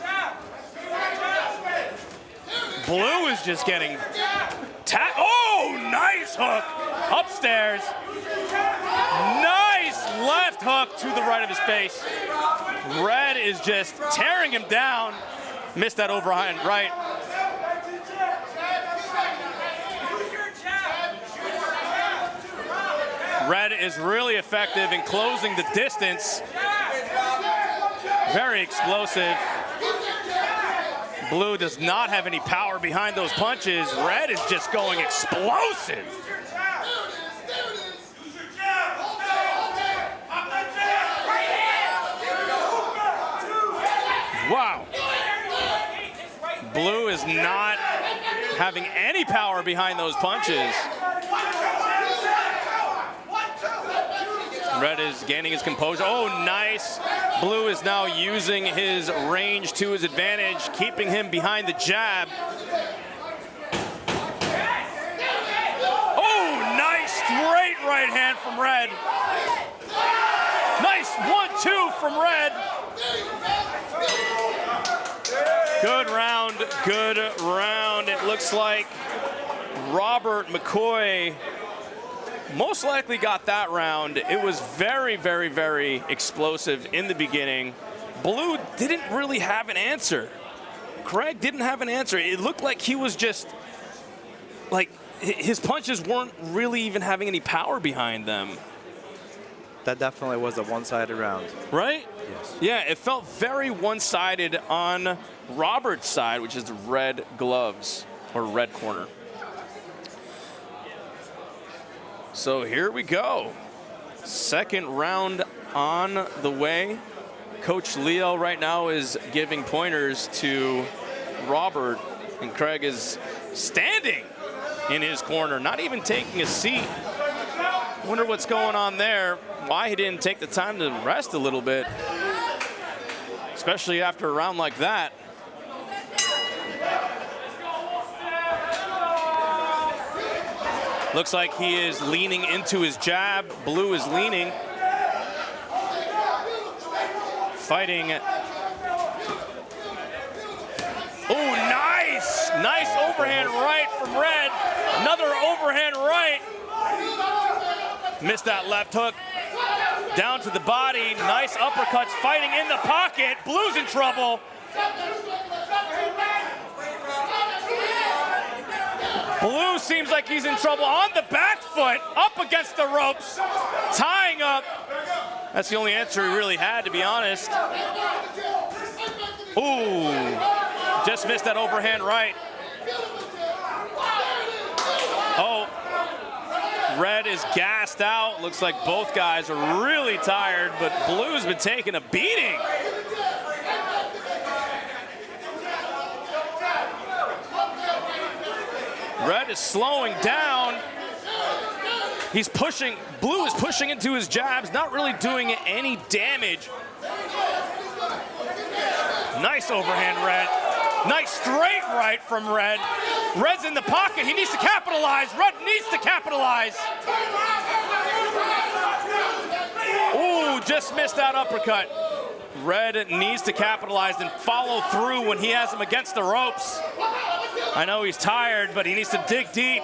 Blue is just getting oh, nice hook upstairs. Nice left hook to the right of his face. Red is just tearing him down. Missed that overhand right. Red is really effective in closing the distance. Very explosive. Blue does not have any power behind those punches. Red is just going explosive. Wow. Blue is not having any power behind those punches. Red is gaining his composure. Oh, nice Blue is now using his range to his advantage, keeping him behind the jab. Oh, nice straight right hand from Red. Nice 1-2 from Red. Good round, good round. It looks like Robert McCoy most likely got that round. It was very, very, very explosive in the beginning. Blue didn't really have an answer. Craig didn't have an answer. It looked like he was just, like, his punches weren't really even having any power behind them. That definitely was a one-sided round. Right? Yes. Yeah, it felt very one-sided on Robert's side, which is the red gloves, or red corner. So here we go. Second round on the way. Coach Leo right now is giving pointers to Robert, and Craig is standing in his corner, not even taking a seat. Wonder what's going on there, why he didn't take the time to rest a little bit, especially after a round like that. Looks like he is leaning into his jab. Blue is leaning. Fighting. Oh, nice! Nice overhand right from Red. Another overhand right. Missed that left hook. Down to the body. Nice uppercuts. Fighting in the pocket. Blue's in trouble. Blue seems like he's in trouble on the back foot, up against the ropes, tying up. That's the only answer he really had, to be honest. Ooh, just missed that overhand right. Oh, Red is gassed out. Looks like both guys are really tired, but Blue's been taking a beating. Red is slowing down. He's pushing, Blue is pushing into his jabs, not really doing any damage. Nice overhand Red. Nice straight right from Red. Red's in the pocket, he needs to capitalize. Red needs to capitalize. Ooh, just missed that uppercut. Red needs to capitalize and follow through when he has him against the ropes. I know he's tired, but he needs to dig deep.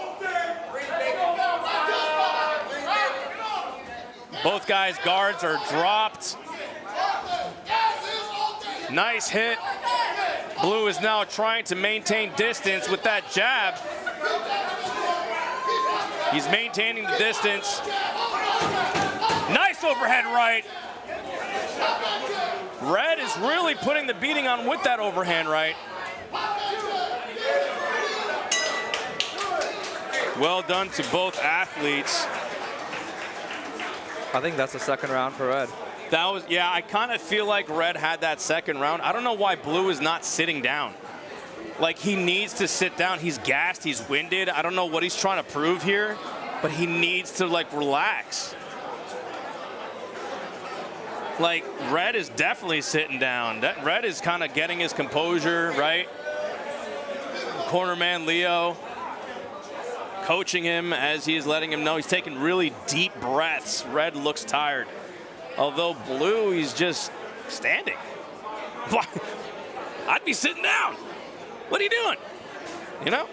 Both guys' guards are dropped. Nice hit. Blue is now trying to maintain distance with that jab. He's maintaining the distance. Nice overhead right. Red is really putting the beating on with that overhand right. Well done to both athletes. I think that's the second round for Red. That was, yeah, I kind of feel like Red had that second round. I don't know why Blue is not sitting down. Like, he needs to sit down. He's gassed, he's winded. I don't know what he's trying to prove here, but he needs to, like, relax. Like, Red is definitely sitting down. That Red is kind of getting his composure, right? Corner man Leo coaching him as he's letting him know he's taking really deep breaths. Red looks tired. Although Blue, he's just standing. I'd be sitting down. What are you doing? You know?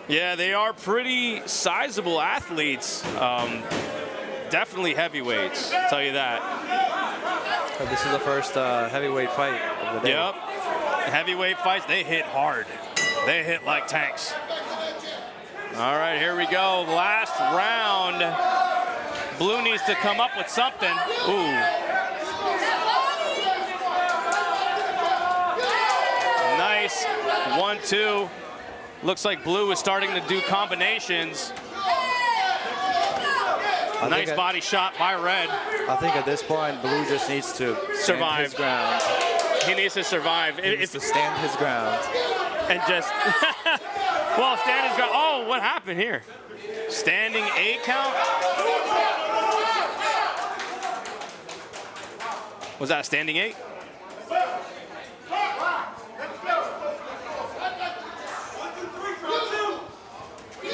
Yeah, they are pretty sizable athletes. Definitely heavyweights, I'll tell you that. This is the first heavyweight fight of the day. Yep. Heavyweight fights, they hit hard. They hit like tanks. All right, here we go. Last round. Blue needs to come up with something. Ooh. Nice 1-2. Looks like Blue is starting to do combinations. Nice body shot by Red. I think at this point, Blue just needs to Survive. stand his ground. He needs to survive. He needs to stand his ground. And just, well, stand his ground. Oh, what happened here? Standing 8 count? Was that a standing 8?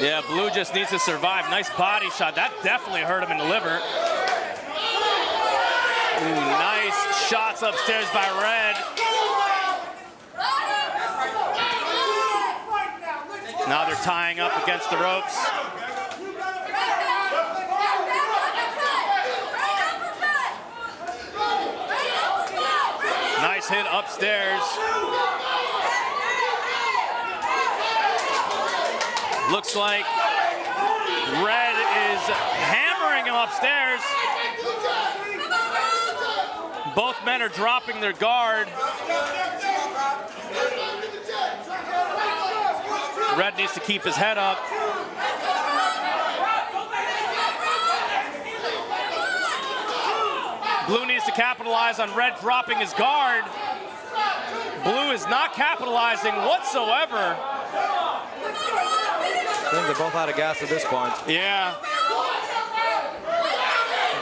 Yeah, Blue just needs to survive. Nice body shot. That definitely hurt him in the liver. Ooh, nice shots upstairs by Red. Now they're tying up against the ropes. Nice hit upstairs. Looks like Red is hammering him upstairs. Both men are dropping their guard. Red needs to keep his head up. Blue needs to capitalize on Red dropping his guard. Blue is not capitalizing whatsoever. I think they're both out of gas at this point. Yeah.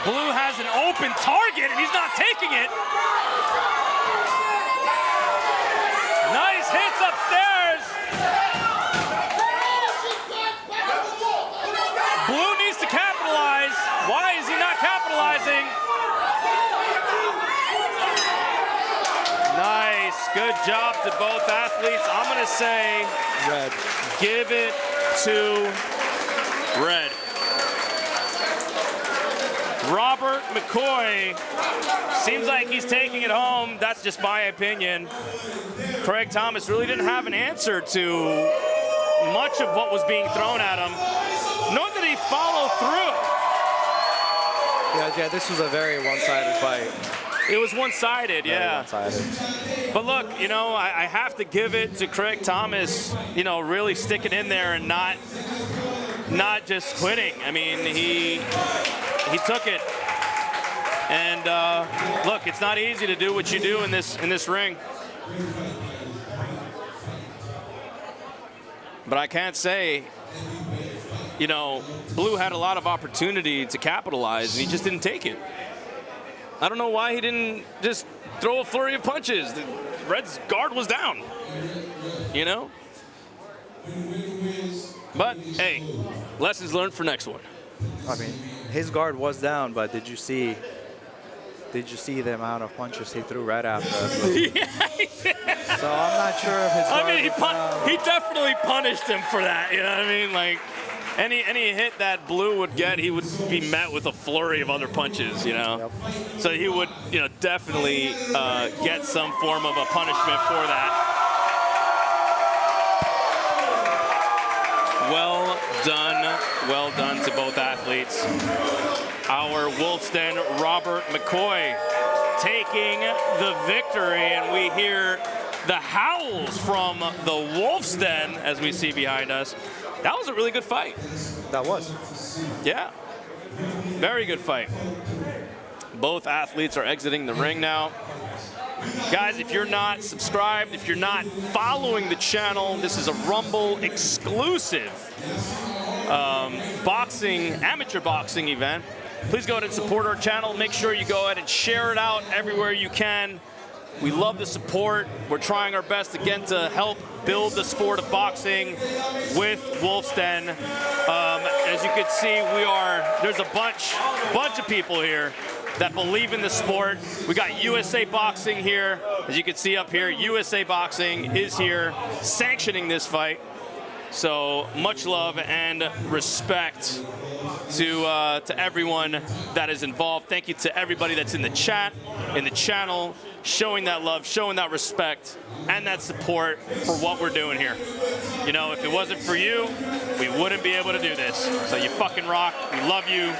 Blue has an open target and he's not taking it. Nice hits upstairs. Blue needs to capitalize. Why is he not capitalizing? Nice. Good job to both athletes. I'm going to say Red. give it to Red. Robert McCoy seems like he's taking it home. That's just my opinion. Craig Thomas really didn't have an answer to much of what was being thrown at him, nor did he follow through. Yeah, this was a very one-sided fight. It was one-sided, yeah. Very one-sided. But look, you know, I have to give it to Craig Thomas, you know, really sticking in there and not just quitting. I mean, he took it. And look, it's not easy to do what you do in this ring. But I can't say, you know, Blue had a lot of opportunity to capitalize, and he just didn't take it. I don't know why he didn't just throw a flurry of punches. Red's guard was down, you know? But, hey, lessons learned for next one. I mean, his guard was down, but did you see the amount of punches he threw right after? Yeah, he did. So I'm not sure if his guard I mean, was down. he definitely punished him for that, you know what I mean? Like, any hit that Blue would get, he would be met with a flurry of other punches, you know? Yep. So he would, you know, definitely get some form of a punishment for that. Well done to both athletes. Our Wolf's-Den Robert McCoy taking the victory, and we hear the howls from the Wolf's Den as we see behind us. That was a really good fight. That was. Yeah, very good fight. Both athletes are exiting the ring now. Guys, if you're not subscribed, if you're not following the channel, this is a Rumble exclusive amateur boxing event. Please go ahead and support our channel. Make sure you go ahead and share it out everywhere you can. We love the support. We're trying our best again to help build the sport of boxing with Wolf's Den. As you can see, there's a bunch of people here that believe in the sport. We got USA Boxing here. As you can see up here, USA Boxing is here sanctioning this fight. So much love and respect to everyone that is involved. Thank you to everybody that's in the chat, in the channel, showing that love, showing that respect, and that support for what we're doing here. You know, if it wasn't for you, we wouldn't be able to do this. So you fucking rock. We love you.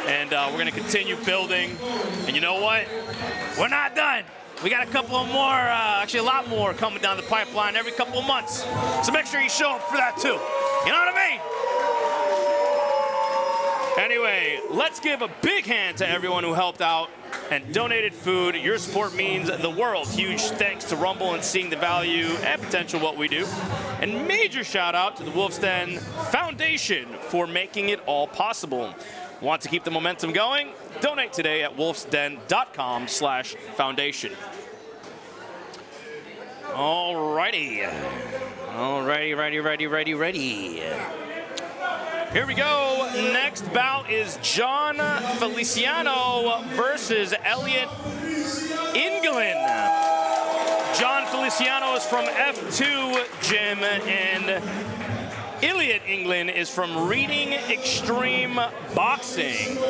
And we're going to continue building. And you know what? We're not done. We got a couple of more, actually a lot more coming down the pipeline every couple of months. So make sure you show up for that too. You know what I mean? Anyway, let's give a big hand to everyone who helped out and donated food. Your support means the world. Huge thanks to Rumble and seeing the value and potential what we do. And major shout out to the Wolf's Den Foundation for making it all possible. Want to keep the momentum going? Donate today at wolfsden.com/foundation. Alrighty. Ready. Here we go. Next bout is John Feliciano versus Elliot England. John Feliciano is from F2 Gym, and Elliot England is from Reading Extreme Boxing. All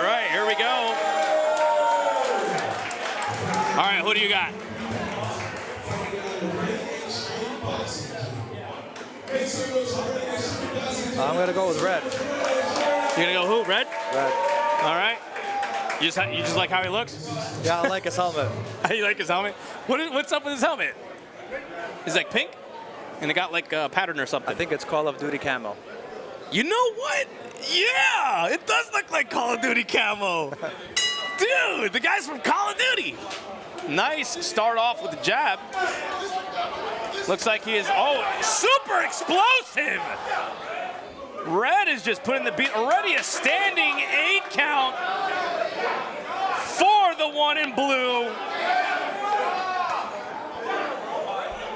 right, here we go. All right, who do you got? I'm gonna go with Red. You're gonna go who? Red? Red. All right. You just like how he looks? Yeah, I like his helmet. You like his helmet? What's up with his helmet? Is it like pink? And it got like a pattern or something. I think it's Call of Duty camo. You know what? Yeah, it does look like Call of Duty camo. Dude, the guy's from Call of Duty. Nice start off with the jab. Looks like he is, super explosive. Red is just putting the beat, already a standing 8 count for the one in blue.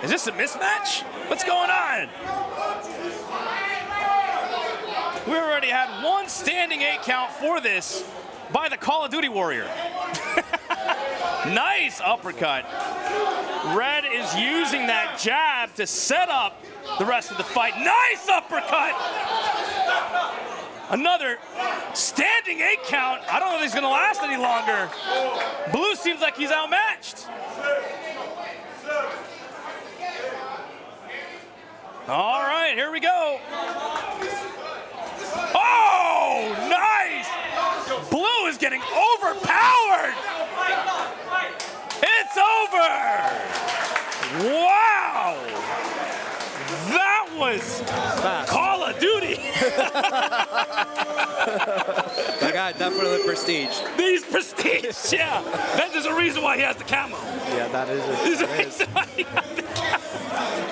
Is this a mismatch? What's going on? We already had one standing 8 count for this by the Call of Duty warrior. Nice uppercut. Red is using that jab to set up the rest of the fight. Nice uppercut. Another standing 8 count. I don't know if he's gonna last any longer. Blue seems like he's outmatched. All right, here we go. Oh, nice! Blue is getting overpowered. It's over. Wow. That was Call of Duty. That guy definitely prestige. These prestige, yeah. There's a reason why he has the camo. Yeah, that is There's it. a reason why he has the camo.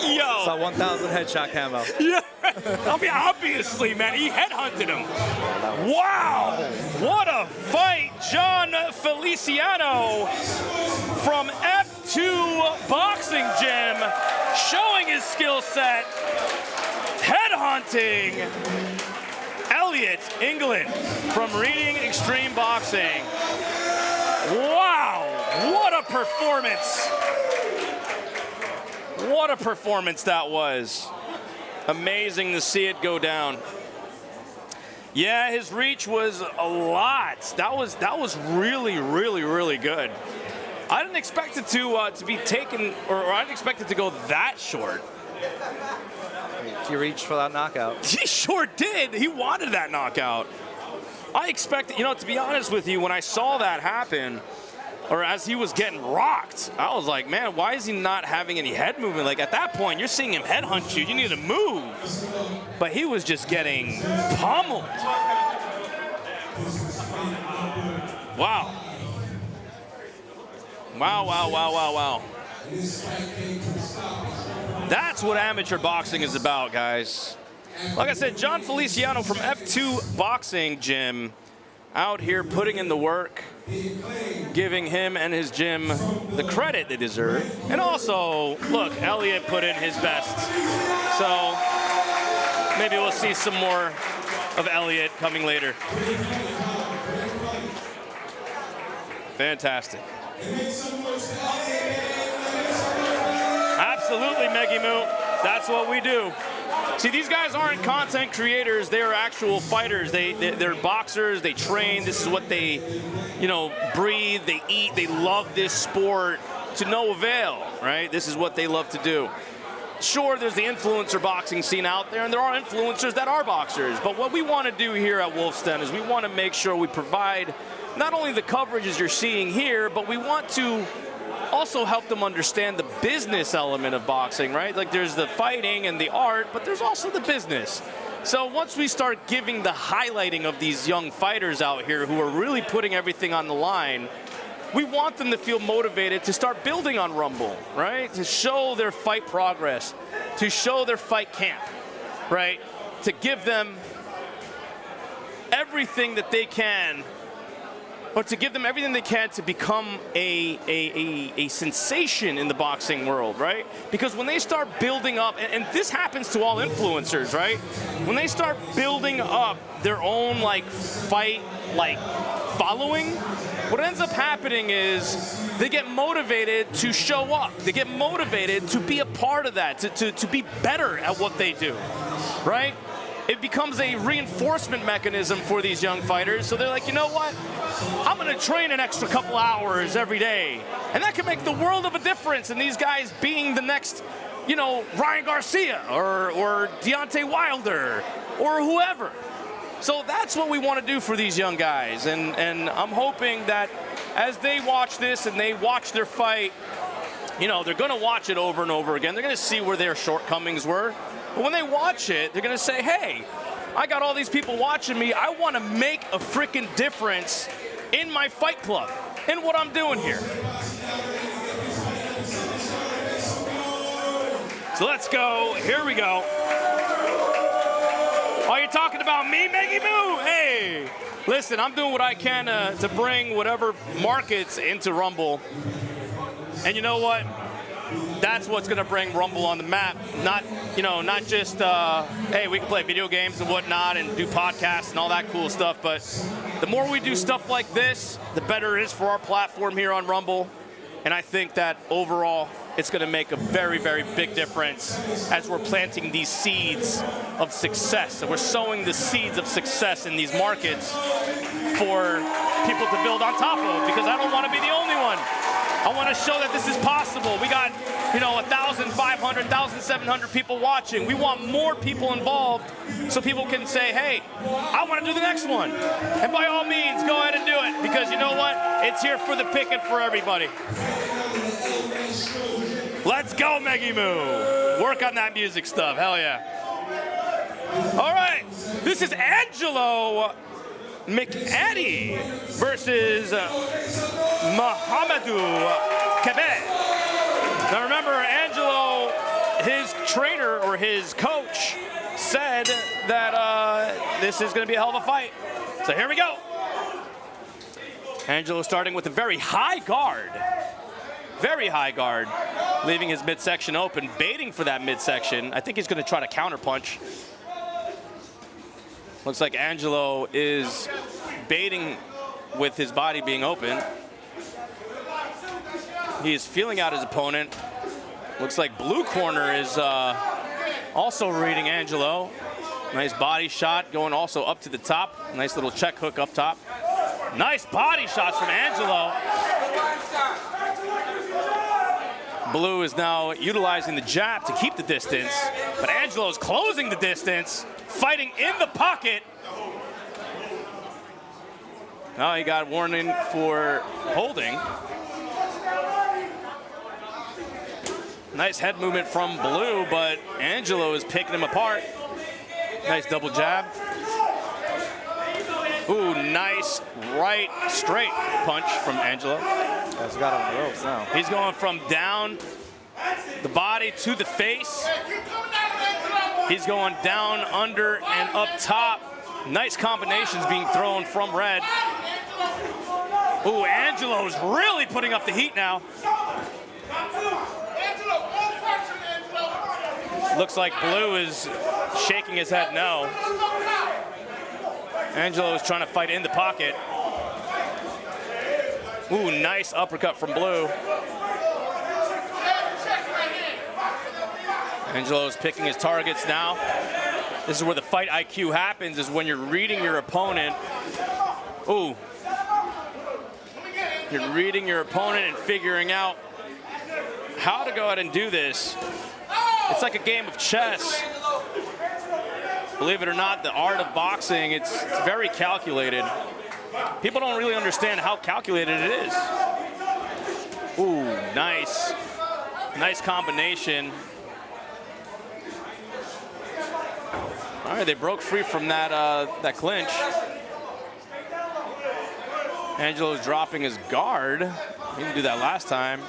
Yo. It's a 1,000 headshot camo. Yeah. I mean, obviously, man, he headhunted him. Wow. What a fight. John Feliciano from F2 Boxing Gym showing his skill set. Headhunting Elliot England from Reading Extreme Boxing. Wow. What a performance. What a performance that was. Amazing to see it go down. Yeah, his reach was a lot. That was really, really, really good. I didn't expect it to be taken, or I didn't expect it to go that short. He reached for that knockout. He sure did. He wanted that knockout. I expected, to be honest with you, when I saw that happen, or as he was getting rocked, I was like, man, why is he not having any head movement? Like, at that point, you're seeing him headhunt you. You need to move. But he was just getting pummeled. Wow. Wow. That's what amateur boxing is about, guys. Like I said, John Feliciano from F2 Boxing Gym out here putting in the work, giving him and his gym the credit they deserve. And also, look, Elliot put in his best. So maybe we'll see some more of Elliot coming later. Fantastic. Absolutely, Meggy Moo. That's what we do. See, these guys aren't content creators. They are actual fighters. They're boxers. They train. This is what they, breathe. They eat. They love this sport to no avail, right? This is what they love to do. Sure, there's the influencer boxing scene out there, and there are influencers that are boxers. But what we want to do here at Wolf's Den is we want to make sure we provide not only the coverage as you're seeing here, but we want to also help them understand the business element of boxing, right? Like, there's the fighting and the art, but there's also the business. So once we start giving the highlighting of these young fighters out here who are really putting everything on the line, we want them to feel motivated to start building on Rumble, right? To show their fight progress, to show their fight camp, right? To give them everything that they can, or to give them everything they can to become a sensation in the boxing world, right? Because when they start building up, and this happens to all influencers, right? When they start building up their own fight following, what ends up happening is they get motivated to show up. They get motivated to be a part of that, to be better at what they do, right? It becomes a reinforcement mechanism for these young fighters. So they're like, you know what? I'm going to train an extra couple hours every day. And that can make the world of a difference in these guys being the next, Ryan Garcia or Deontay Wilder or whoever. So that's what we want to do for these young guys. And I'm hoping that as they watch this and they watch their fight, they're going to watch it over and over again. They're going to see where their shortcomings were. But when they watch it, they're going to say, hey, I got all these people watching me. I want to make a freaking difference in my fight club, in what I'm doing here. So let's go. Here we go. Oh, you're talking about me, Maggie Moo? Hey, listen, I'm doing what I can to bring whatever markets into Rumble. And you know what? That's what's going to bring Rumble on the map. Not just, hey, we can play video games and whatnot and do podcasts and all that cool stuff. But the more we do stuff like this, the better it is for our platform here on Rumble. And I think that overall, it's going to make a very, very big difference as we're planting these seeds of success. And we're sowing the seeds of success in these markets for people to build on top of, because I don't want to be the only one. I want to show that this is possible. We got, 1,500, 1,700 people watching. We want more people involved so people can say, hey, I want to do the next one. And by all means, go ahead and do it, because you know what? It's here for the picking for everybody. Let's go, Maggie Moo. Work on that music stuff. Hell yeah. All right. This is Angelo McAddy versus Mahamadou Kebet. Now remember, Angelo, his trainer or his coach said that this is going to be a hell of a fight. So here we go. Angelo starting with a very high guard. Very high guard, leaving his midsection open, baiting for that midsection. I think he's going to try to counterpunch. Looks like Angelo is baiting with his body being open. He is feeling out his opponent. Looks like blue corner is also reading Angelo. Nice body shot going also up to the top. Nice little check hook up top. Nice body shots from Angelo. Blue is now utilizing the jab to keep the distance, but Angelo is closing the distance, fighting in the pocket. Now he got warning for holding. Nice head movement from Blue, but Angelo is picking him apart. Nice double jab. Ooh, nice right straight punch from Angelo. He's got him on the ropes now. He's going from down the body to the face. He's going down, under, and up top. Nice combinations being thrown from Red. Ooh, Angelo's really putting up the heat now. Looks like Blue is shaking his head no. Angelo is trying to fight in the pocket. Ooh, nice uppercut from Blue. Angelo is picking his targets now. This is where the fight IQ happens, is when you're reading your opponent. Ooh. You're reading your opponent and figuring out how to go ahead and do this. It's like a game of chess. Believe it or not, the art of boxing, it's very calculated. People don't really understand how calculated it is. Ooh, nice. Nice combination. All right, they broke free from that that clinch. Angelo's dropping his guard. He didn't do that last time.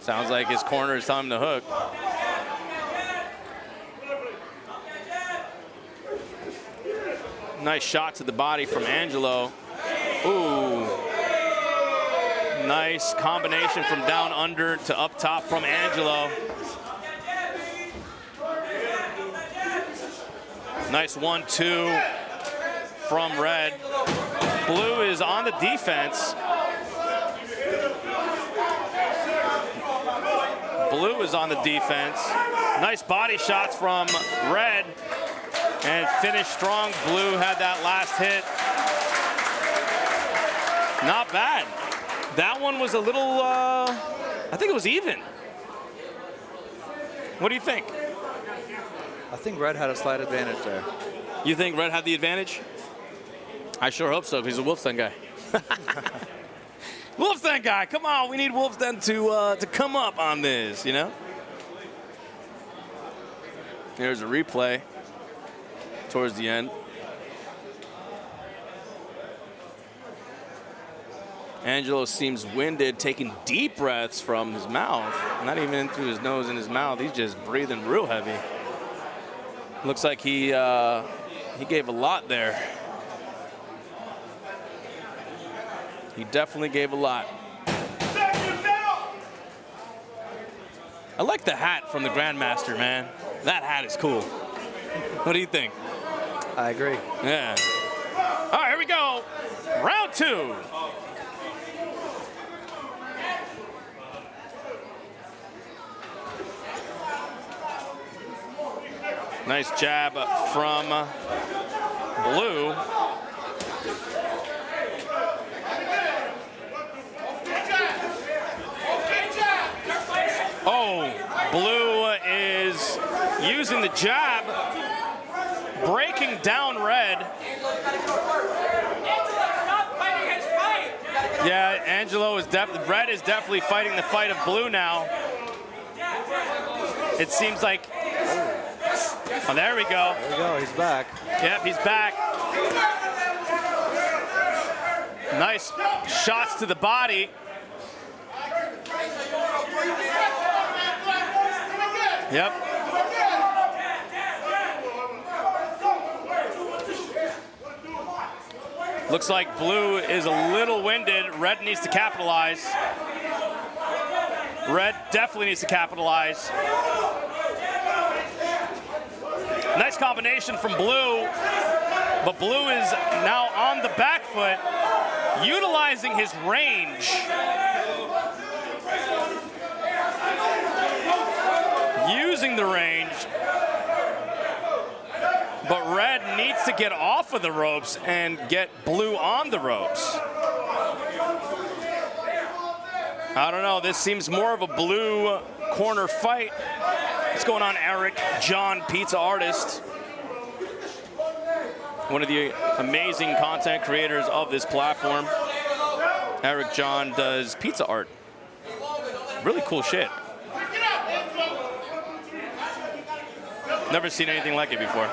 Sounds like his corner is telling him to hook. Nice shot to the body from Angelo. Ooh. Nice combination from down under to up top from Angelo. Nice 1-2 from Red. Blue is on the defense. Blue is on the defense. Nice body shots from Red. And finished strong. Blue had that last hit. Not bad. That one was a little, I think it was even. What do you think? I think Red had a slight advantage there. You think Red had the advantage? I sure hope so, because he's a Wolf's Den guy. Wolf's Den guy, come on, we need Wolf's Den to come up on this, you know? Here's a replay towards the end. Angelo seems winded, taking deep breaths from his mouth. Not even in through his nose and his mouth. He's just breathing real heavy. Looks like he gave a lot there. He definitely gave a lot. I like the hat from the Grandmaster, man. That hat is cool. What do you think? I agree. Yeah. All right, here we go. Round 2. Nice jab from Blue. Oh, Blue is using the jab, breaking down Red. Yeah, Angelo is Red is definitely fighting the fight of Blue now. It seems like. Oh, there we go. There we go, he's back. Yep, he's back. Nice shots to the body. Yep. Looks like Blue is a little winded. Red needs to capitalize. Red definitely needs to capitalize. Nice combination from Blue, but Blue is now on the back foot, utilizing his range. Using the range, but Red needs to get off of the ropes and get Blue on the ropes. I don't know, this seems more of a Blue corner fight. What's going on, Eric John, pizza artist? One of the amazing content creators of this platform. Eric John does pizza art. Really cool shit. Never seen anything like it before.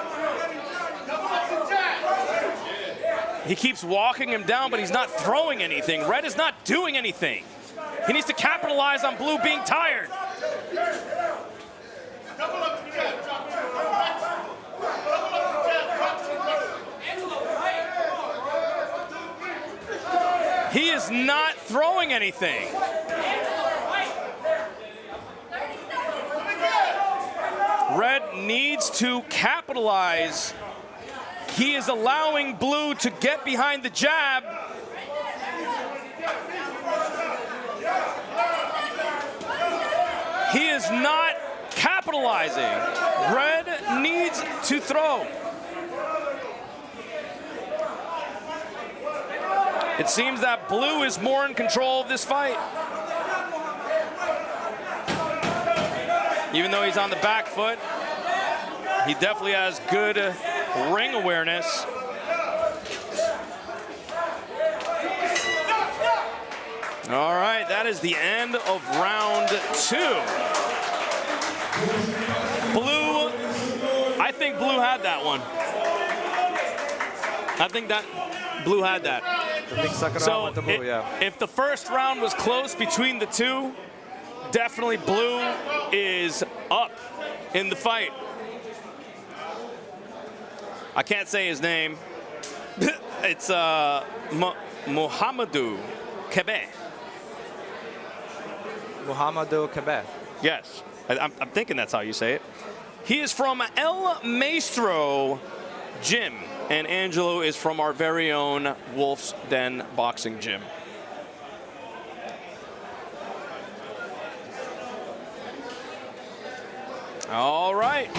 He keeps walking him down, but he's not throwing anything. Red is not doing anything. He needs to capitalize on Blue being tired. He is not throwing anything. Red needs to capitalize. He is allowing Blue to get behind the jab. He is not capitalizing. Red needs to throw. It seems that Blue is more in control of this fight. Even though he's on the back foot, he definitely has good ring awareness. All right, that is the end of round 2. Blue, I think Blue had that one. I think that Blue had that. The big second round went to Blue, yeah. If the first round was close between the two, definitely Blue is up in the fight. I can't say his name. It's Mohamedou Kebe. Mohamedou Kebe. Yes, I'm thinking that's how you say it. He is from El Maestro Gym, and Angelo is from our very own Wolf's Den Boxing Gym. All right.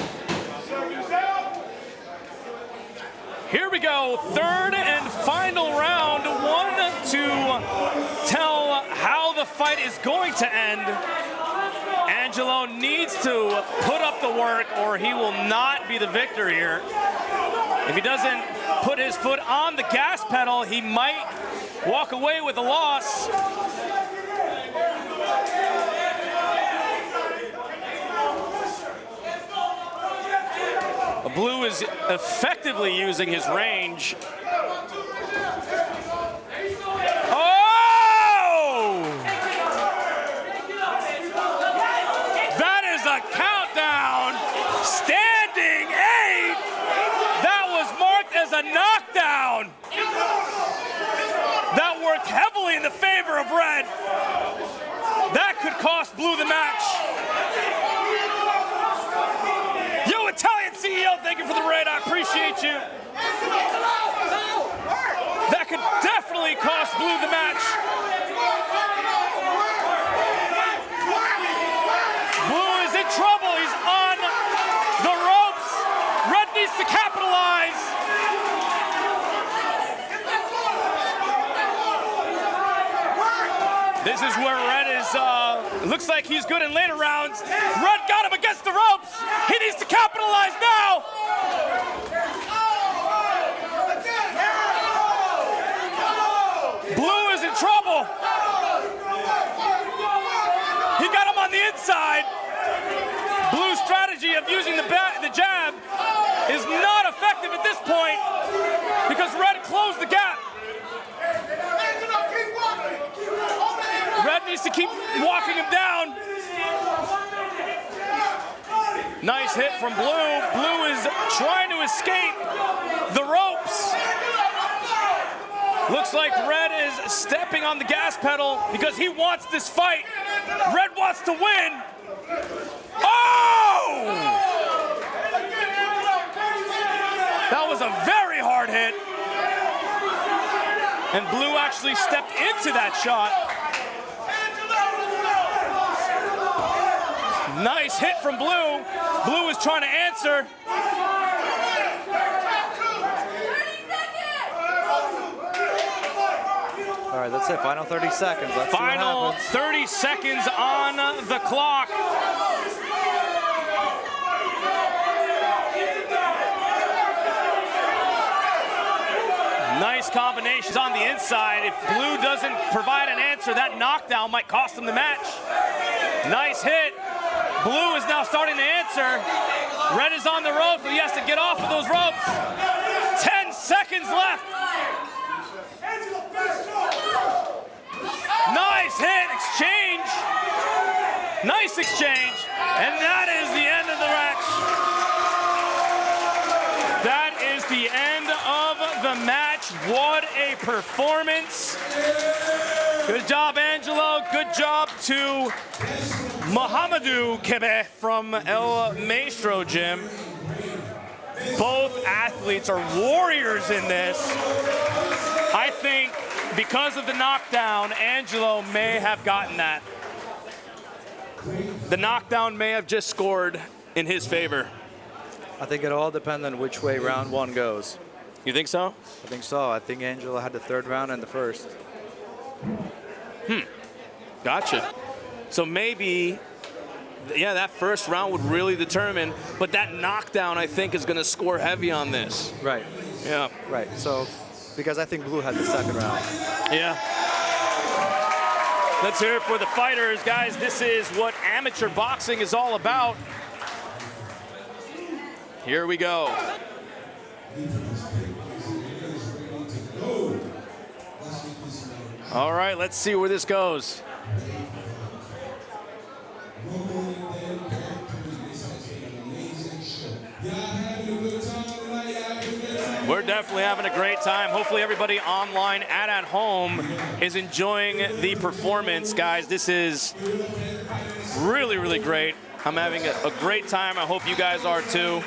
Here we go, third and final round. One to tell how the fight is going to end. Angelo needs to put up the work or he will not be the victor here. If he doesn't put his foot on the gas pedal, he might walk away with a loss. Blue is effectively using his range. Oh! That is a countdown. Standing 8. That was marked as a knockdown. That worked heavily in the favor of Red. That could cost Blue the match. Yo, Italian CEO, thank you for the raid. I appreciate you. That could definitely cost Blue the match. Blue is in trouble. He's on the ropes. Red needs to capitalize. This is where Red is, looks like he's good in later rounds. Red got him against the ropes. He needs to capitalize now. Blue is in trouble. He got him on the inside. Blue's strategy of using the jab is not effective at this point because Red closed the gap. Red needs to keep walking him down. Nice hit from Blue. Blue is trying to escape the ropes. Looks like Red is stepping on the gas pedal because he wants this fight. Red wants to win. Oh! That was a very hard hit. And Blue actually stepped into that shot. Nice hit from Blue. Blue is trying to answer. All right, that's it. Final 30 seconds. Let's Final see what 30 seconds on the clock. Nice combinations on the inside. If Blue doesn't provide an answer, that knockdown might cost him the match. Nice hit. Blue is now starting to answer. Red is on the ropes, but he has to get off of those ropes. 10 seconds left. Nice hit, exchange. Nice exchange. And that is the end of the match. That is the end of the match. What a performance. Good job, Angelo. Good job to Mohamedou Kebe from El Maestro Gym. Both athletes are warriors in this. I think because of the knockdown, Angelo may have gotten that. The knockdown may have just scored in his favor. I think it all depends on which way round one goes. You think so? I think so. I think Angelo had the third round and the first. Gotcha. So maybe, yeah, that first round would really determine, but that knockdown, I think, is going to score heavy on this. Right. Yeah. Right. So, because I think Blue had the second round. Yeah. Let's hear it for the fighters, guys. This is what amateur boxing is all about. Here we go. All right, let's see where this goes. We're definitely having a great time. Hopefully everybody online and at home is enjoying the performance, guys. This is really, really great. I'm having a great time. I hope you guys are too.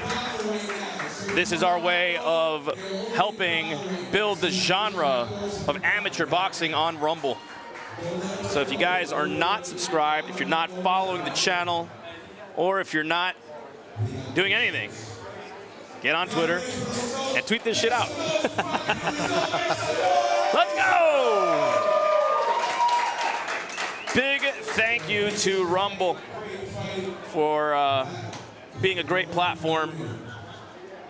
This is our way of helping build the genre of amateur boxing on Rumble. So if you guys are not subscribed, if you're not following the channel, or if you're not doing anything, get on Twitter and tweet this shit out. Let's go! Big thank you to Rumble for being a great platform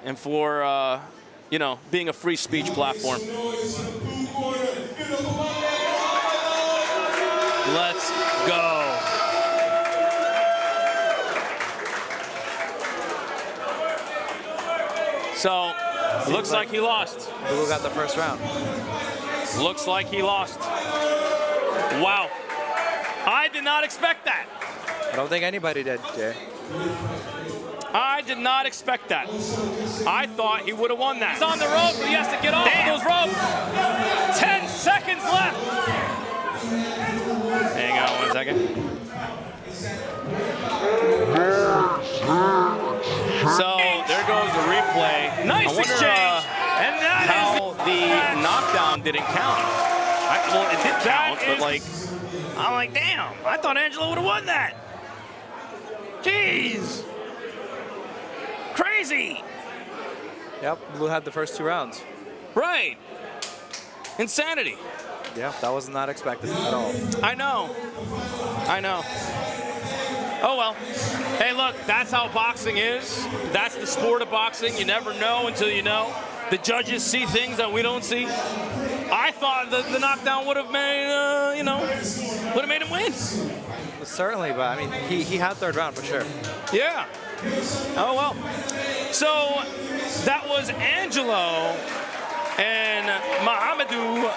and for, you know, being a free speech platform. Let's go. So, looks like he lost. Blue got the first round. Looks like he lost. Wow. I did not expect that. I don't think anybody did, Jay. I did not expect that. I thought he would have won that. He's on the ropes, but he has to get off of those ropes. 10 seconds left. Hang on 1 second. So there goes the replay. Nice exchange. And that how the knockdown didn't count. Well, it did count, but like, I'm like, damn, I thought Angelo would have won that. Jeez. Crazy. Yep, Blue had the first 2 rounds. Right. Insanity. Yeah, that was not expected at all. I know. I know. Oh, well. Hey, look, that's how boxing is. That's the sport of boxing. You never know until you know. The judges see things that we don't see. I thought the knockdown would have made, you know, would have made him win. Certainly, but I mean, he had third round for sure. Yeah. Oh, well. So that was Angelo and Mahamadou.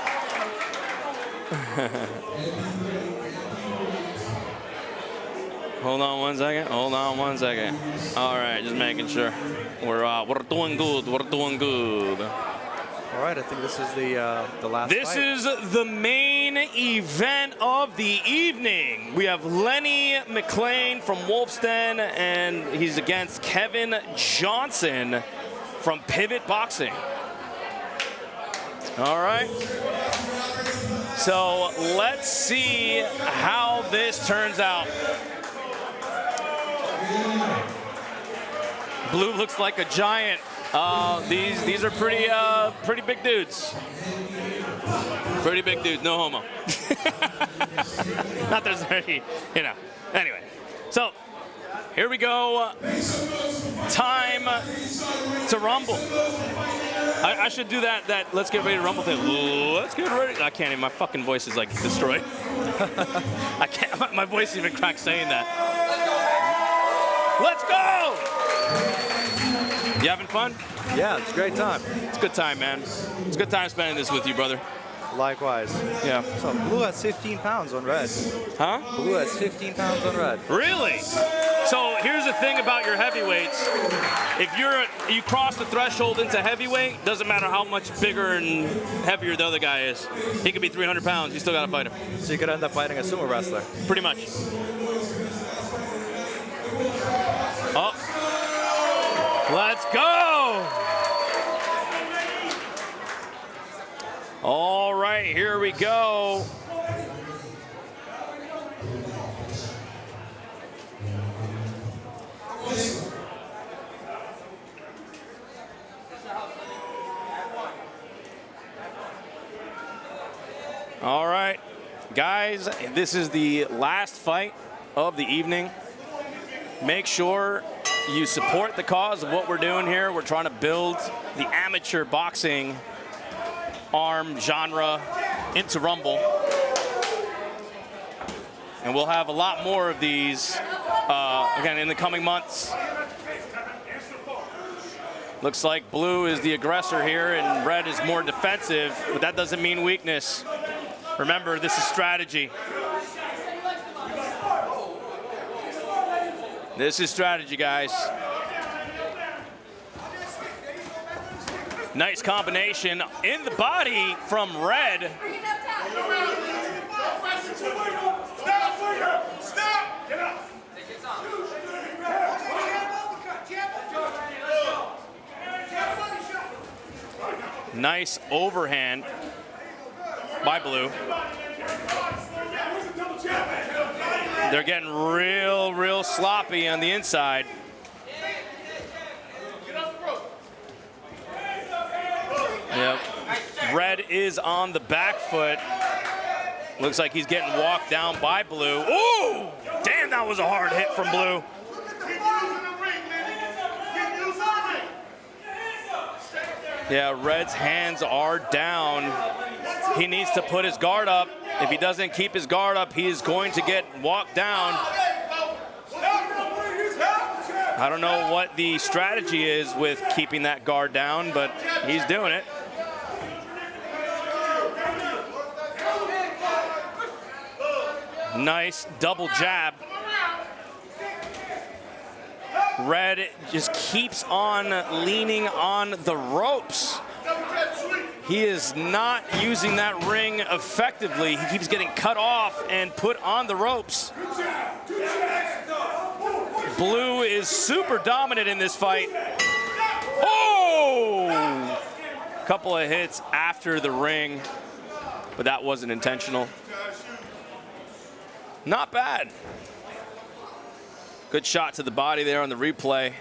Hold on 1 second. Hold on 1 second. All right, just making sure. We're doing good. We're doing good. All right, I think this is the last This fight. is the main event of the evening. We have Lenny McLean from Wolf's-Den, and he's against Kevin Johnson from Pivot Boxing. All right. So let's see how this turns out. Blue looks like a giant. These are pretty big dudes. Pretty big dudes, no homo. Not there's any, you know. Anyway, so here we go. Time to rumble. I should do that let's get ready to rumble thing. Let's get ready. I can't even, my fucking voice is like destroyed. I can't, my voice even cracks saying that. Let's go! You having fun? Yeah, it's a great time. It's a good time, man. It's a good time spending this with you, brother. Likewise. Yeah. So Blue has 15 pounds on red. Huh? Blue has 15 pounds on red. Really? So here's the thing about your heavyweights. If you cross the threshold into heavyweight, doesn't matter how much bigger and heavier the other guy is. He could be 300 pounds. You still got to fight him. So you could end up fighting a sumo wrestler. Pretty much. Oh. Let's go. All right, here we go. All right, guys, this is the last fight of the evening. Make sure you support the cause of what we're doing here. We're trying to build the amateur boxing arm genre into Rumble. And we'll have a lot more of these, again, in the coming months. Looks like blue is the aggressor here and red is more defensive, but that doesn't mean weakness. Remember, this is strategy. This is strategy, guys. Nice combination in the body from Red. Nice overhand by Blue. They're getting real sloppy on the inside. Yep. Red is on the back foot. Looks like he's getting walked down by Blue. Ooh! Damn, that was a hard hit from Blue. Yeah, Red's hands are down. He needs to put his guard up. If he doesn't keep his guard up, he is going to get walked down. I don't know what the strategy is with keeping that guard down, but he's doing it. Nice double jab. Red just keeps on leaning on the ropes. He is not using that ring effectively. He keeps getting cut off and put on the ropes. Blue is super dominant in this fight. Oh! Couple of hits after the ring, but that wasn't intentional. Not bad. Good shot to the body there on the replay.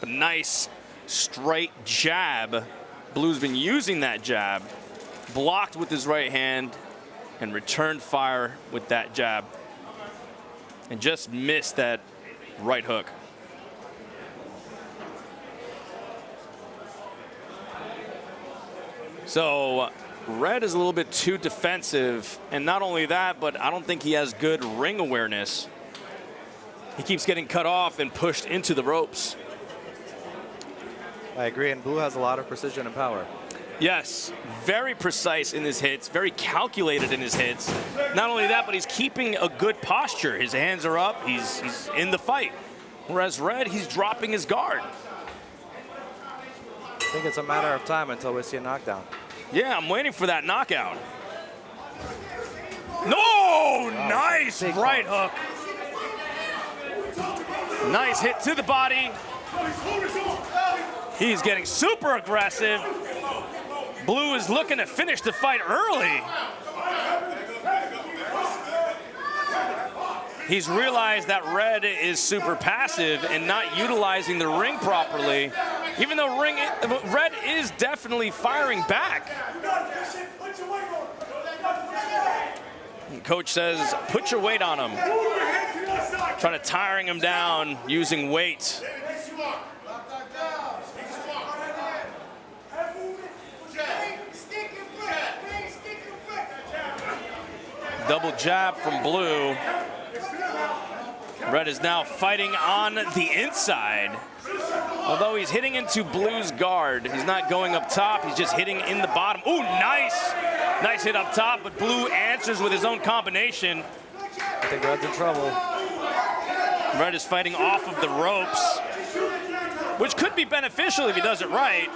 A nice straight jab. Blue's been using that jab, blocked with his right hand, and returned fire with that jab. And just missed that right hook. So Red is a little bit too defensive, and not only that, but I don't think he has good ring awareness. He keeps getting cut off and pushed into the ropes. I agree, and Blue has a lot of precision and power. Yes, very precise in his hits, very calculated in his hits. Not only that, but he's keeping a good posture. His hands are up, he's in the fight. Whereas Red, he's dropping his guard. I think it's a matter of time until we see a knockdown. Yeah, I'm waiting for that knockout. No! Nice right hook. Nice hit to the body. He's getting super aggressive. Blue is looking to finish the fight early. He's realized that Red is super passive and not utilizing the ring properly, even though Red is definitely firing back. And coach says, put your weight on him. Trying to tiring him down using weight. Double jab from Blue. Red is now fighting on the inside. Although he's hitting into Blue's guard, he's not going up top, he's just hitting in the bottom. Ooh, nice! Nice hit up top, but Blue answers with his own combination. I think Red's in trouble. Red is fighting off of the ropes, which could be beneficial if he does it right.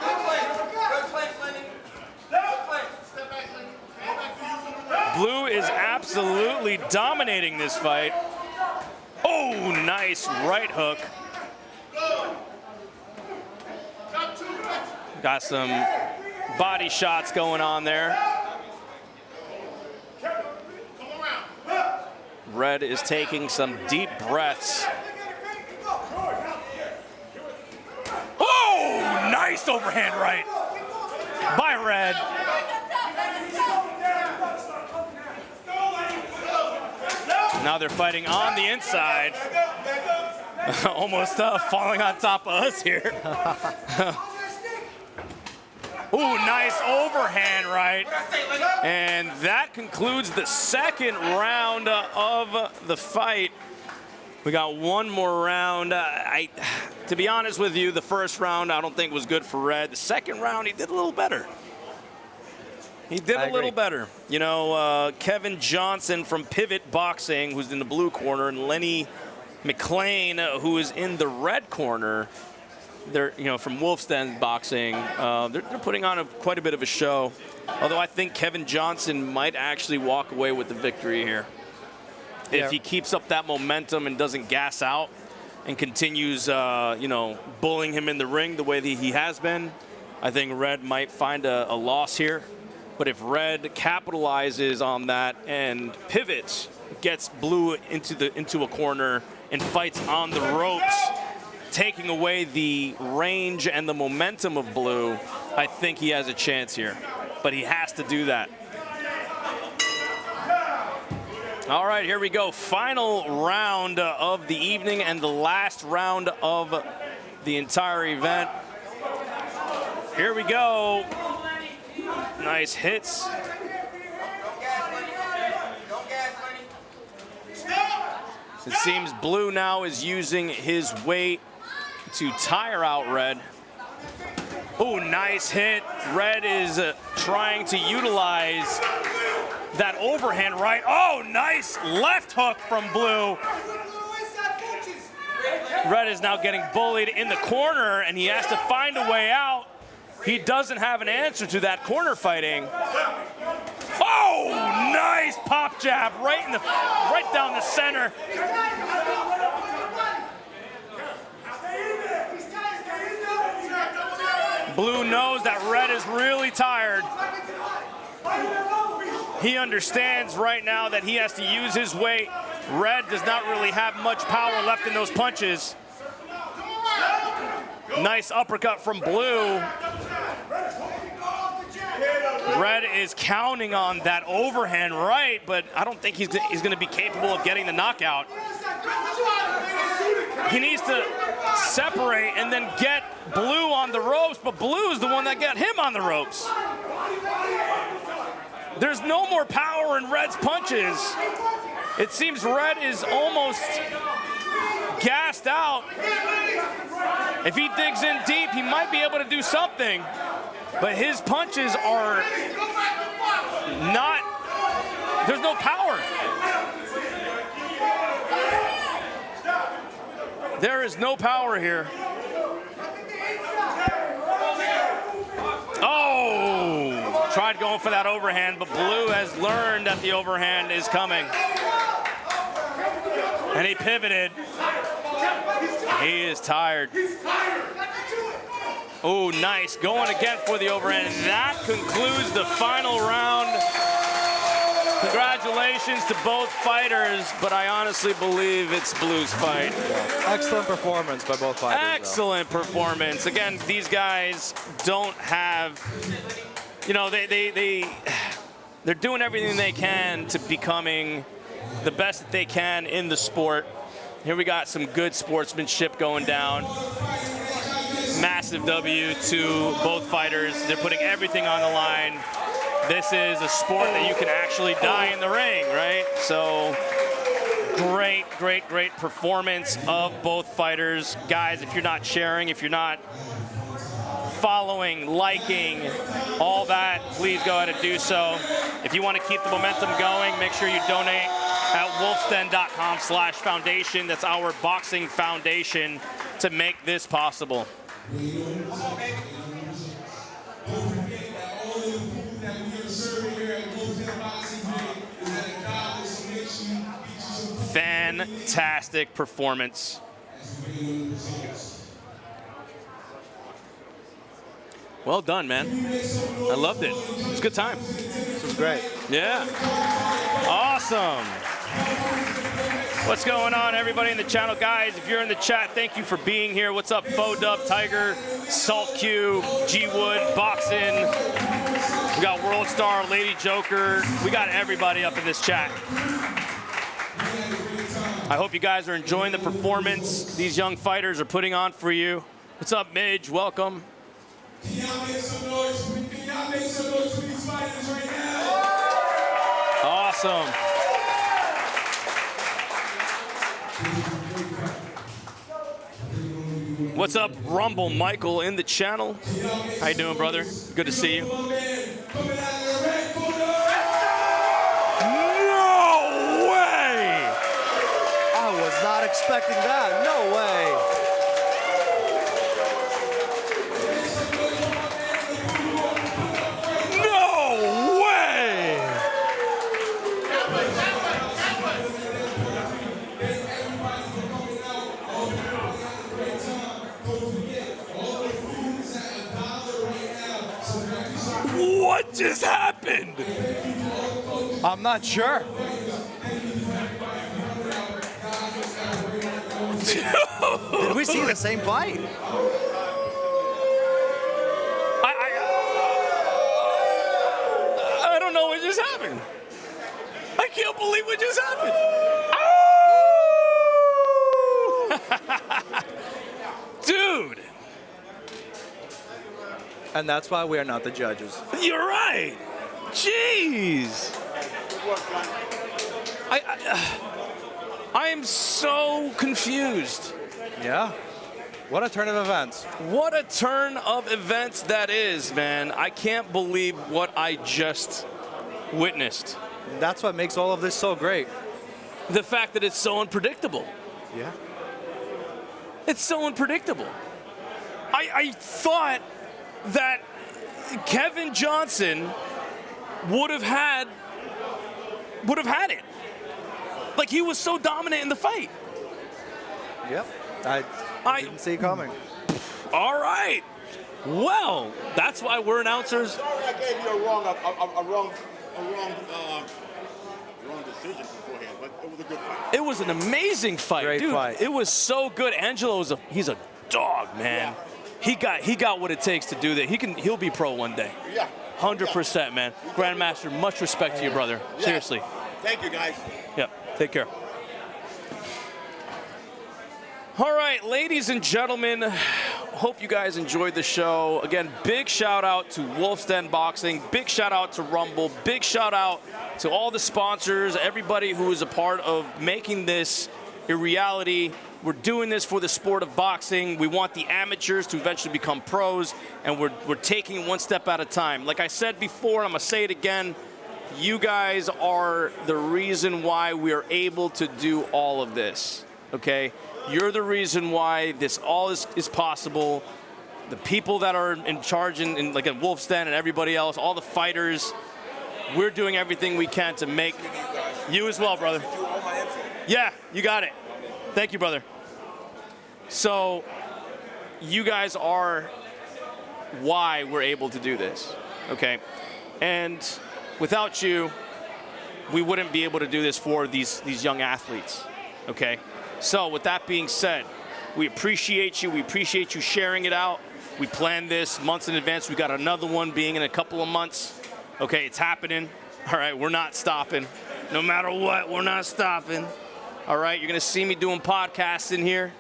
Blue is absolutely dominating this fight. Oh, nice right hook. Got some body shots going on there. Red is taking some deep breaths. Oh, nice overhand right by Red. Now they're fighting on the inside. Almost falling on top of us here. Ooh, nice overhand right. And that concludes the second round of the fight. We got one more round. To be honest with you, the first round I don't think was good for Red. The second round, he did a little better. He did a little better. You know, Kevin Johnson from Pivot Boxing, who's in the blue corner, and Lenny McLean, who is in the red corner. they're from Wolfstand Boxing. They're putting on quite a bit of a show. Although I think Kevin Johnson might actually walk away with the victory here if he keeps up that momentum and doesn't gas out and continues, bullying him in the ring the way that he has been. I think Red might find a loss here. But if Red capitalizes on that and pivots, gets Blue into a corner and fights on the ropes, taking away the range and the momentum of Blue, I think he has a chance here. But he has to do that. All right, here we go. Final round of the evening and the last round of the entire event. Here we go. Nice hits. It seems Blue now is using his weight to tire out Red. Oh, nice hit. Red is trying to utilize that overhand right. Oh, nice left hook from Blue. Red is now getting bullied in the corner, and he has to find a way out. He doesn't have an answer to that corner fighting. Oh, nice pop jab right down the center. Blue knows that Red is really tired. He understands right now that he has to use his weight. Red does not really have much power left in those punches. Nice uppercut from Blue. Red is counting on that overhand right, but I don't think he's going to be capable of getting the knockout. He needs to separate and then get Blue on the ropes, but Blue is the one that got him on the ropes. There's no more power in Red's punches. It seems Red is almost gassed out. If he digs in deep, he might be able to do something. But his punches are not, there's no power. There is no power here. Oh, tried going for that overhand, but Blue has learned that the overhand is coming. And he pivoted. He is tired. Oh, nice. Going again for the overhand. And that concludes the final round. Congratulations to both fighters, but I honestly believe it's Blue's fight. Excellent performance by both fighters. Excellent performance. Again, these guys don't have, they're doing everything they can to becoming the best that they can in the sport. Here we got some good sportsmanship going down. Massive W to both fighters. They're putting everything on the line. This is a sport that you can actually die in the ring, right? So great, great, great performance of both fighters. Guys, if you're not sharing, if you're not following, liking, all that, please go ahead and do so. If you want to keep the momentum going, make sure you donate at wolfsten.com/foundation. That's our boxing foundation to make this possible. Fantastic performance. Well done, man. I loved it. It's a good time. This was great. Yeah. Awesome. What's going on, everybody in the channel? Guys, if you're in the chat, thank you for being here. What's up, Fodub, Tiger, Salt Q, G Wood, Boxin'. We got World Star, Lady Joker. We got everybody up in this chat. I hope you guys are enjoying the performance these young fighters are putting on for you. What's up, Midge? Welcome. Can y'all make some noise for these fighters right now? Awesome. What's up, Rumble Michael in the channel? How you doing, brother? Good to see you. No way! I was not expecting that. No way. just happened? I'm not sure. Did we see the same fight? I don't know what just happened. I can't believe what just happened. Dude, And that's why we are not the judges. you're right. Jeez. I am so confused. Yeah. What a turn of events. What a turn of events that is, man. I can't believe what I just witnessed. That's what makes all of this so great. The fact that it's so unpredictable. Yeah. It's so unpredictable. I thought that Kevin Johnson would have had it. Like, he was so dominant in the fight. Yep. I didn't see it coming. All right. Well, that's why we're announcers. Sorry, I gave you a wrong decision beforehand, but it was a good fight. It was an amazing fight, Great dude. fight. It was so good. Angelo he's a dog, man. Yeah. He got what it takes to do that. He'll be pro one day. Yeah. 100%, man. Grandmaster, much respect to you, brother. Yeah. Seriously. Thank you, guys. Yep. Take care. All right, ladies and gentlemen, hope you guys enjoyed the show. Again, big shout out to Wolf's Den Boxing, big shout out to Rumble, big shout out to all the sponsors, everybody who is a part of making this a reality. We're doing this for the sport of boxing. We want the amateurs to eventually become pros, and we're taking it one step at a time. Like I said before, and I'm gonna say it again, you guys are the reason why we are able to do all of this, okay? You're the reason why this all is possible. The people that are in charge in like at Wolf's Den and everybody else, all the fighters, we're doing everything we can to make you as well, brother. Yeah, you got it. Thank you, brother. So you guys are why we're able to do this, okay? And without you, we wouldn't be able to do this for these young athletes, okay? So with that being said, we appreciate you. We appreciate you sharing it out. We planned this months in advance. We got another one being in a couple of months. Okay, it's happening. All right, we're not stopping. No matter what, we're not stopping. All right, you're going to see me doing podcasts in here.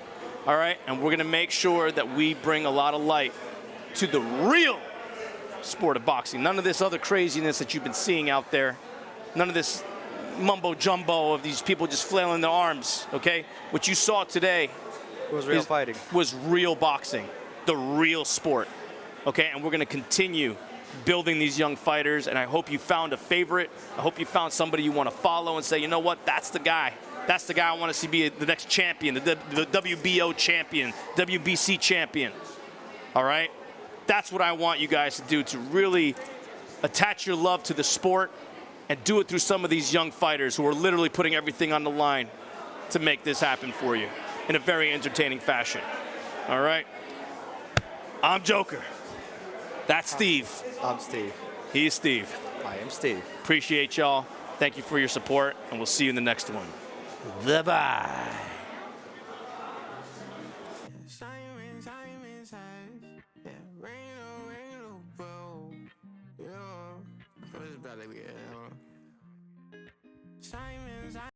All right, and we're going to make sure that we bring a lot of light to the real sport of boxing. None of this other craziness that you've been seeing out there. None of this mumbo jumbo of these people just flailing their arms, okay? What you saw today It was real fighting. was real boxing, the real sport, okay? And we're gonna continue building these young fighters, and I hope you found a favorite. I hope you found somebody you wanna follow and say, you know what, that's the guy. That's the guy I wanna see be the next champion, the WBO champion, WBC champion, all right? That's what I want you guys to do, to really attach your love to the sport and do it through some of these young fighters who are literally putting everything on the line to make this happen for you in a very entertaining fashion. All right? I'm Joker. That's Steve. I'm Steve. He's Steve. I am Steve. Appreciate y'all. Thank you for your support, and we'll see you in the next one. Bye-bye. Simon,